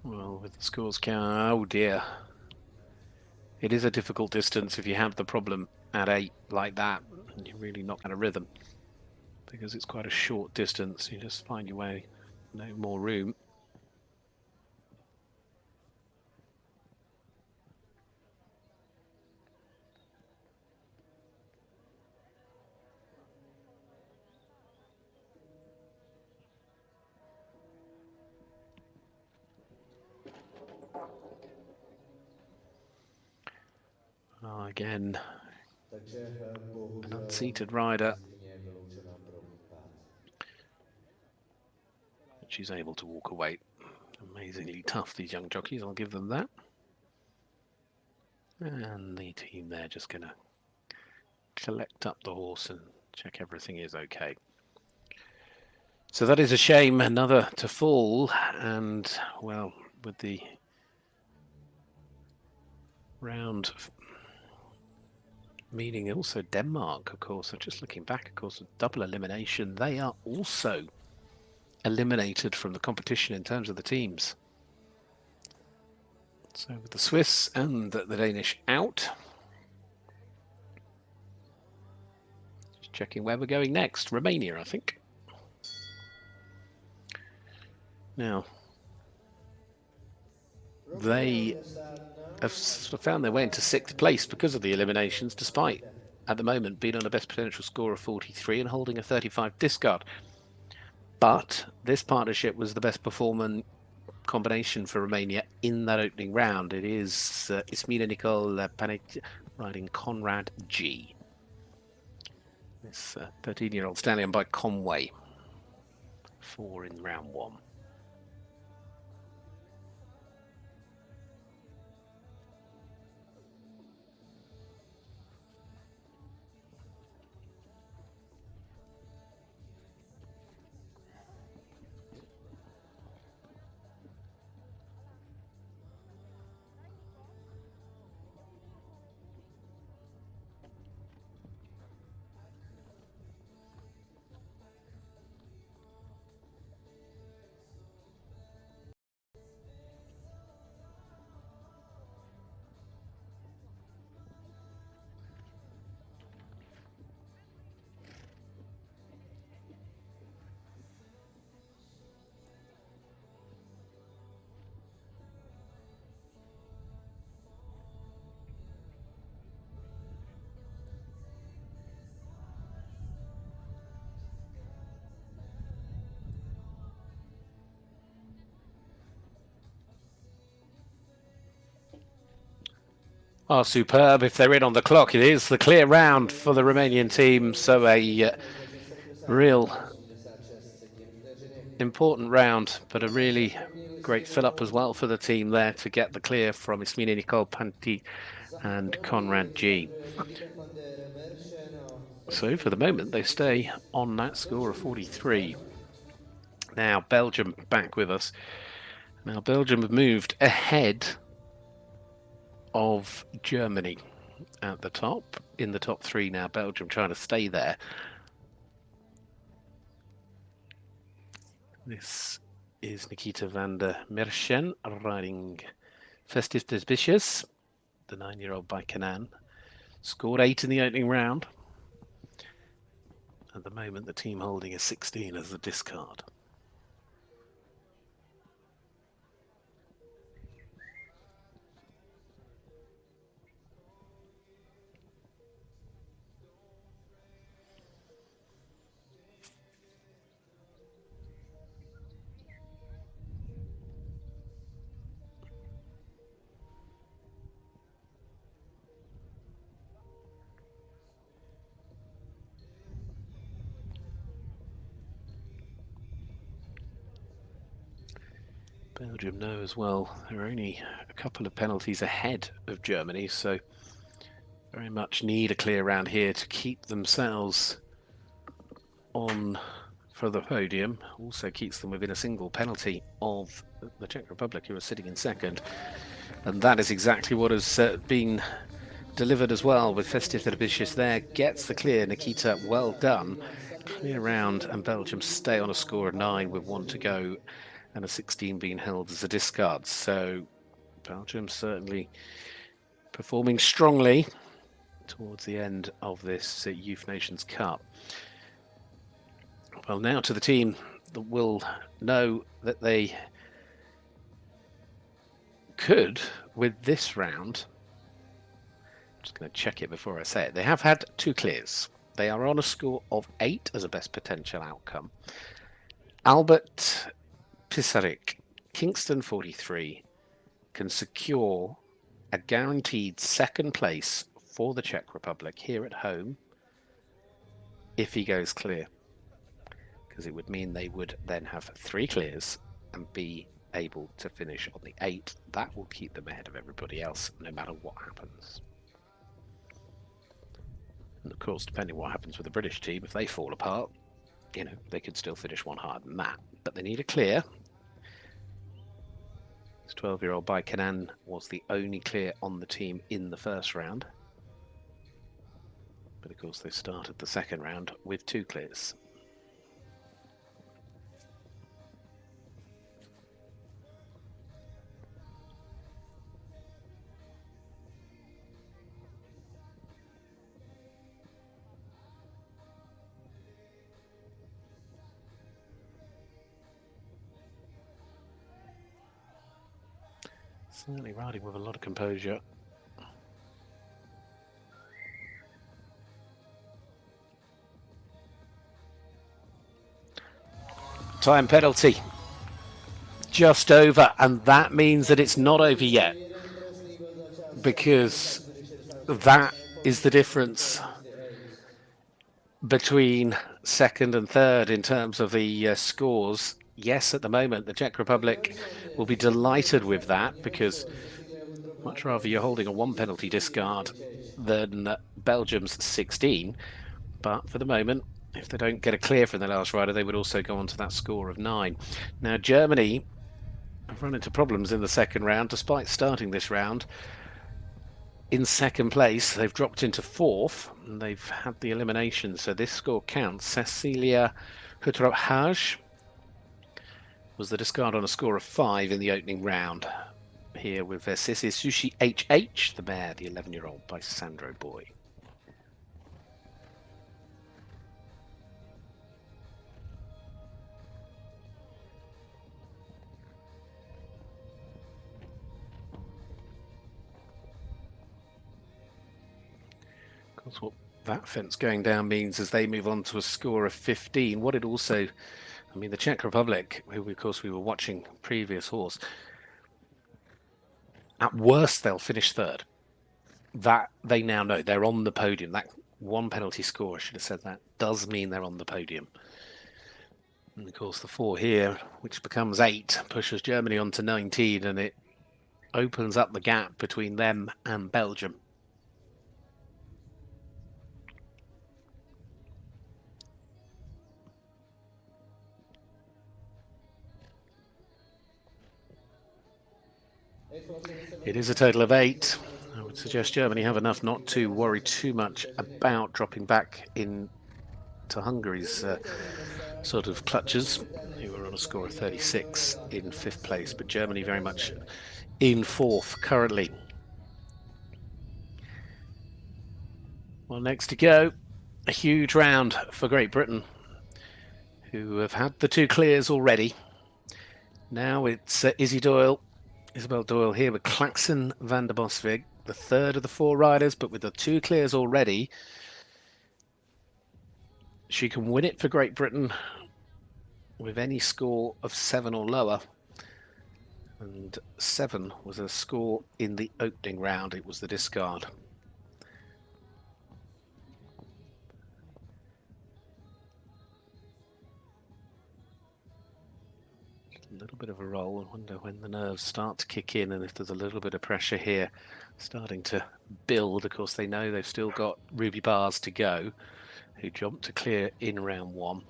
Well, with the scores count, oh dear. It is a difficult distance if you have the problem at 8 like that, and you're really not going to rhythm, because it's quite a short distance. You just find your way, no more room. Again, an unseated rider. She's able to walk away. Amazingly tough, these young jockeys, I'll give them that. And the team there just going to collect up the horse and check everything is okay. So that is a shame, another to fall, and well, with the round meaning also Denmark, of course, so just looking back, of course, with double elimination, they are also eliminated from the competition in terms of the teams. So with the Swiss and the Danish out. Just checking where we're going next. Romania, I think. Now, they have found their way into 6th place because of the eliminations, despite at the moment being on a best potential score of 43 and holding a 35 discard. But this partnership was the best performing combination for Romania in that opening round. It is Ismina Nicole Panic riding Conrad G. This 13-year-old stallion by Conway. 4 in round 1. are superb. If they're in on the clock, it is the clear round for the Romanian team. So a real important round, but a really great fill-up as well for the team there to get the clear from Ismini Nicole Panti and Conrad G. So for the moment, they stay on that score of 43. Now Belgium back with us. Now Belgium have moved ahead of Germany at the top, in the top three now. Belgium trying to stay there. This is Nikita van der Merchen riding Festive Desbicious, the 9-year-old by Canaan. Scored 8 in the opening round. At the moment, the team holding is 16 as the discard. Belgium know as well they're only a couple of penalties ahead of Germany, so very much need a clear round here to keep themselves on for the podium. Also keeps them within a single penalty of the Czech Republic, who are sitting in second. And that is exactly what has been delivered as well, with Festive Ambitious there. Gets the clear, Nikita, well done. Clear round, and Belgium stay on a score of 9 with 1 to go, and a 16 being held as a discard. So Belgium certainly performing strongly towards the end of this Youth Nations Cup. Well, now to the team that will know that they could, with this round, I'm just going to check it before I say it, they have had 2 clears. They are on a score of 8 as a best potential outcome. Albert Pisarik, Kingston 43, can secure a guaranteed second place for the Czech Republic here at home if he goes clear, because it would mean they would then have 3 clears and be able to finish on the 8. That will keep them ahead of everybody else no matter what happens. And of course, depending what happens with the British team, if they fall apart, you know, they could still finish one higher than that. But they need a clear. This 12-year-old by Canaan was the only clear on the team in the first round. But of course, they started the second round with 2 clears. Certainly riding with a lot of composure. Time penalty. Just over, and that means that it's not over yet, because that is the difference between second and third in terms of the scores. Yes, at the moment, the Czech Republic will be delighted with that, because much rather you're holding a 1 penalty discard than Belgium's 16. But for the moment, if they don't get a clear from the last rider, they would also go on to that score of 9. Now, Germany have run into problems in the second round, despite starting this round in second place. They've dropped into 4th, and they've had the elimination, so this score counts. Cecilia Hutrop-Hage was the discard on a score of 5 in the opening round. Here with Sissi Sushi HH, the mare, the 11-year-old by Sandro Boy. Of course, what that fence going down means as they move on to a score of 15, what it also, I mean, the Czech Republic, who of course we were watching previous horse, at worst they'll finish third. that they now know they're on the podium. That one penalty score, I should have said that, does mean they're on the podium. And of course the 4 here, which becomes 8, pushes Germany on to 19, and it opens up the gap between them and Belgium. It is a total of 8. I would suggest Germany have enough not to worry too much about dropping back into Hungary's sort of clutches, who were on a score of 36 in 5th place, but Germany very much in 4th currently. Well, next to go, a huge round for Great Britain, who have had the 2 clears already. Now it's Isabel Doyle here with Klaxon van der Bosvig, the 3rd of the 4 riders, but with the 2 clears already, she can win it for Great Britain with any score of 7 or lower. And 7 was a score in the opening round. It was the discard. A little bit of a roll. I wonder when the nerves start to kick in and if there's a little bit of pressure here starting to build. Of course, they know they've still got Ruby Bars to go, who jumped to clear in round 1.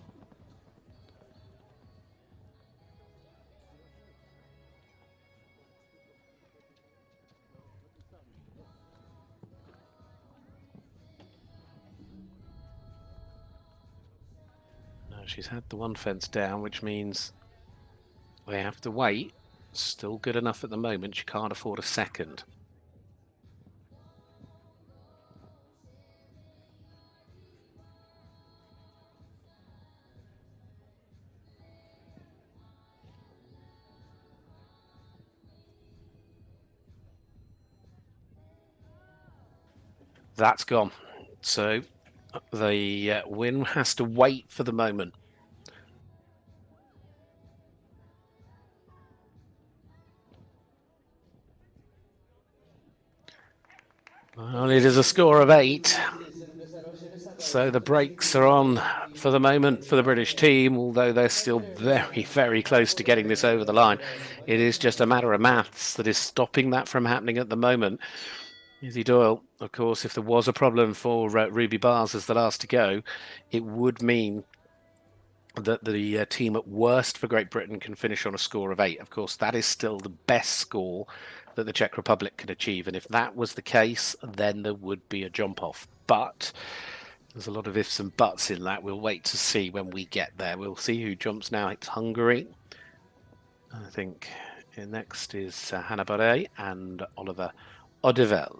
Now she's had the 1 fence down, which means they have to wait. Still good enough at the moment. She can't afford a second. That's gone. So the win has to wait for the moment. Well, it is a score of 8. So the brakes are on for the moment for the British team, although they're still very, very close to getting this over the line. It is just a matter of maths that is stopping that from happening at the moment. Izzy Doyle, of course, if there was a problem for Ruby Bars as the last to go, it would mean that the team at worst for Great Britain can finish on a score of 8. Of course, that is still the best score that the Czech Republic can achieve. And if that was the case, then there would be a jump off. But there's a lot of ifs and buts in that. We'll wait to see when we get there. We'll see who jumps now. It's Hungary. I think next is Hannah Barret and Oliver Odeveld.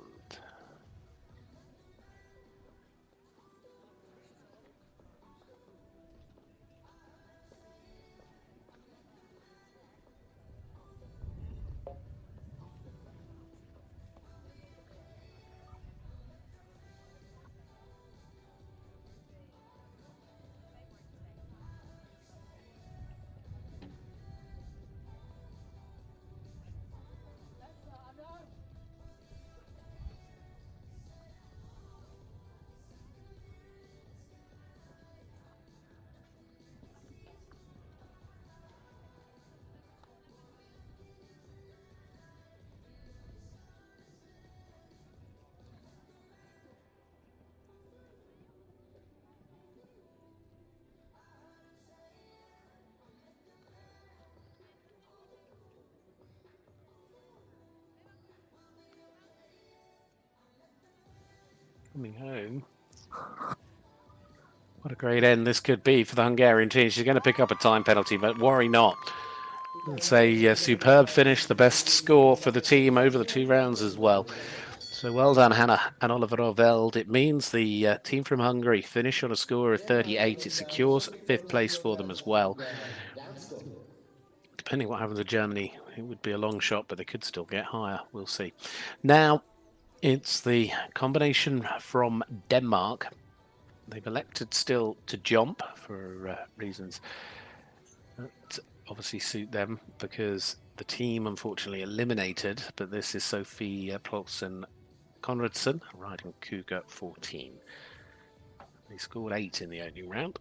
Coming home. What a great end this could be for the Hungarian team. She's going to pick up a time penalty, but worry not. It's a superb finish, the best score for the team over the 2 rounds as well. So well done, Hannah and Oliver Oveld. It means the team from Hungary finish on a score of 38. It secures 5th place for them as well. Depending what happens to Germany, it would be a long shot, but they could still get higher. We'll see. Now, it's the combination from Denmark. They've elected still to jump for reasons that obviously suit them, because the team unfortunately eliminated, but this is Sophie Plotsen Konradsen, riding Cougar 14. They scored 8 in the opening round.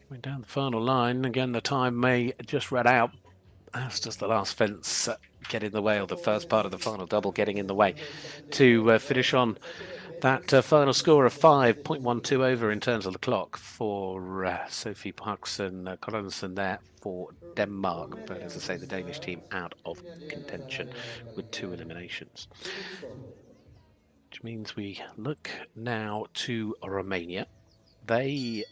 Coming down the final line, again the time may just run out. That's just the last fence get in the way, or the first part of the final double getting in the way to finish on that final score of 5.12 over in terms of the clock for Sophie Parkson Konradsen there for Denmark. But as I say, the Danish team out of contention with 2 eliminations. Which means we look now to Romania. They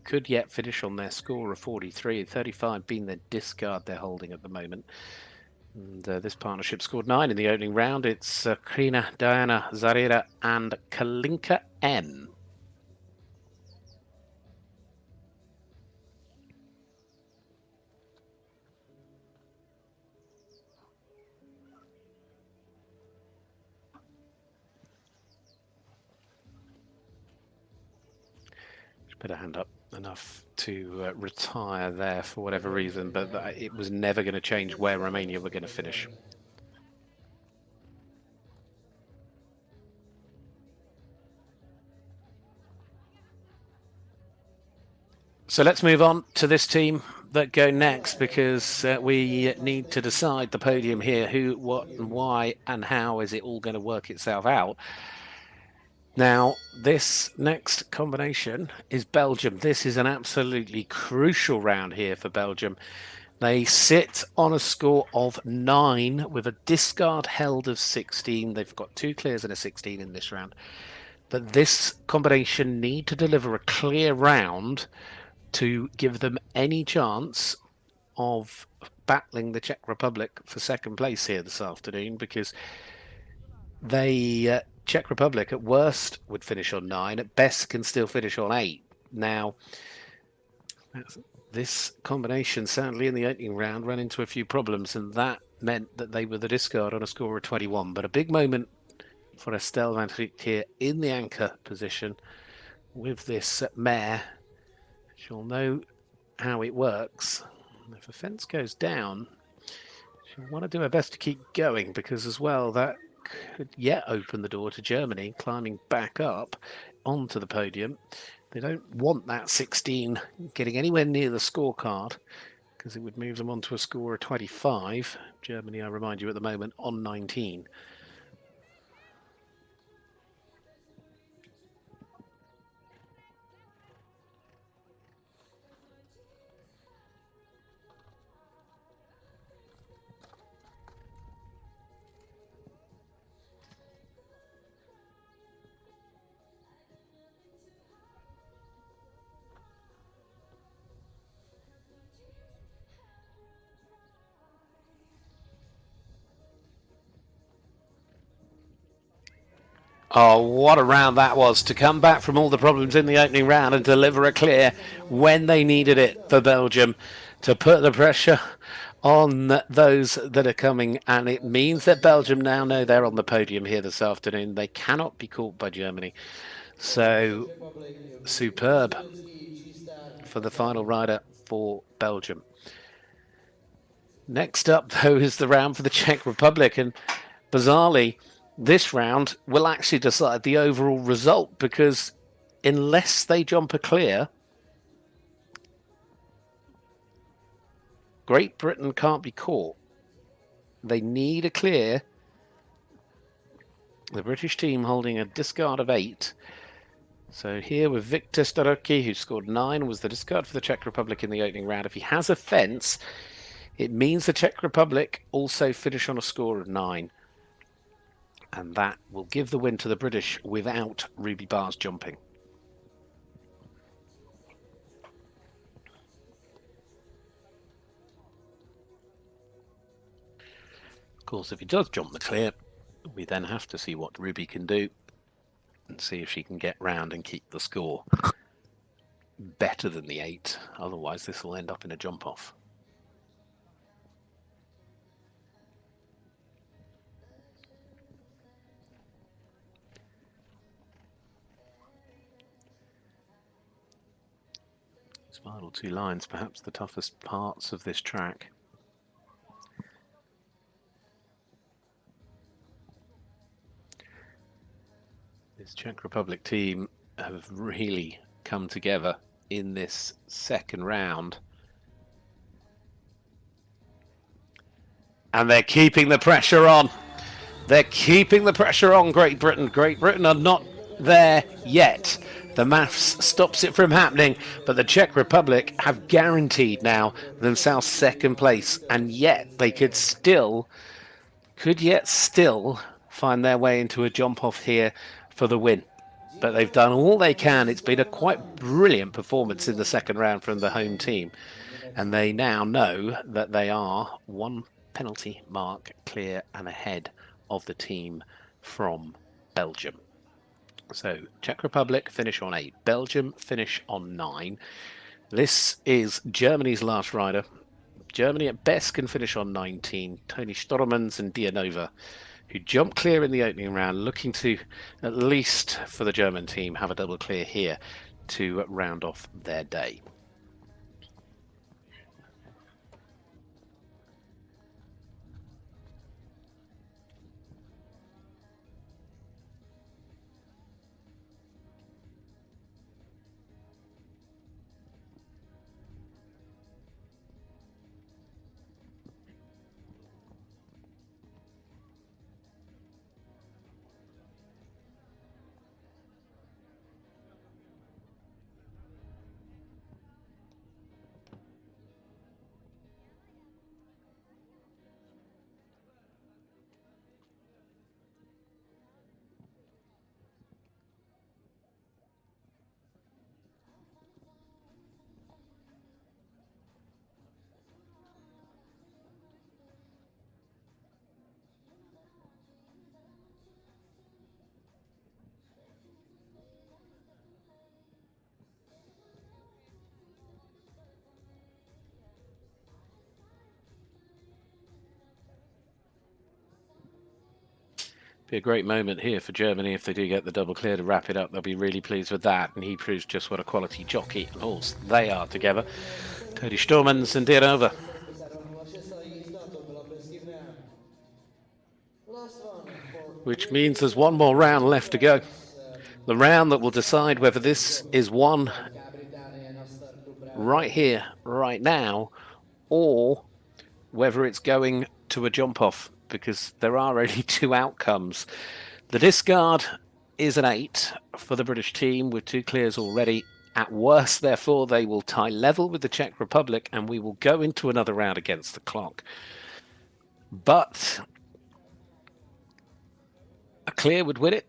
could yet finish on their score of 43, 35 being the discard they're holding at the moment. And this partnership scored 9 in the opening round. It's Krina, Diana, Zarira and Kalinka M. Put a hand up enough to retire there for whatever reason, but it was never going to change where Romania were going to finish. So let's move on to this team that go next, because we need to decide the podium here. Who, what and why and how is it all going to work itself out? Now, this next combination is Belgium. This is an absolutely crucial round here for Belgium. They sit on a score of 9 with a discard held of 16. They've got 2 clears and a 16 in this round. But this combination need to deliver a clear round to give them any chance of battling the Czech Republic for second place here this afternoon, because they... Czech Republic at worst would finish on 9, at best can still finish on 8. Now, this combination sadly in the opening round ran into a few problems, and that meant that they were the discard on a score of 21. But a big moment for Estelle van Riet here in the anchor position with this mare. She'll know how it works. If a fence goes down, she'll want to do her best to keep going, because as well that could yet open the door to Germany climbing back up onto the podium. They don't want that 16 getting anywhere near the scorecard, because it would move them on to a score of 25. Germany, I remind you, at the moment on 19. Oh, what a round that was, to come back from all the problems in the opening round and deliver a clear when they needed it for Belgium, to put the pressure on those that are coming. And it means that Belgium now know they're on the podium here this afternoon. They cannot be caught by Germany. So superb for the final rider for Belgium. Next up, though, is the round for the Czech Republic. And bizarrely, this round will actually decide the overall result, because unless they jump a clear, Great Britain can't be caught. They need a clear. The British team holding a discard of 8. So here with Victor Staroki, who scored 9, was the discard for the Czech Republic in the opening round. If he has a fence, it means the Czech Republic also finish on a score of 9. And that will give the win to the British without Ruby Bars jumping. Of course, if he does jump the clear, we then have to see what Ruby can do and see if she can get round and keep the score better than the 8. Otherwise, this will end up in a jump off. These final 2 lines, perhaps the toughest parts of this track. This Czech Republic team have really come together in this second round. And they're keeping the pressure on. They're keeping the pressure on Great Britain. Great Britain are not there yet. The maths stops it from happening, but the Czech Republic have guaranteed now themselves second place, and yet they could yet still find their way into a jump off here for the win. But they've done all they can. It's been a quite brilliant performance in the second round from the home team, and they now know that they are 1 penalty mark clear and ahead of the team from Belgium. So Czech Republic finish on 8, Belgium finish on 9. This is Germany's last rider. Germany at best can finish on 19. Tony Stormans and Dianova, who jumped clear in the opening round, looking to, at least for the German team, have a double clear here to round off their day. Be a great moment here for Germany if they do get the double clear to wrap it up. They'll be really pleased with that, and he proves just what a quality jockey and horse they are together. Cody Stormans and Dianova. Which means there's 1 more round left to go. The round that will decide whether this is won right here, right now, or whether it's going to a jump off, because there are only 2 outcomes. The discard is an 8 for the British team with 2 clears already. At worst, therefore, they will tie level with the Czech Republic, and we will go into another round against the clock. But a clear would win it,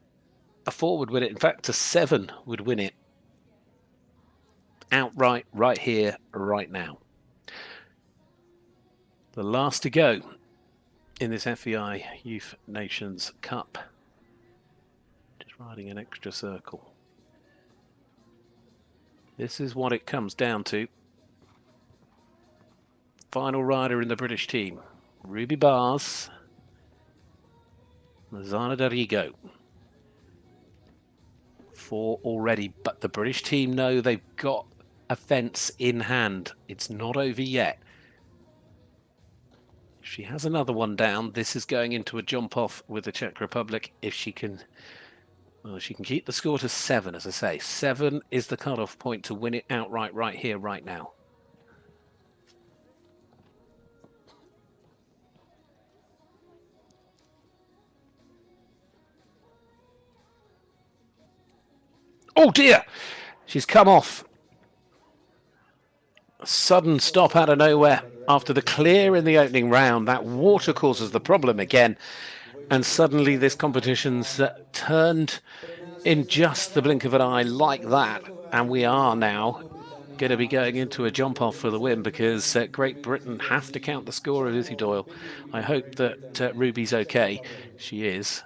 a 4 would win it, in fact a 7 would win it outright, right here, right now. The last to go in this FEI Youth Nations Cup. Just riding an extra circle. This is what it comes down to. Final rider in the British team, Ruby Bars, Zana Darigo. 4 already, but the British team know they've got a fence in hand. It's not over yet. If she has another one down, this is going into a jump off with the Czech Republic. If she can, well, she can keep the score to 7, as I say. 7 is the cutoff point to win it outright right here, right now. Oh dear! She's come off. A sudden stop out of nowhere after the clear in the opening round. That water causes the problem again. And suddenly this competition's turned in just the blink of an eye like that. And we are now going to be going into a jump off for the win because Great Britain have to count the score of Izzy Doyle. I hope that Ruby's okay. She is.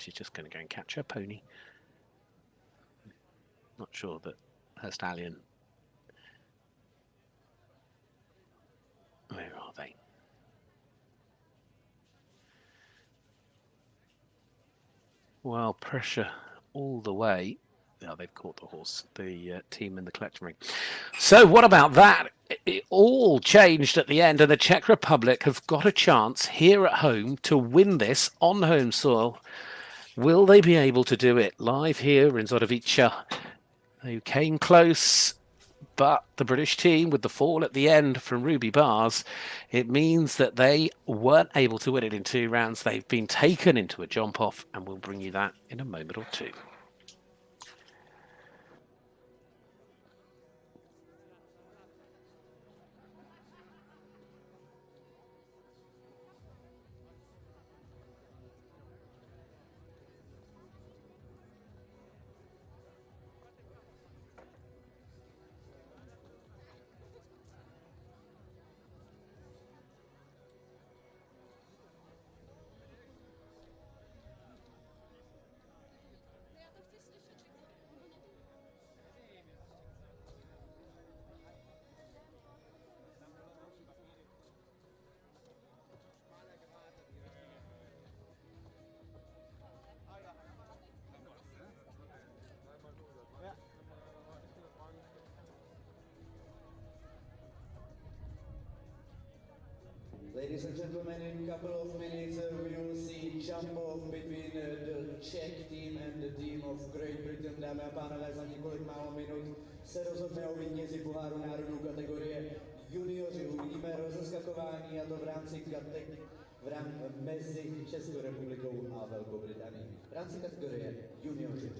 She's just going to go and catch her pony. Not sure that her stallion. Where are they? Well, pressure all the way. Oh, they've caught the horse, the team in the collection ring. So what about that? It all changed at the end, and the Czech Republic have got a chance here at home to win this on home soil. Will they be able to do it live here in Zduchovice? They came close, but the British team, with the fall at the end from Ruby Bars, it means that they weren't able to win it in 2 rounds. They've been taken into a jump off, and we'll bring you that in a moment or two. Ladies and gentlemen, in a couple of minutes we will see jump off between the Czech team and the team of Great Britain. Dámy a pánové, za několik málo minut se rozhodne o vítězi poháru národů kategorie junioři. Uvidíme rozeskakování, a to v rámci mezi Českou republikou a Velkou Británií. V rámci kategorie junioři.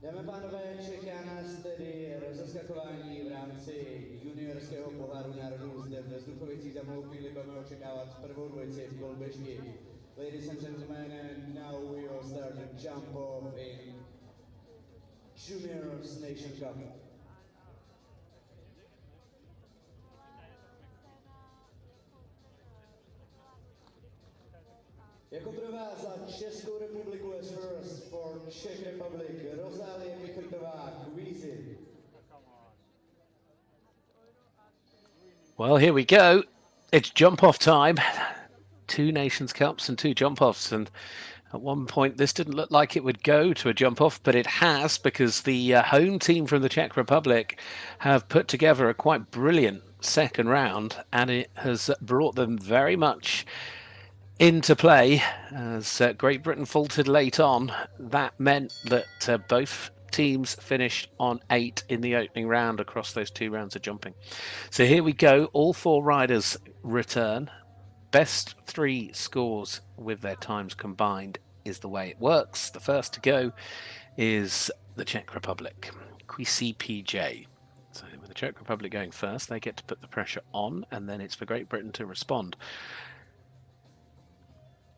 Dámy a pánové, čeká nás tedy rozeskakování v rámci juniorského poháru národů zde ve Zduchovicích. Za malou chvíli budeme očekávat prvou dvojici v kolběžky. Ladies and gentlemen, and now we will start the jump off in Juniors Nation Cup. Jako prvá za Českou republiku is first for Czech Republic, Rozálie Michrtová, Kvízy. Well, here we go. It's jump-off time. 2 Nations Cups and 2 jump-offs. And at one point, this didn't look like it would go to a jump-off, but it has, because the home team from the Czech Republic have put together a quite brilliant second round, and it has brought them very much into play as Great Britain faltered late on. That meant that both teams finished on 8 in the opening round across those 2 rounds of jumping. So here we go. All 4 riders return. Best 3 scores with their times combined is the way it works. The first to go is the Czech Republic, Quisi PJ. So with the Czech Republic going first, they get to put the pressure on, and then it's for Great Britain to respond.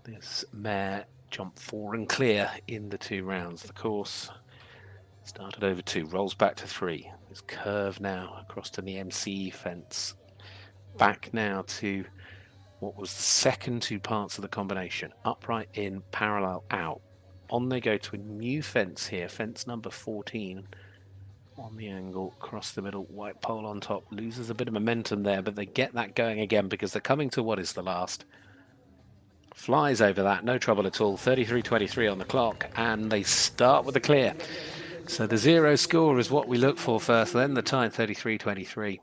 This mare jumped 4 and clear in the 2 rounds. The course started over 2, rolls back to 3. This curve now across to the MCE fence. Back now to what was the second 2 parts of the combination. Upright in, parallel out. On they go to a new fence here, fence number 14. On the angle, across the middle, white pole on top. Loses a bit of momentum there, but they get that going again because they're coming to what is the last. Flies over that, no trouble at all. 33.23 on the clock, and they start with the clear. So the 0 score is what we look for first, then the time 33.23.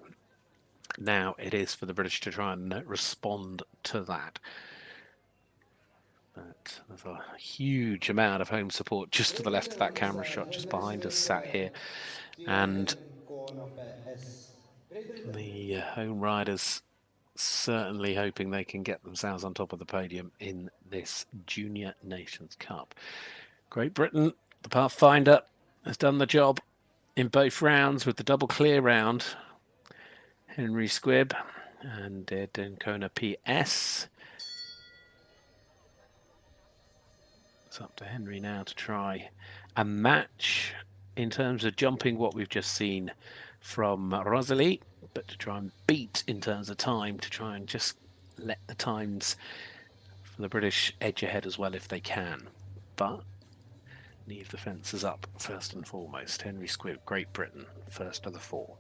Now it is for the British to try and respond to that. But there's a huge amount of home support just to the left of that camera shot, just behind us, sat here. And the home riders certainly hoping they can get themselves on top of the podium in this Junior Nations Cup. Great Britain, the Pathfinder, has done the job in both rounds with the double clear round. Henry Squibb and Dencona PS. It's up to Henry now to try a match in terms of jumping what we've just seen from Rosalie, but to try and beat in terms of time, to try and just let the times for the British edge ahead as well if they can. But leave the fences up first and foremost. Henry Squibb, Great Britain, first of the 4.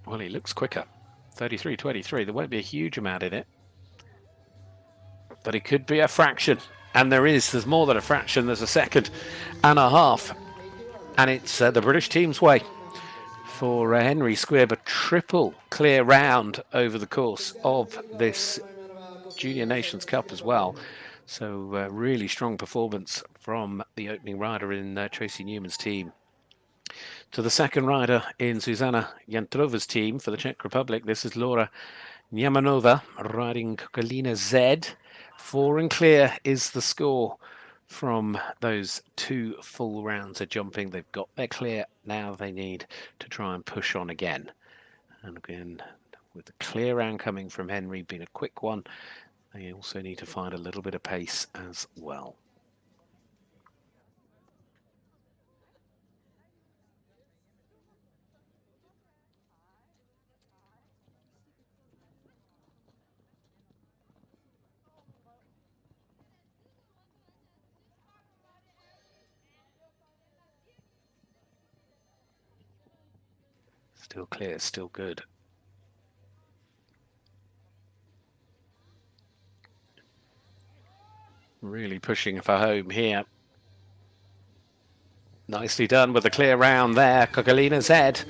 Well, he looks quicker. 33.23. There won't be a huge amount in it. But it could be a fraction. And there is. There's more than a fraction. There's a second and a half. And it's the British team's way for Henry Squibb. A triple clear round over the course of this Junior Nations Cup as well. So really strong performance from the opening rider in Tracy Newman's team. To the second rider in Susanna Jantrova's team for the Czech Republic, this is Laura Nyamanova riding Kokalina Z. 4 and clear is the score from those 2 full rounds of jumping. They've got their clear. Now they need to try and push on again. And again, with the clear round coming from Henry being a quick one, they also need to find a little bit of pace as well. Still clear, still good. Really pushing for home here. Nicely done with the clear round there. Kokalina's head.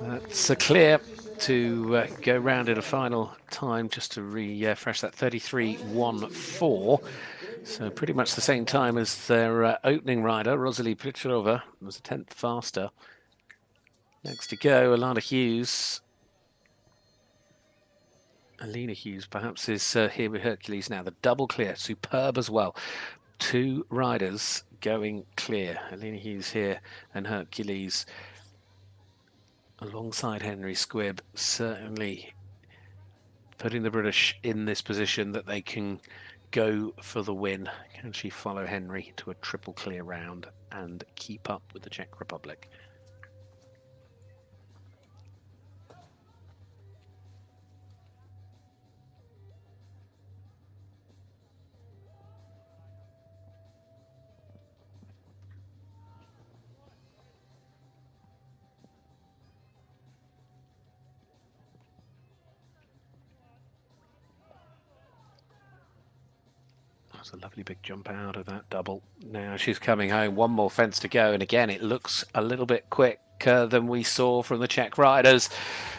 That's a clear to go round in a final time, just to refresh that 33.14. So pretty much the same time as their opening rider, Rosalie Plicherova, was a tenth faster. Next to go, Alana Hughes. Alina Hughes perhaps is here with Hercules now. The double clear, superb as well. Two riders going clear. Alina Hughes here and Hercules alongside Henry Squibb, certainly putting the British in this position that they can go for the win. Can she follow Henry to a triple clear round and keep up with the Czech Republic? A lovely big jump out of that double. Now she's coming home, one more fence to go, and again it looks a little bit quicker than we saw from the Czech riders.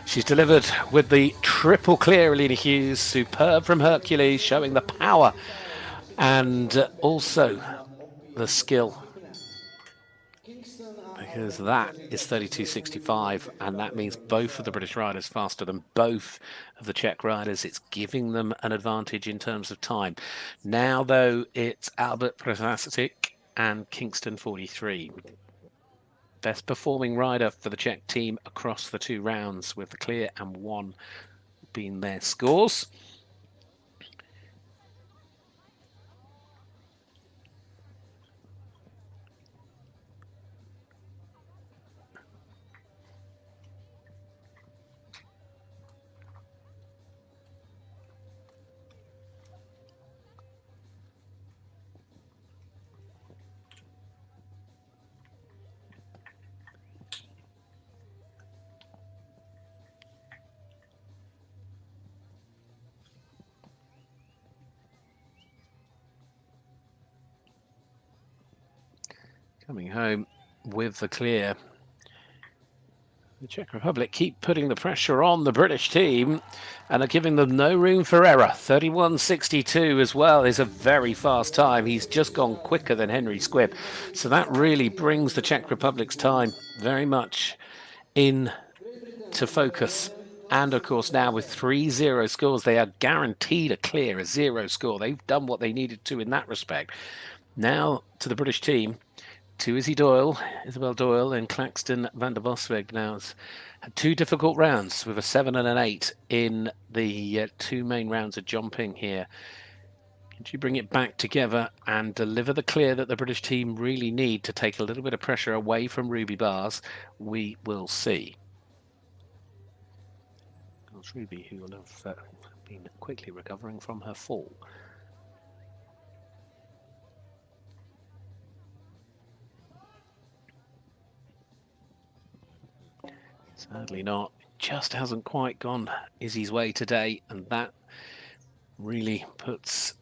She's delivered with the triple clear, Alina Hughes. Superb from Hercules, showing the power and also the skill, because that is 32.65, and that means both of the British riders faster than both of the Czech riders. It's giving them an advantage in terms of time. Now, though, it's Albert Prasasic and Kingston 43. Best performing rider for the Czech team across the two rounds, with the clear and one being their scores. Coming home with the clear. The Czech Republic keep putting the pressure on the British team and are giving them no room for error. 31.62 as well is a very fast time. He's just gone quicker than Henry Squibb. So that really brings the Czech Republic's time very much in to focus. And of course now with 3-0 scores, they are guaranteed a clear, a 0 score. They've done what they needed to in that respect. Now to the British team. To Isabel Doyle and Claxton van der Bosweg now has had two difficult rounds with a 7 and an 8 in the two main rounds of jumping here. Can she bring it back together and deliver the clear that the British team really need to take a little bit of pressure away from Ruby Bars? We will see. It's Ruby who will have been quickly recovering from her fall. Sadly not. Just hasn't quite gone Izzy's way today, and that really puts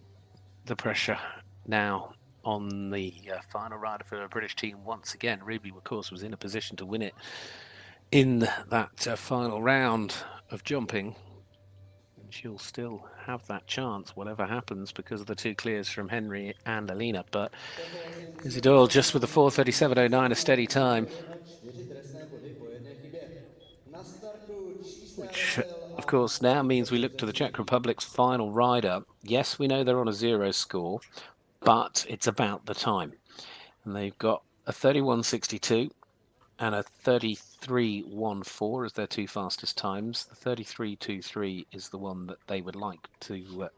the pressure now on the final rider for the British team once again. Ruby, of course, was in a position to win it in that final round of jumping, and she'll still have that chance, whatever happens, because of the two clears from Henry and Alina. But Izzy Doyle just with the 4:37.09, a steady time. Which, of course, now means we look to the Czech Republic's final rider. Yes, we know they're on a 0 score, but it's about the time. And they've got a 31.62 and a 33.14 as their two fastest times. The 33.23 is the one that they would like to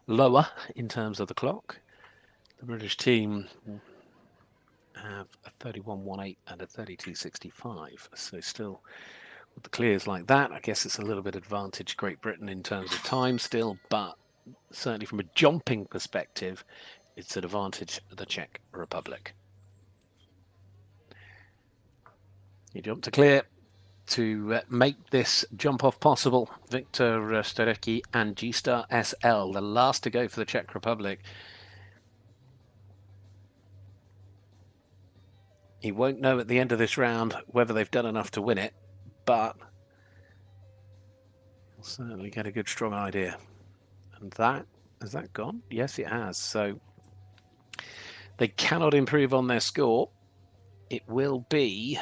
lower in terms of the clock. The British team have a 31.18 and a 32.65, so still with the clears like that, I guess it's a little bit advantage Great Britain in terms of time still, but certainly from a jumping perspective, it's an advantage the Czech Republic. You jump to clear to make this jump off possible. Victor Starecki and G-Star SL, the last to go for the Czech Republic. He won't know at the end of this round whether they've done enough to win it, but he'll certainly get a good, strong idea. And that, has that gone? Yes, it has. So they cannot improve on their score. It will be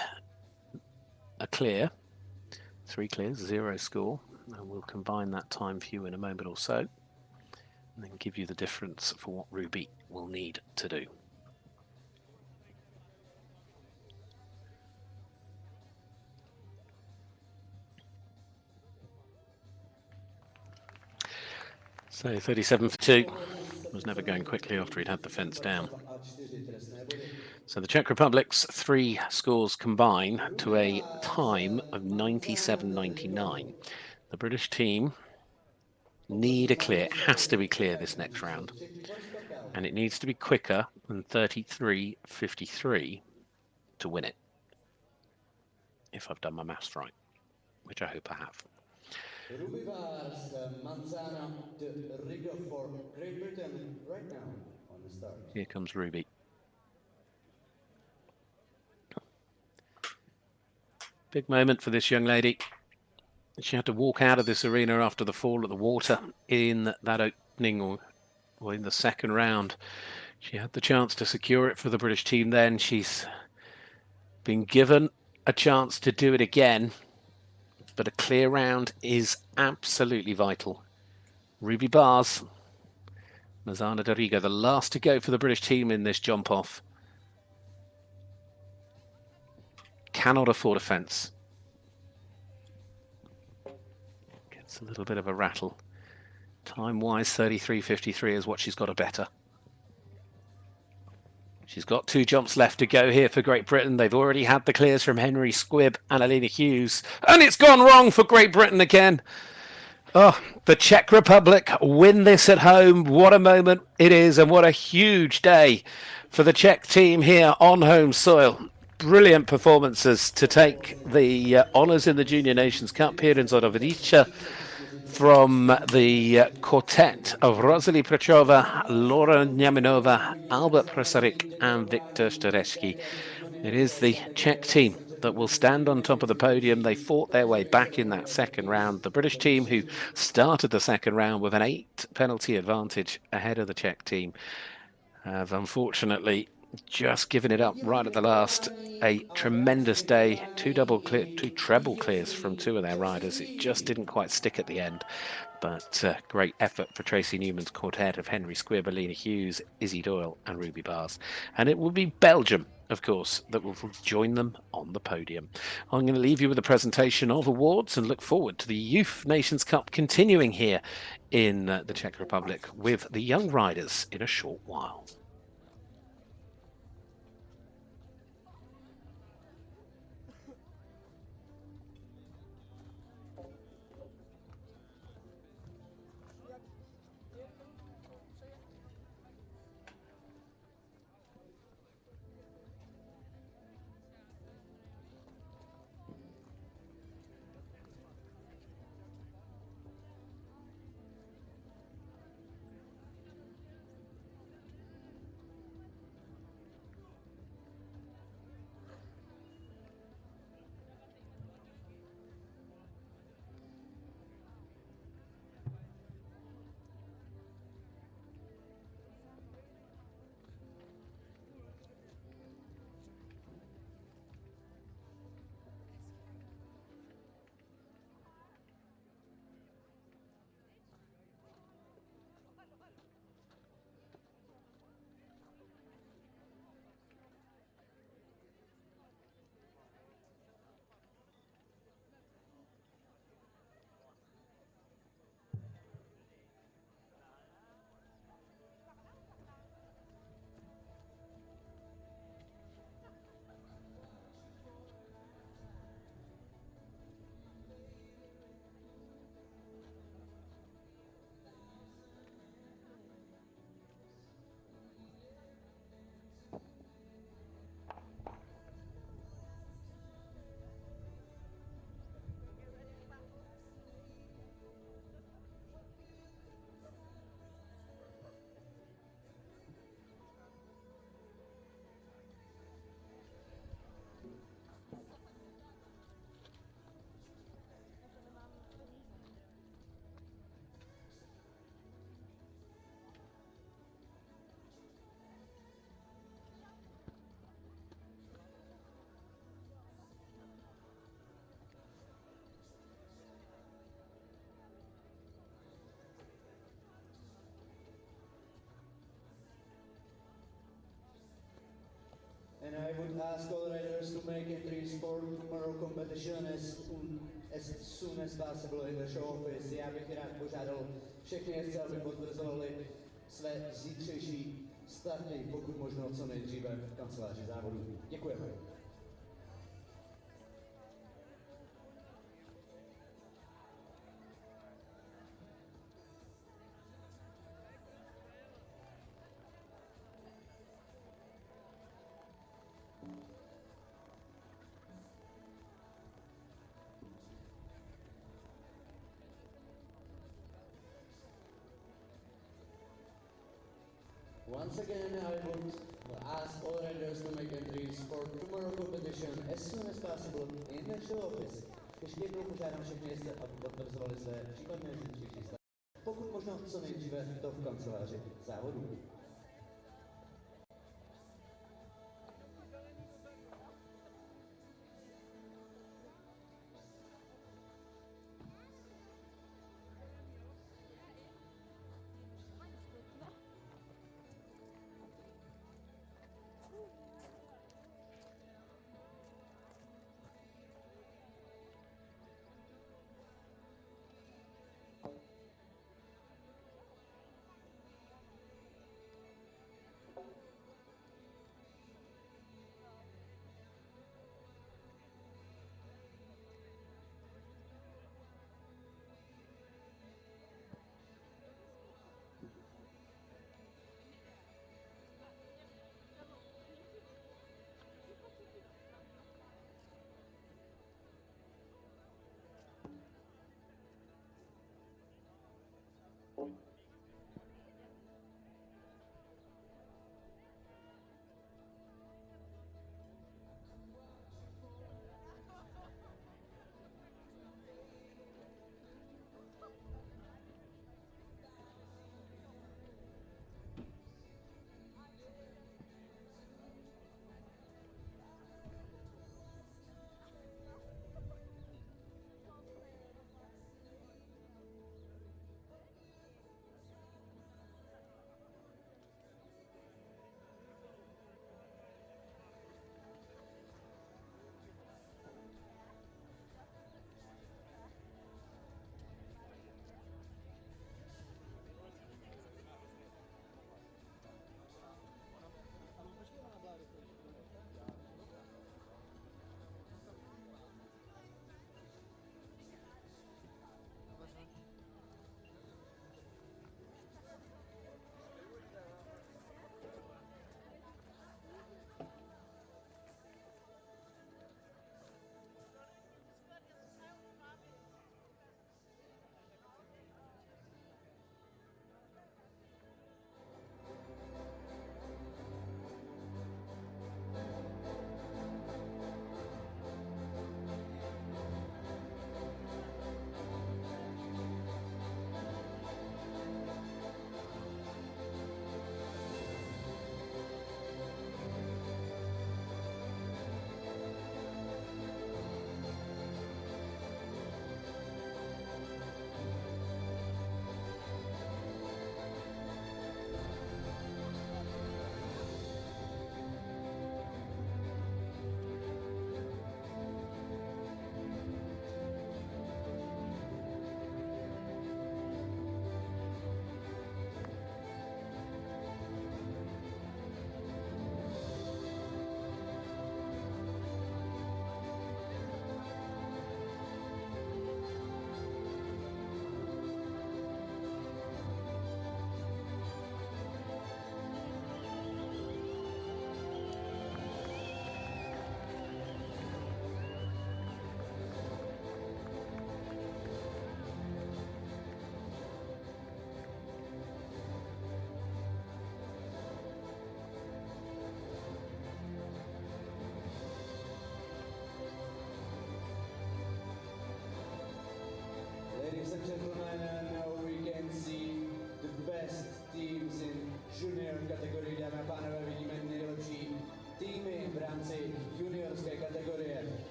a clear. 3 clears, 0 score. And we'll combine that time for you in a moment or so. And then give you the difference for what Ruby will need to do. So 37 for 2. Was never going quickly after he'd had the fence down. So the Czech Republic's 3 scores combine to a time of 97.99. The British team need a clear. It has to be clear this next round. And it needs to be quicker than 33.53 to win it. If I've done my maths right, which I hope I have. Here comes Ruby. Big moment for this young lady. She had to walk out of this arena after the fall of the water in that opening or in the second round. She had the chance to secure it for the British team then. She's been given a chance to do it again, but a clear round is absolutely vital. Ruby Bars, Marzana Dorigo, the last to go for the British team in this jump-off. Cannot afford a fence. Gets a little bit of a rattle. Time-wise, 33.53 is what she's got to better. She's got 2 jumps left to go here for Great Britain. They've already had the clears from Henry Squibb and Alina Hughes. And it's gone wrong for Great Britain again. Oh, the Czech Republic win this at home. What a moment it is, and what a huge day for the Czech team here on home soil. Brilliant performances to take the honours in the Junior Nations Cup here in Zduchovice from the quartet of Rosalie Prachova, Laura Nyaminova, Albert Prasarik and Viktor Starecki. It is the Czech team that will stand on top of the podium. They fought their way back in that second round. The British team, who started the second round with an 8 penalty advantage ahead of the Czech team, have unfortunately just given it up right at the last. A tremendous day, 2 treble clears from 2 of their riders. It just didn't quite stick at the end, but great effort for Tracy Newman's quartet of Henry Squibb, Alina Hughes, Izzy Doyle and Ruby Bars. And it will be Belgium, of course, that will join them on the podium. I'm going to leave you with a presentation of awards and look forward to the Youth Nations Cup continuing here in the Czech Republic with the young riders in a short while. ask all riders to make entries for tomorrow competition as soon as possible in the show office. Já bych rád požádal všechny jezdce, aby potvrzovali své zítřejší starty, pokud možno co nejdříve v kanceláři závodu. Děkujeme. Once again, I would ask all riders to make entries for tomorrow competition as soon as possible in the show office. Ještě jednou požádám všechny jezdce, aby potvrzovali své případné zítřejší starty. Pokud možno co nejdříve to v kanceláři závodu.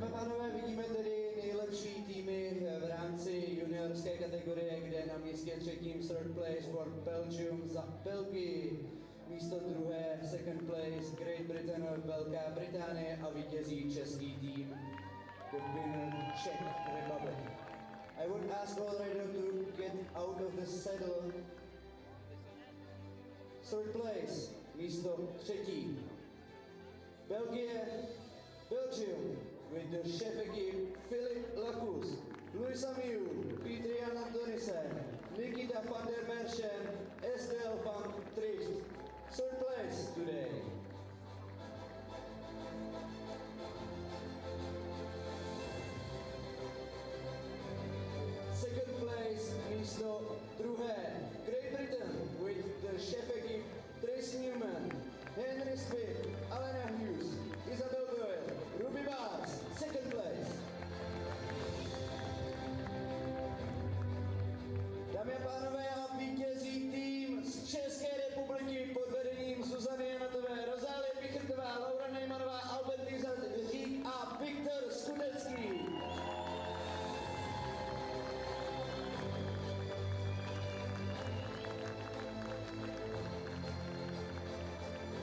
Dámy a pánové, vidíme tedy nejlepší týmy v rámci juniorské kategorie, kde na místě třetím third place for Belgium za Belgii. Místo druhé second place Great Britain, Velká Británie a vítězí český tým the winner Czech Republic. I would ask all rider to get out of the saddle. Third place, místo třetí. Belgie, Belgium, with the chef equipe Philippe Lacus, Louis Amiou, Pieter-Jan Antonissen, Nikita van der Merchen, Estelle van Tricht. Third place today. Second place, místo druhé. Great Britain with the chef equipe Trace Newman, Henry Smith, Alena Hughes, Isabel Doyle, Ruby Bars, second place. Dámy a pánové, a vítězí tým z České republiky pod vedením Zuzany Janatové, Rozálie Pichrtová, Laura Nejmanová, Albert Řík a Viktor Skudecký.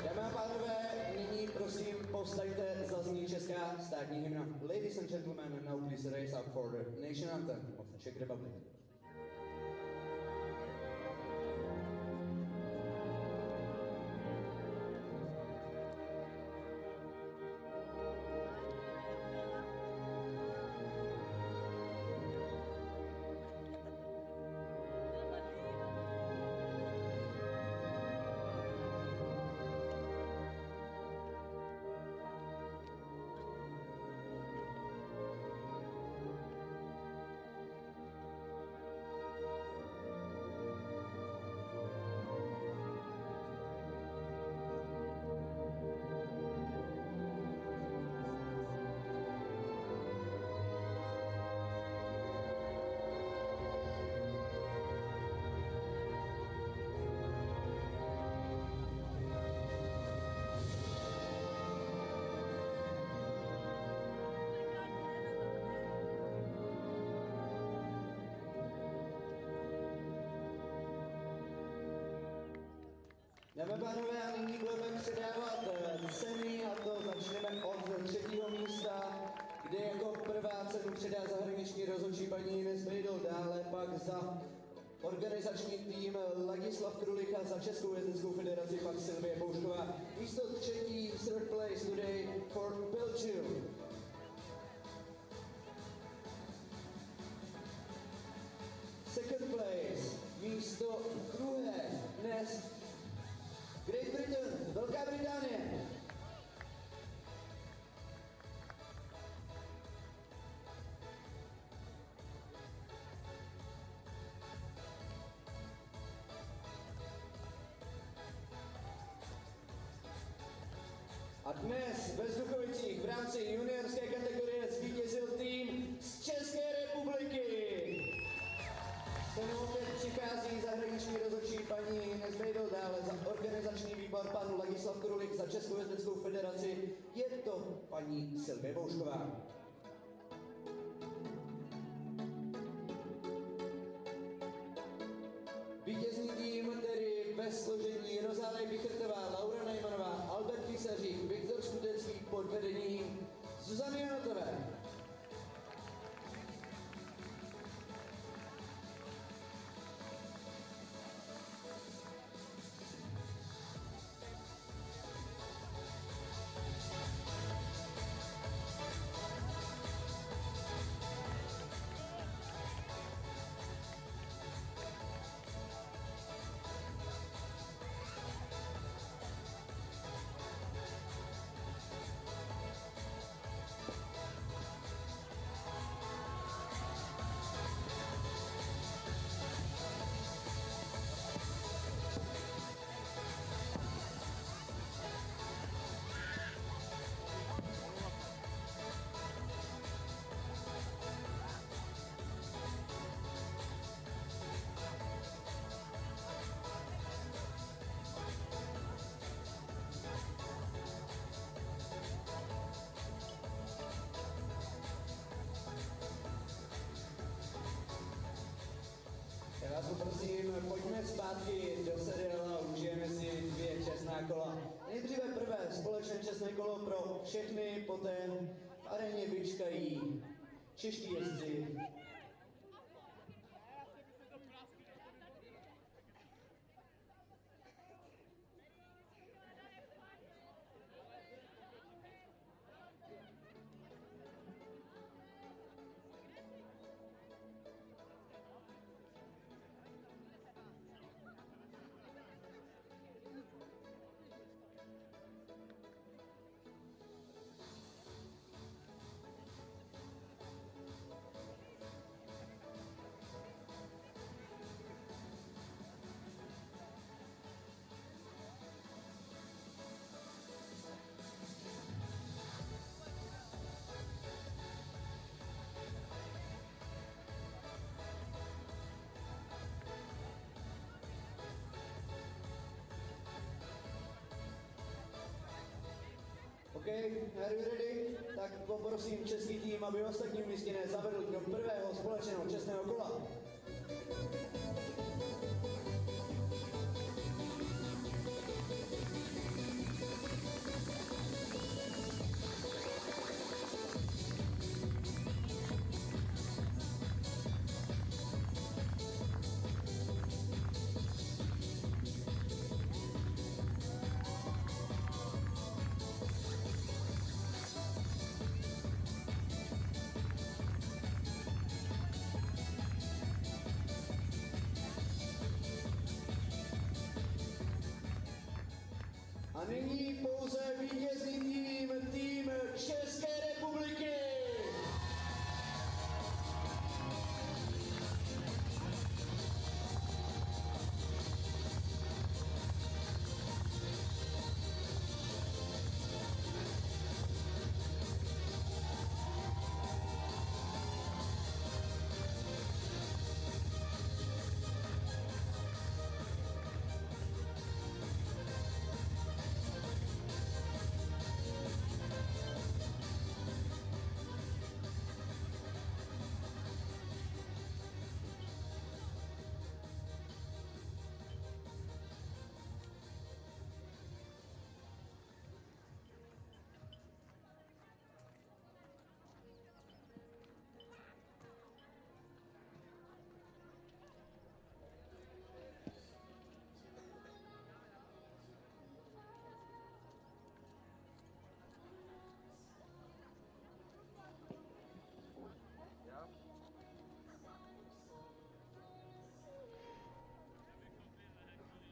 Dámy a pánové, nyní prosím povstaňte, zazní česká státní hymna. Ladies and gentlemen, now please raise up for the nation anthem of Czech Republic. Dámy a pánové, a nyní budeme předávat ceny, a to začneme od třetího místa, kde jako prvá cenu předá zahraniční rozhodčí paní Ines Bejdl, dále pak za organizační tým Ladislav Krulika, za Českou jezdeckou federaci pak Silvie Boušková. Místo třetí, third place today for Belgium. Second place, místo druhé, dnes Great Britain, Velká Británie. A dnes ve Zduchovicích v rámci juniorské kategorie zvítězil tým z České republiky. Cenou opět přichází zahraniční rozhodčí paní Ines Bejdl, dále za organizační výbor pan Ladislav Krulik, za Českou jezdeckou federaci je to paní Silvie Boušková. Vítězný tým tedy ve složení Rozálie Pichrtová, Laura Nejmanová, Albert Písařík, Viktor Skudecký pod vedením Zuzany Janotové. pro všechny poté v aréně vyčkají čeští jezdci. OK, are you ready? Tak poprosím český tým, aby ostatní umístěné zavedl do prvého společného čestného kola. A nyní po